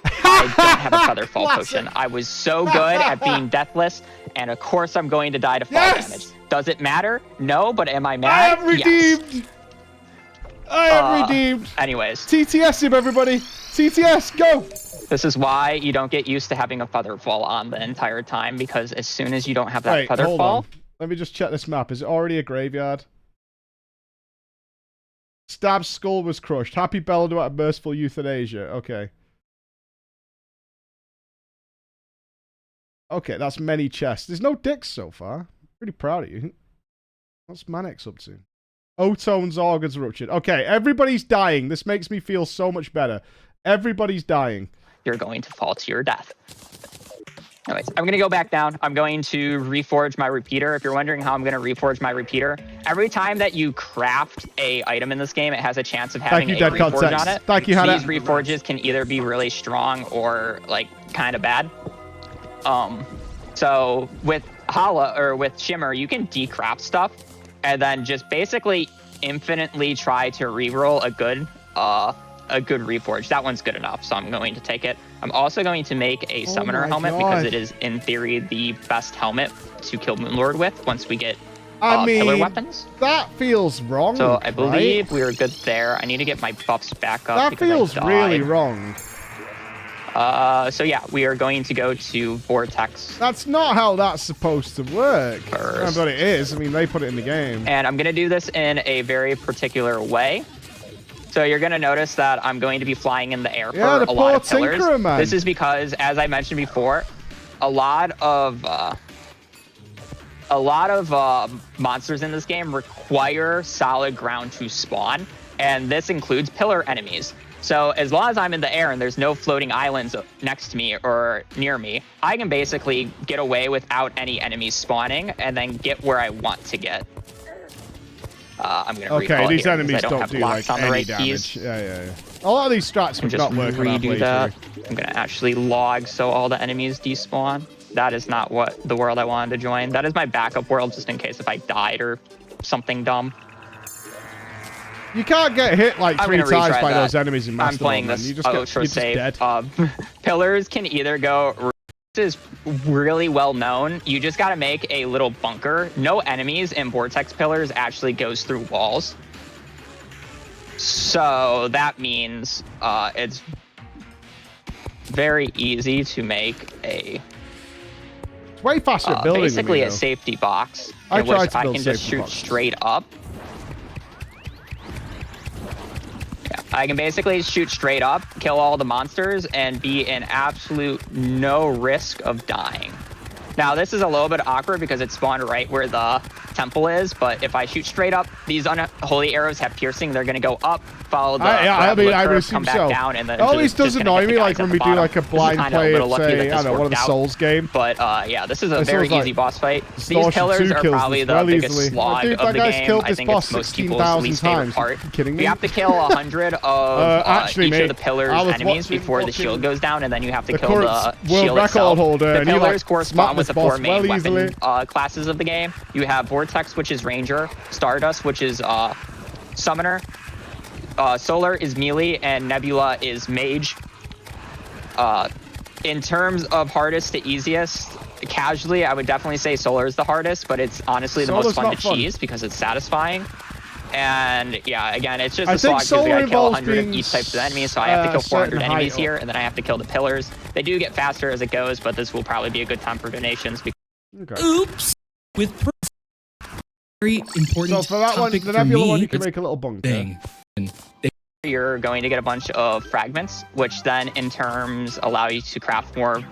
[SPEAKER 3] I don't have a feather fall potion. I was so good at being deathless, and of course I'm going to die to fall
[SPEAKER 1] Yes!
[SPEAKER 3] damage. Does it matter? No, but am I
[SPEAKER 1] I
[SPEAKER 3] mad?
[SPEAKER 1] am redeemed.
[SPEAKER 3] Yes.
[SPEAKER 1] I am redeemed.
[SPEAKER 3] Anyways,
[SPEAKER 1] TTS him, everybody. TTS, go.
[SPEAKER 3] this is why you don't get used to having a feather fall on the entire time, because as soon as you don't have that
[SPEAKER 1] Wait,
[SPEAKER 3] feather
[SPEAKER 1] hold
[SPEAKER 3] fall,
[SPEAKER 1] on. Let me just check this map. Is it already a graveyard? Stab's skull was crushed. Happy Bellador at merciful euthanasia. Okay. Okay, that's many chests. There's no dicks so far. Pretty proud of you. What's Manix up to? Otone's organs ruptured. Okay, everybody's dying. This makes me feel so much better. Everybody's dying.
[SPEAKER 3] you're going to fall to your death. Anyways, I'm going to go back down. I'm going to reforge my repeater. If you're wondering how I'm going to reforge my repeater, every time that you craft a item in this game, it has a chance of having
[SPEAKER 1] you,
[SPEAKER 3] a
[SPEAKER 1] Dead
[SPEAKER 3] reforge
[SPEAKER 1] Context.
[SPEAKER 3] on it.
[SPEAKER 1] Thank you, Hannah.
[SPEAKER 3] These reforges can either be really strong or like kind of bad. So with Hala or with Shimmer, you can decraft stuff and then just basically infinitely try to reroll a good reforge. That one's good enough, so I'm going to take it. I'm also going to make a summoner
[SPEAKER 1] my
[SPEAKER 3] helmet because
[SPEAKER 1] God.
[SPEAKER 3] it is in theory the best helmet to kill Moonlord with once we get
[SPEAKER 1] I mean,
[SPEAKER 3] pillar weapons.
[SPEAKER 1] that feels wrong.
[SPEAKER 3] So I believe
[SPEAKER 1] right?
[SPEAKER 3] we were good there. I need to get my buffs back up.
[SPEAKER 1] That
[SPEAKER 3] because
[SPEAKER 1] feels
[SPEAKER 3] I
[SPEAKER 1] really
[SPEAKER 3] died.
[SPEAKER 1] wrong.
[SPEAKER 3] So yeah, we are going to go to Vortex.
[SPEAKER 1] That's not how that's supposed to work.
[SPEAKER 3] First.
[SPEAKER 1] But it is. I mean, they put it in the game.
[SPEAKER 3] And I'm going to do this in a very particular way. So you're going to notice that I'm going to be flying in the air
[SPEAKER 1] Yeah,
[SPEAKER 3] for
[SPEAKER 1] the
[SPEAKER 3] a lot of
[SPEAKER 1] poor
[SPEAKER 3] pillars.
[SPEAKER 1] Tinkerer, man.
[SPEAKER 3] This is because, as I mentioned before, a lot of monsters in this game require solid ground to spawn, and this includes pillar enemies. So as long as I'm in the air and there's no floating islands next to me or near me, I can basically get away without any enemies spawning and then get where I want to get. I'm gonna
[SPEAKER 1] Okay,
[SPEAKER 3] recall
[SPEAKER 1] these
[SPEAKER 3] here,
[SPEAKER 1] enemies
[SPEAKER 3] 'cause I don't
[SPEAKER 1] don't
[SPEAKER 3] have
[SPEAKER 1] do
[SPEAKER 3] locks
[SPEAKER 1] like
[SPEAKER 3] on the
[SPEAKER 1] any
[SPEAKER 3] right
[SPEAKER 1] damage.
[SPEAKER 3] keys.
[SPEAKER 1] Yeah. A lot of these strats
[SPEAKER 3] And
[SPEAKER 1] would
[SPEAKER 3] just
[SPEAKER 1] not work on our
[SPEAKER 3] redo that.
[SPEAKER 1] playthrough.
[SPEAKER 3] I'm gonna actually log so all the enemies despawn. That is not what the world I wanted to join. That is my backup world, just in case if I died or something dumb.
[SPEAKER 1] You can't get hit like
[SPEAKER 3] I'm
[SPEAKER 1] 3
[SPEAKER 3] gonna
[SPEAKER 1] times
[SPEAKER 3] retry
[SPEAKER 1] by
[SPEAKER 3] that.
[SPEAKER 1] those enemies in Master
[SPEAKER 3] I'm playing
[SPEAKER 1] Mode, man.
[SPEAKER 3] this
[SPEAKER 1] You just get,
[SPEAKER 3] ultra
[SPEAKER 1] you're just
[SPEAKER 3] safe.
[SPEAKER 1] dead.
[SPEAKER 3] Pillars can either go. This is really well known. You just gotta make a little bunker. No enemies in Vortex Pillars actually goes through walls. So that means it's very easy to make a
[SPEAKER 1] It's way faster at building
[SPEAKER 3] basically
[SPEAKER 1] than
[SPEAKER 3] a
[SPEAKER 1] me,
[SPEAKER 3] safety box
[SPEAKER 1] I
[SPEAKER 3] in
[SPEAKER 1] tried
[SPEAKER 3] which
[SPEAKER 1] to
[SPEAKER 3] I
[SPEAKER 1] build
[SPEAKER 3] can just
[SPEAKER 1] safety
[SPEAKER 3] shoot
[SPEAKER 1] boxes.
[SPEAKER 3] straight up. Yeah, I can basically shoot straight up, kill all the monsters, and be in absolute no risk of dying. Now, this is a little bit awkward because it spawned right where the temple is, but if I shoot straight up, these unholy arrows have piercing. They're going to go up, follow the
[SPEAKER 1] I would
[SPEAKER 3] curve,
[SPEAKER 1] assume
[SPEAKER 3] come back
[SPEAKER 1] so.
[SPEAKER 3] down, and then
[SPEAKER 1] It always does annoy me, like when we do like a blind play of, say, I don't know, one of the Souls game.
[SPEAKER 3] But yeah, this is a
[SPEAKER 1] This
[SPEAKER 3] very
[SPEAKER 1] was like
[SPEAKER 3] easy boss fight. These
[SPEAKER 1] Distortion
[SPEAKER 3] pillars
[SPEAKER 1] 2
[SPEAKER 3] are
[SPEAKER 1] kills
[SPEAKER 3] probably
[SPEAKER 1] this
[SPEAKER 3] the
[SPEAKER 1] well
[SPEAKER 3] biggest
[SPEAKER 1] easily.
[SPEAKER 3] slog
[SPEAKER 1] Dude,
[SPEAKER 3] of
[SPEAKER 1] that
[SPEAKER 3] the
[SPEAKER 1] guy's
[SPEAKER 3] game.
[SPEAKER 1] killed
[SPEAKER 3] I
[SPEAKER 1] this
[SPEAKER 3] think
[SPEAKER 1] boss
[SPEAKER 3] it's most people's
[SPEAKER 1] 16,000
[SPEAKER 3] least favorite
[SPEAKER 1] times.
[SPEAKER 3] part.
[SPEAKER 1] Are you kidding me?
[SPEAKER 3] You have to kill 100 of
[SPEAKER 1] actually,
[SPEAKER 3] each
[SPEAKER 1] mate,
[SPEAKER 3] of the pillars'
[SPEAKER 1] I was
[SPEAKER 3] enemies
[SPEAKER 1] watching
[SPEAKER 3] before the
[SPEAKER 1] fucking
[SPEAKER 3] shield goes down, and then you have to
[SPEAKER 1] the
[SPEAKER 3] kill the
[SPEAKER 1] world
[SPEAKER 3] shield
[SPEAKER 1] record
[SPEAKER 3] itself.
[SPEAKER 1] holder,
[SPEAKER 3] The
[SPEAKER 1] and he, like,
[SPEAKER 3] pillars correspond
[SPEAKER 1] smacked
[SPEAKER 3] with
[SPEAKER 1] this
[SPEAKER 3] the 4
[SPEAKER 1] boss
[SPEAKER 3] main
[SPEAKER 1] well
[SPEAKER 3] weapon
[SPEAKER 1] easily.
[SPEAKER 3] classes of the game. You have Vortex, which is Ranger, Stardust, which is Summoner, Solar is Melee, and Nebula is Mage. In terms of hardest to easiest, casually, I would definitely say Solar is the hardest, but it's honestly the most fun to cheese because it's satisfying. And yeah, again, it's just a slog because I gotta kill 100 of each type of enemy, so I have to kill 400 enemies here, and then I have to kill the pillars. They do get faster as it goes, but this will probably be a good time for donations.
[SPEAKER 1] Okay.
[SPEAKER 4] Oops. With very important
[SPEAKER 1] So for that one,
[SPEAKER 4] topic
[SPEAKER 1] the
[SPEAKER 4] for
[SPEAKER 1] Nebula
[SPEAKER 4] me,
[SPEAKER 1] one, you can make a little bunker.
[SPEAKER 4] thing.
[SPEAKER 3] You're going to get a bunch of fragments, which then in terms allow you to craft more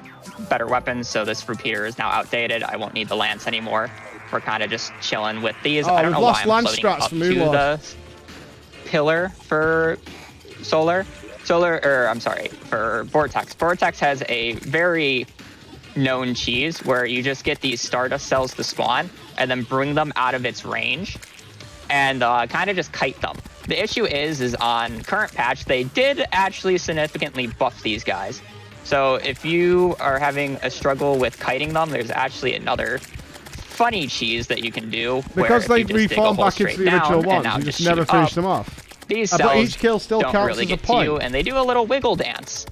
[SPEAKER 3] better weapons. So this repeater is now outdated. I won't need the lance anymore. We're kind of just chilling with these.
[SPEAKER 1] Oh,
[SPEAKER 3] I don't
[SPEAKER 1] we've
[SPEAKER 3] know why
[SPEAKER 1] lost
[SPEAKER 3] I'm
[SPEAKER 1] lance
[SPEAKER 3] floating
[SPEAKER 1] strats
[SPEAKER 3] up
[SPEAKER 1] from
[SPEAKER 3] to
[SPEAKER 1] Moonlord.
[SPEAKER 3] the pillar for Solar. For Vortex. Vortex has a very known cheese where you just get these Stardust cells to spawn and then bring them out of its range and kind of just kite them. The issue is on current patch, they did actually significantly buff these guys. So if you are having a struggle with kiting them, there's actually another funny cheese that you can do.
[SPEAKER 1] Because they
[SPEAKER 3] where if you just dig a
[SPEAKER 1] reform
[SPEAKER 3] hole
[SPEAKER 1] back into
[SPEAKER 3] straight
[SPEAKER 1] the original
[SPEAKER 3] down and
[SPEAKER 1] ones,
[SPEAKER 3] now
[SPEAKER 1] you just
[SPEAKER 3] shoot
[SPEAKER 1] never finish
[SPEAKER 3] up,
[SPEAKER 1] them off.
[SPEAKER 3] these
[SPEAKER 1] But
[SPEAKER 3] cells
[SPEAKER 1] each kill still
[SPEAKER 3] don't
[SPEAKER 1] counts
[SPEAKER 3] really
[SPEAKER 1] as a
[SPEAKER 3] get to
[SPEAKER 1] point.
[SPEAKER 3] you, and they do a little wiggle dance.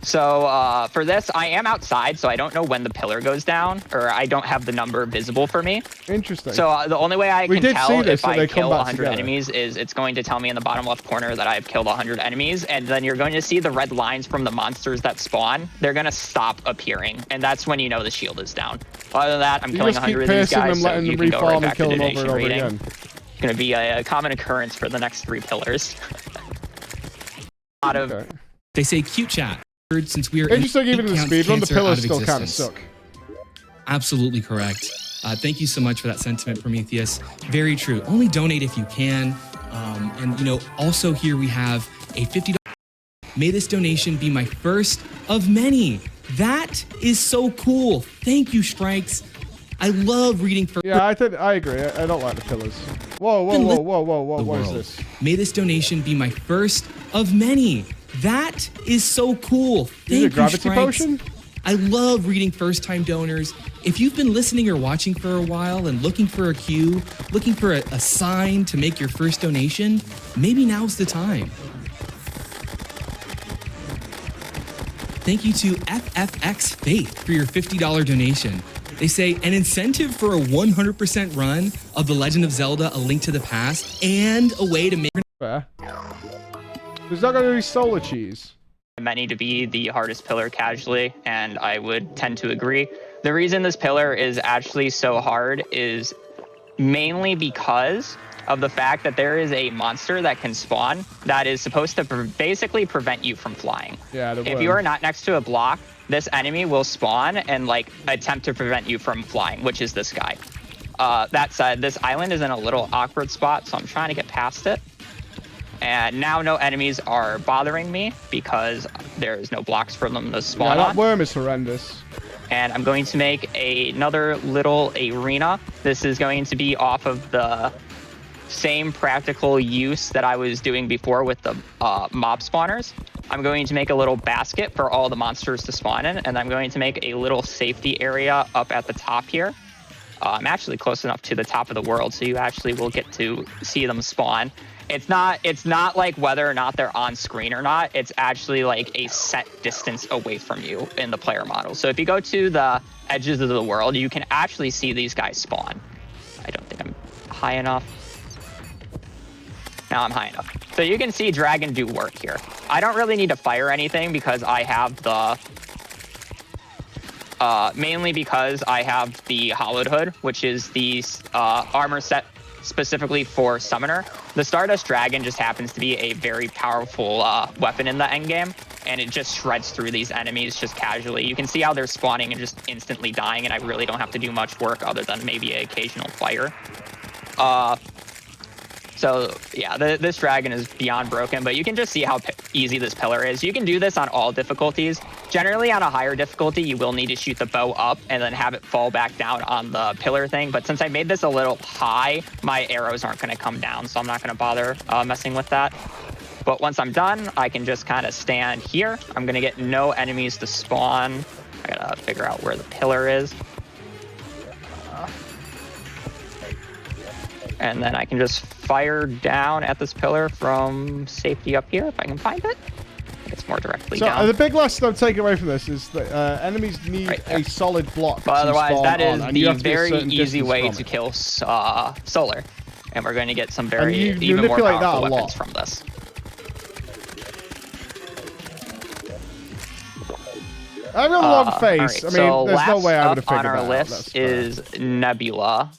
[SPEAKER 3] So for this, I am outside, so I don't know when the pillar goes down, or I don't have the number visible for me.
[SPEAKER 1] Interesting.
[SPEAKER 3] So the only way I can tell if I kill 100
[SPEAKER 1] together.
[SPEAKER 3] enemies is it's going to tell me in the bottom left corner that I've killed 100 enemies, and then you're going to see the red lines from the monsters that spawn. They're going to stop appearing, and that's when you know the shield is down. Other than that, I'm
[SPEAKER 1] You
[SPEAKER 3] killing
[SPEAKER 1] just keep
[SPEAKER 3] 100 of these
[SPEAKER 1] piercing
[SPEAKER 3] guys,
[SPEAKER 1] them,
[SPEAKER 3] so
[SPEAKER 1] letting
[SPEAKER 3] you
[SPEAKER 1] them
[SPEAKER 3] can go right
[SPEAKER 1] reform and
[SPEAKER 3] back to
[SPEAKER 1] kill them over
[SPEAKER 3] donation
[SPEAKER 1] and over
[SPEAKER 3] reading.
[SPEAKER 1] again.
[SPEAKER 3] It's going to be a common occurrence for the next 3 pillars. A lot of
[SPEAKER 4] They say cute chat. Since we are
[SPEAKER 1] Interesting, even in the
[SPEAKER 4] counts
[SPEAKER 1] speedrun, the
[SPEAKER 4] cancer
[SPEAKER 1] pillars
[SPEAKER 4] out of
[SPEAKER 1] still kind of
[SPEAKER 4] existence.
[SPEAKER 1] suck.
[SPEAKER 4] Absolutely correct. Thank you so much for that sentiment, Prometheus. Very true. Only donate if you can. And you know, also here we have a $50. May this donation be my first of many. That is so cool. Thank you, Strikes. I love reading for
[SPEAKER 1] Yeah, I agree. I don't like the pillars. Whoa,
[SPEAKER 4] the
[SPEAKER 1] what is
[SPEAKER 4] world.
[SPEAKER 1] this?
[SPEAKER 4] May this donation be my first of many. That is so cool.
[SPEAKER 1] Is it
[SPEAKER 4] Thank you,
[SPEAKER 1] gravity
[SPEAKER 4] Strikes.
[SPEAKER 1] potion?
[SPEAKER 4] I love reading first-time donors. If you've been listening or watching for a while and looking for a cue, looking for a sign to make your first donation, maybe now's the time. Thank you to FFX Faith for your $50 donation. They say an incentive for a 100% run of The Legend of Zelda: A Link to the Past and a way to make...
[SPEAKER 1] Fair. There's not going to be solar cheese.
[SPEAKER 3] many to be the hardest pillar casually, and I would tend to agree. The reason this pillar is actually so hard is mainly because of the fact that there is a monster that can spawn that is supposed to basically prevent you from flying.
[SPEAKER 1] Yeah,
[SPEAKER 3] if you are not next to a block, this enemy will spawn and like attempt to prevent you from flying, which is this guy. That said, this island is in a little awkward spot, so I'm trying to get past it. And now no enemies are bothering me because there's no blocks for them to spawn
[SPEAKER 1] that
[SPEAKER 3] on.
[SPEAKER 1] worm is horrendous.
[SPEAKER 3] And I'm going to make another little arena. This is going to be off of the same practical use that I was doing before with the mob spawners. I'm going to make a little basket for all the monsters to spawn in, and I'm going to make a little safety area up at the top here. I'm actually close enough to the top of the world, so you actually will get to see them spawn. It's not like whether or not they're on screen or not. It's actually like a set distance away from you in the player model. So if you go to the edges of the world, you can actually see these guys spawn. I don't think I'm high enough. Now I'm high enough. So you can see Dragon do work here. I don't really need to fire anything because I have the... mainly because I have the Hollowed Hood, which is the armor set specifically for Summoner. The Stardust Dragon just happens to be a very powerful weapon in the endgame. and it just shreds through these enemies just casually. You can see how they're spawning and just instantly dying, and I really don't have to do much work other than maybe an occasional fire. So yeah, this dragon is beyond broken, but you can just see how easy this pillar is. You can do this on all difficulties. Generally on a higher difficulty, you will need to shoot the bow up and then have it fall back down on the pillar thing. But since I made this a little high, my arrows aren't going to come down, so I'm not going to bother messing with that. But once I'm done, I can just kind of stand here. I'm going to get no enemies to spawn. I got to figure out where the pillar is. And then I can just fire down at this pillar from safety up here if I can find it. It's more directly down.
[SPEAKER 1] The big lesson I'm taking away from this is that enemies need a solid block.
[SPEAKER 3] But otherwise, that is the very easy way
[SPEAKER 1] to
[SPEAKER 3] kill solar. And we're going to get some very
[SPEAKER 1] you
[SPEAKER 3] even more
[SPEAKER 1] manipulate
[SPEAKER 3] powerful
[SPEAKER 1] that a
[SPEAKER 3] weapons
[SPEAKER 1] lot.
[SPEAKER 3] from this.
[SPEAKER 1] I have a long face.
[SPEAKER 3] Right,
[SPEAKER 1] I mean,
[SPEAKER 3] so
[SPEAKER 1] there's no way I would have figured
[SPEAKER 3] on our
[SPEAKER 1] that
[SPEAKER 3] list is Nebula.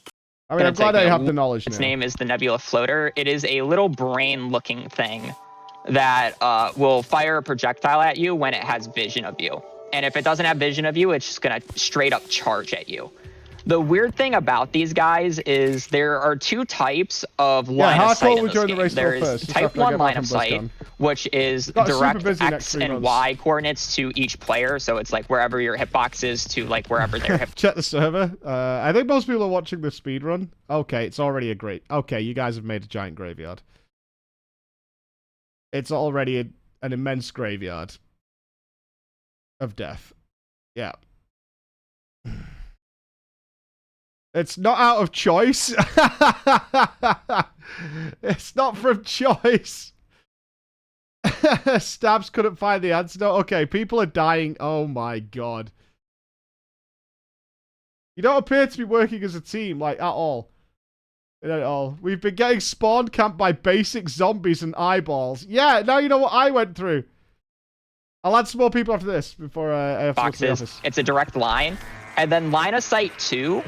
[SPEAKER 1] I mean, I'm glad I have the knowledge now.
[SPEAKER 3] Its name is the Nebula Floater. It is a little brain-looking thing that will fire a projectile at you when it has vision of you. And if it doesn't have vision of you, it's just going to straight up charge at you. The weird thing about these guys is there are two types of line of sight in this game. There is type 1 line of sight, which is direct X and Y coordinates to each player. So it's like wherever your hitbox is to like wherever their hit.
[SPEAKER 1] Check the server. I think most people are watching the speedrun. Okay, it's already a great... Okay, you guys have made a giant graveyard. It's already an immense graveyard of death. Yeah. It's not out of choice. It's not from choice. Stabs couldn't find the antidote. Okay, people are dying. Oh my god. You don't appear to be working as a team, like, at all. At all. We've been getting spawn camped by basic zombies and eyeballs. Yeah, now you know what I went through. I'll add some more people after this before I have to look to the office.
[SPEAKER 3] It's a direct line. And then line of sight 2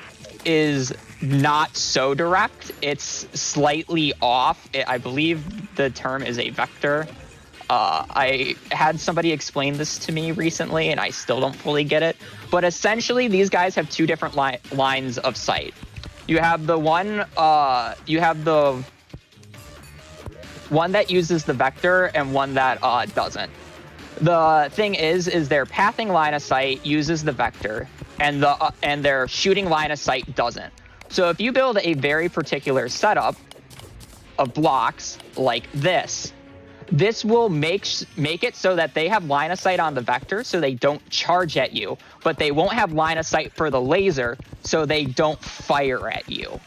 [SPEAKER 3] is not so direct. It's slightly off. I believe the term is a vector. I had somebody explain this to me recently, and I still don't fully get it. But essentially, these guys have two different lines of sight. You have the one that uses the vector and one that doesn't. The thing is their pathing line of sight uses the vector, and their shooting line of sight doesn't. So if you build a very particular setup of blocks like this will make it so that they have line of sight on the vector, so they don't charge at you, but they won't have line of sight for the laser, so they don't fire at you.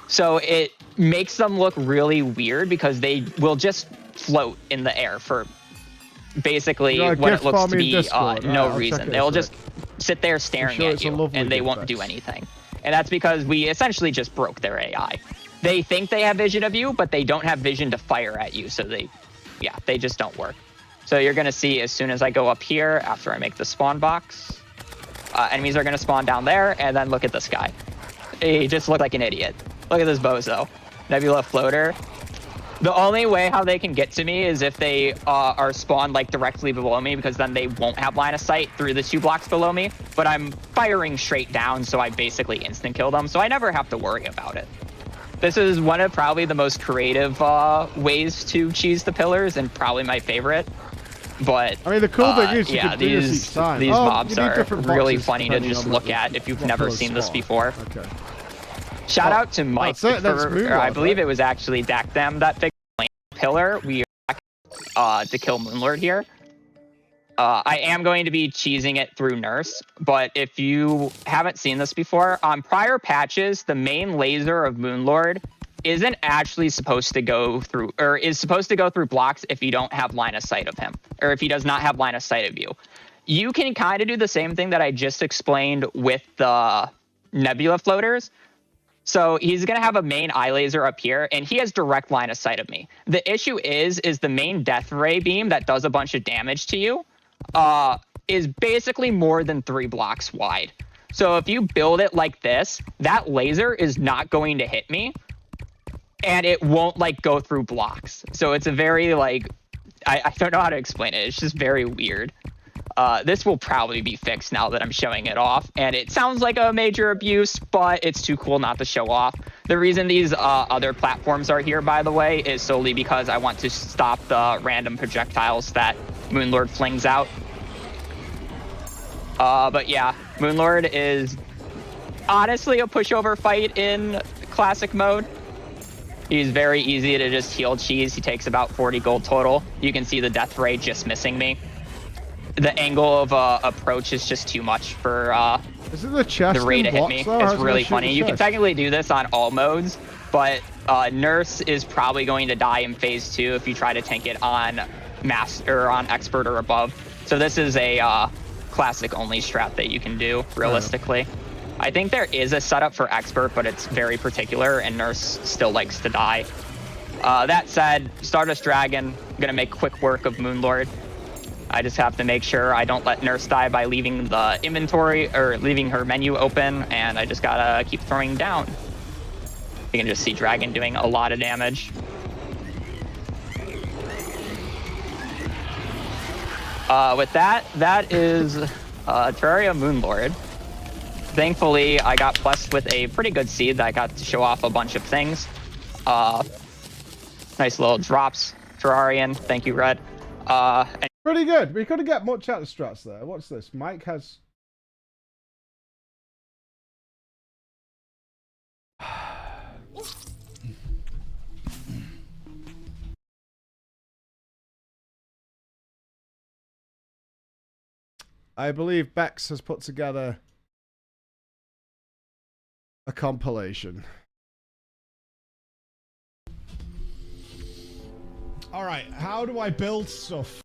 [SPEAKER 3] So it makes them look really weird because they will just float in the air for basically what it looks to be no reason. They'll just sit there staring at you, and they won't do anything. And that's because we essentially just broke their AI. They think they have vision of you, but they don't have vision to fire at you, so they just don't work. So you're going to see as soon as I go up here, after I make the spawn box, enemies are going to spawn down there, and then look at this guy. He just looked like an idiot. Look at this bozo. Nebula Floater. The only way how they can get to me is if they are spawned like directly below me, because then they won't have line of sight through the 2 blocks below me. But I'm firing straight down, so I basically instant kill them, so I never have to worry about it. This is one of probably the most creative ways to cheese the pillars, and probably my favorite. But
[SPEAKER 1] I mean, the cool thing is,
[SPEAKER 3] these mobs are really funny to just look at if you've never seen this before.
[SPEAKER 1] Okay.
[SPEAKER 3] Shout out to Mike for, I believe it was actually Dakdam that fixed pillar. We are to kill Moonlord here. I am going to be cheesing it through Nurse, but if you haven't seen this before, on prior patches, the main laser of Moonlord isn't actually supposed to go through, or is supposed to go through blocks if you don't have line of sight of him, or if he does not have line of sight of you. You can kind of do the same thing that I just explained with the Nebula Floaters. So he's going to have a main eye laser up here, and he has direct line of sight of me. The issue is the main death ray beam that does a bunch of damage to you is basically more than 3 blocks wide. So if you build it like this, that laser is not going to hit me, and it won't like go through blocks. So it's a very like I don't know how to explain it. It's just very weird. This will probably be fixed now that I'm showing it off, and it sounds like a major abuse, but it's too cool not to show off. The reason these other platforms are here, by the way, is solely because I want to stop the random projectiles that Moonlord flings out. But yeah, Moonlord is honestly a pushover fight in classic mode. He's very easy to just heal cheese. He takes about 40 gold total. You can see the death ray just missing me. The angle of approach is just too much for
[SPEAKER 1] is it the chest
[SPEAKER 3] the ray to hit me. It's really funny. You can technically do this on all modes, but Nurse is probably going to die in phase 2 if you try to tank it on master or on expert or above. So this is a classic only strat that you can do realistically. I think there is a setup for expert, but it's very particular, and Nurse still likes to die. That said, Stardust Dragon, I'm gonna make quick work of Moonlord. I just have to make sure I don't let Nurse die by leaving the inventory or leaving her menu open, and I just gotta keep throwing down. You can just see Dragon doing a lot of damage. With that is Terraria Moonlord. Thankfully, I got blessed with a pretty good seed that I got to show off a bunch of things. Nice little drops, Terrarian. Thank you, Red. And
[SPEAKER 1] Pretty good. We couldn't get much out of strats there. What's this? Mike has... I believe Bex has put together a compilation. All right, how do I build stuff?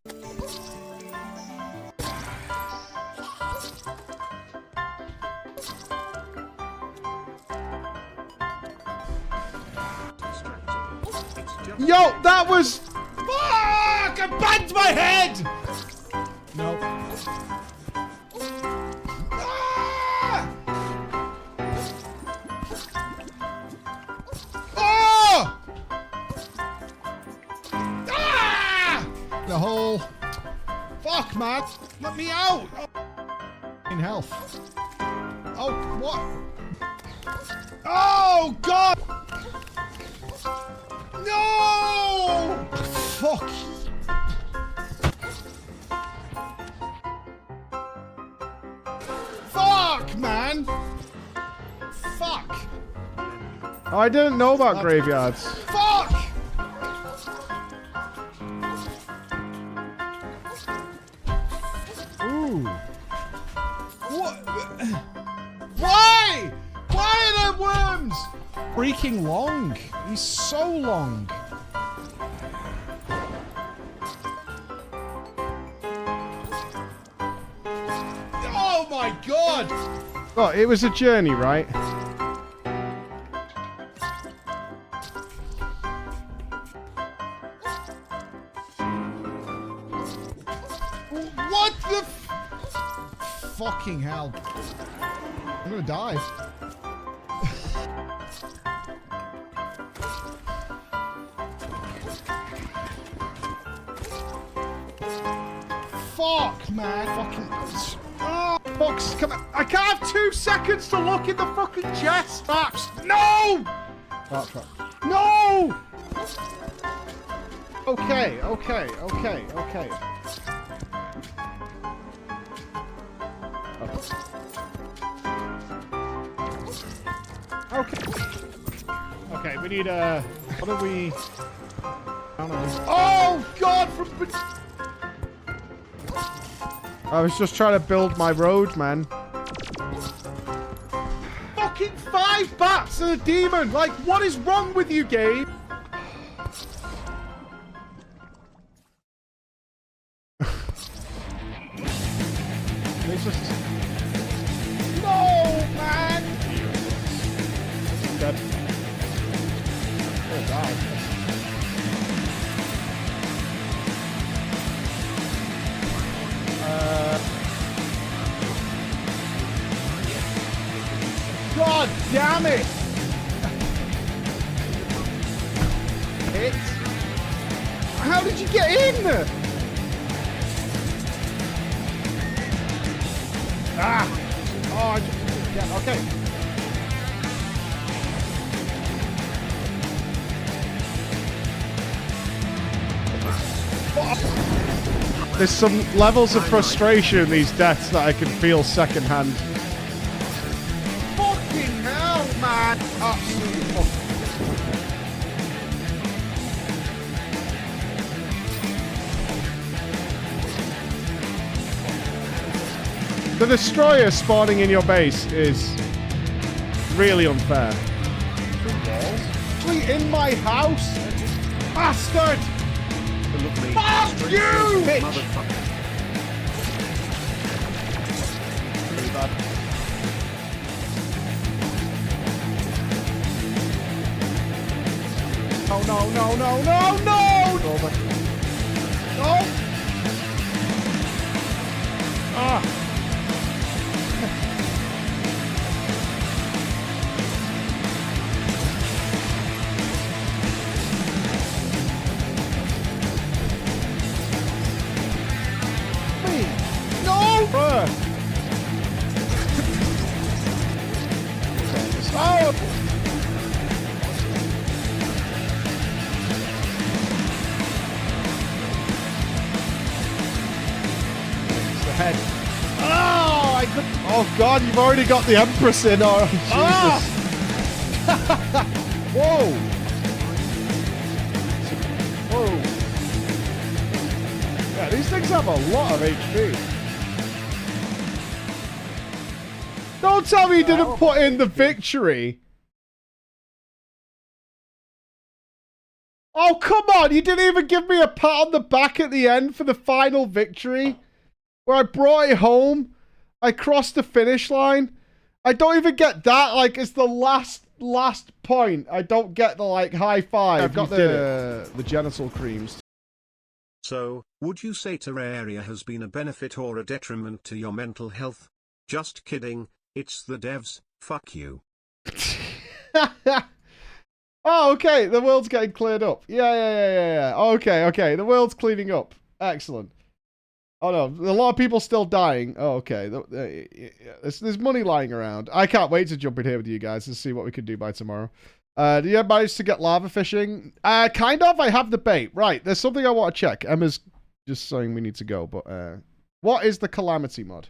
[SPEAKER 1] Yo, that was... Fuck! I banged my head! No. Ah! Oh! Ah! The whole... Fuck, man! Let me out! Oh. In health. Oh, what? Oh, God! No! Fuck. Fuck, man. Fuck. Oh, I didn't know about graveyards. Fuck! Ooh. What? Why? Why are there worms? Freaking long. He's so long. Oh my God! Oh, it was a journey, right? What the fucking hell? I'm gonna die. Fuck, man. Fucking... Oh, box, come on. I can't have 2 seconds to look in the fucking chest. Traps. No! Oh, trap. No! Okay, okay, okay, okay. Okay. Okay, we need a... What do we... I don't know. Oh, God! I was just trying to build my road, man. Fucking 5 bats and a demon! Like, what is wrong with you, game? No, man! Dead. Oh, God. God damn it! Hit. How did you get in? Ah! Oh, I just... Yeah, okay. There's some levels of frustration in these deaths that I can feel secondhand. Fucking hell, man! Absolutely fucking. The destroyer spawning in your base is really unfair. Actually, in my house, bastard! Fuck you, bitch! Really bad. No, no, no, no, no, no! Over. No! Ah! Oh! It's the head. Oh, I could. Oh God, you've already got the Empress in. Oh, Jesus. Whoa. Whoa. Yeah, these things have a lot of HP. Don't tell me you didn't put in the victory. Oh, come on. You didn't even give me a pat on the back at the end for the final victory. Where I brought it home. I crossed the finish line. I don't even get that. Like, it's the last point. I don't get the, like, high five. I've got the genital creams.
[SPEAKER 2] So, would you say Terraria has been a benefit or a detriment to your mental health? Just kidding. It's the devs, fuck you.
[SPEAKER 1] Oh, okay, the world's getting cleared up. Yeah. Okay, the world's cleaning up. Excellent. Oh no, a lot of people still dying. Oh, okay. There's money lying around. I can't wait to jump in here with you guys and see what we can do by tomorrow. Do you manage to get lava fishing? Kind of. I have the bait. Right, there's something I want to check. Emma's just saying we need to go, but what is the Calamity mod?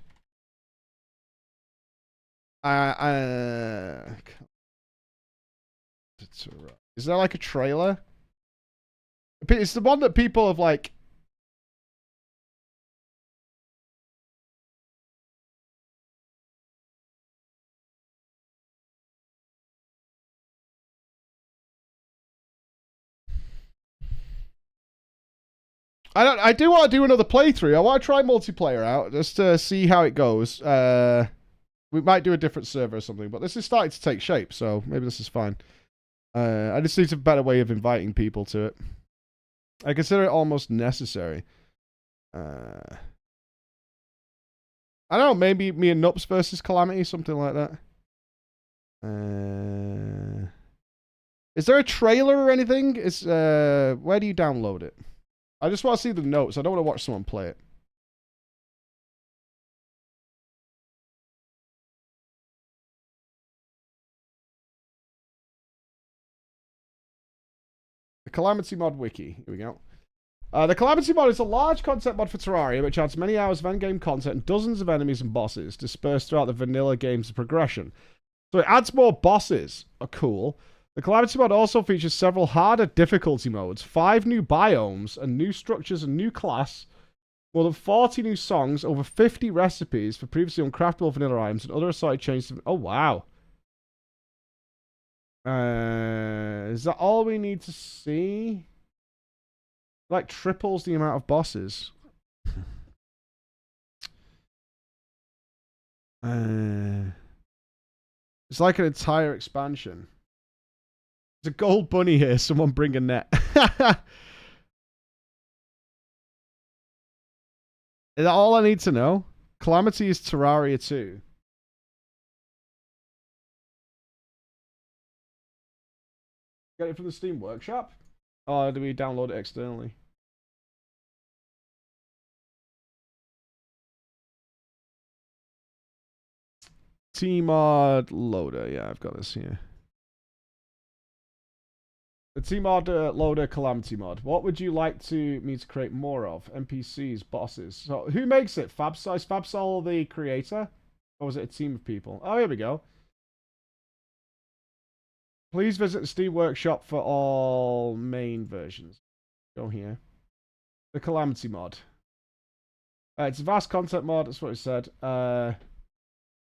[SPEAKER 1] Is there like a trailer? It's the one that people have like. I do want to do another playthrough. I want to try multiplayer out just to see how it goes. We might do a different server or something, but this is starting to take shape, so maybe this is fine. I just need a better way of inviting people to it. I consider it almost necessary. I don't know, maybe me and Nupps versus Calamity, something like that. Is there a trailer or anything? Where do you download it? I just want to see the notes. I don't want to watch someone play it. The Calamity Mod Wiki. Here we go. The Calamity Mod is a large concept mod for Terraria which adds many hours of endgame content and dozens of enemies and bosses dispersed throughout the vanilla game's progression. So it adds more bosses. Oh, cool. The Calamity Mod also features several harder difficulty modes, 5 new biomes, and new structures and new class, more than 40 new songs, over 50 recipes for previously uncraftable vanilla items, and other assorted changes. Oh, wow. Is that all we need to see? Like triples the amount of bosses. It's like an entire expansion. There's a gold bunny here. Someone bring a net. Is that all I need to know? Calamity is Terraria 2. Get it from the Steam Workshop? Or do we download it externally? Tmod loader. Yeah, I've got this here. The Tmod loader calamity mod. What would you like me to create more of? NPCs, bosses. So who makes it? Fabsol? Is Fabsol the creator? Or was it a team of people? Oh, here we go. Please visit the Steam Workshop for all main versions. Go here. The calamity mod. It's a vast content mod. That's what it said.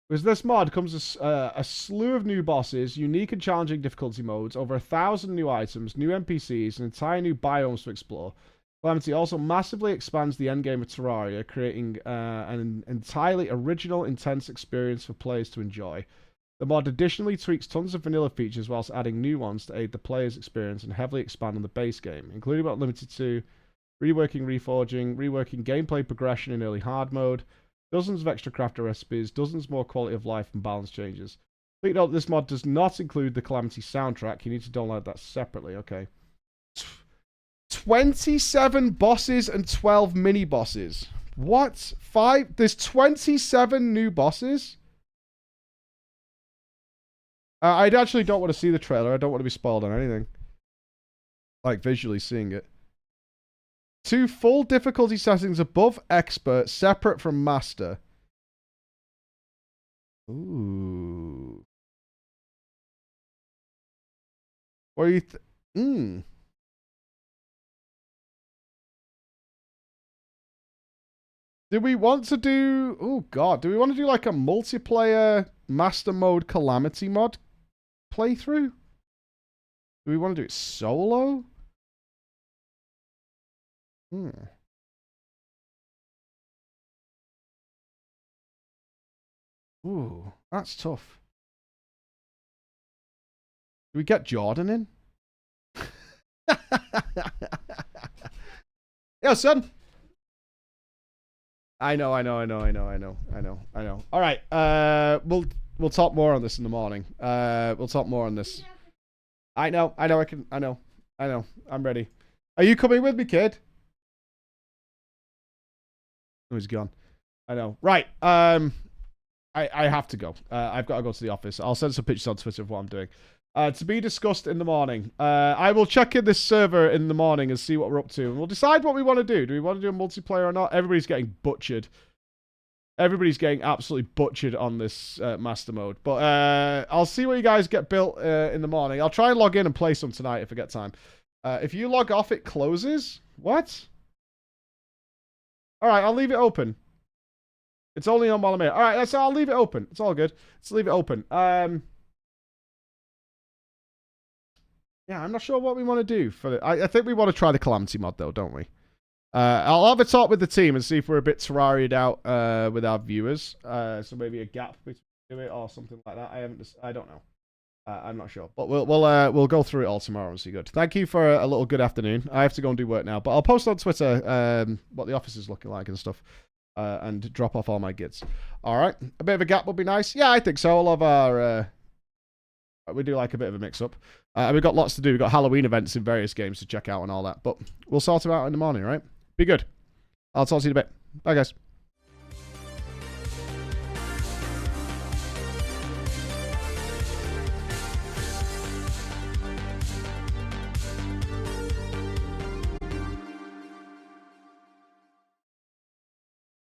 [SPEAKER 1] With this mod comes a slew of new bosses, unique and challenging difficulty modes, over 1,000 new items, new NPCs, and entire new biomes to explore. Calamity also massively expands the endgame of Terraria, creating an entirely original, intense experience for players to enjoy. The mod additionally tweaks tons of vanilla features whilst adding new ones to aid the player's experience and heavily expand on the base game, including but limited to reworking reforging, reworking gameplay progression in early hard mode, dozens of extra crafter recipes, dozens more quality of life and balance changes. Please note this mod does not include the Calamity soundtrack. You need to download that separately. Okay. 27 bosses and 12 mini bosses. What? There's 27 new bosses? I actually don't want to see the trailer. I don't want to be spoiled on anything. Like visually seeing it. 2 full difficulty settings above expert, separate from master. Ooh. What do you Do we want to do... Oh, God. Do we want to do like a multiplayer master mode calamity mod playthrough? Do we want to do it solo? Ooh, that's tough. Do we get Jordan in? Yo, son. I know. All right. We'll talk more on this in the morning. We'll talk more on this. I know. I'm ready. Are you coming with me, kid? Oh, he's gone. I know. Right. I have to go. I've got to go to the office. I'll send some pictures on Twitter of what I'm doing. To be discussed in the morning. I will check in this server in the morning and see what we're up to. And we'll decide what we want to do. Do we want to do a multiplayer or not? Everybody's getting butchered. Everybody's getting absolutely butchered on this master mode. But I'll see what you guys get built in the morning. I'll try and log in and play some tonight if I get time. If you log off, it closes? What? Alright, I'll leave it open. It's only on while I'm here. Alright, so I'll leave it open. It's all good. Let's leave it open. Yeah, I'm not sure what we want to do for it. I think we want to try the Calamity mod, though, don't we? I'll have a talk with the team and see if we're a bit Terraria'd out with our viewers. So maybe a gap between it or something like that. I don't know. I'm not sure. But we'll go through it all tomorrow and see good. Thank you for a little good afternoon. I have to go and do work now. But I'll post on Twitter what the office is looking like and stuff. And drop off all my gids. Alright. A bit of a gap would be nice. Yeah, I think so. All of our... we do like a bit of a mix-up. We've got lots to do. We've got Halloween events in various games to check out and all that. But we'll sort them out in the morning, right? Be good. I'll talk to you in a bit. Bye, guys.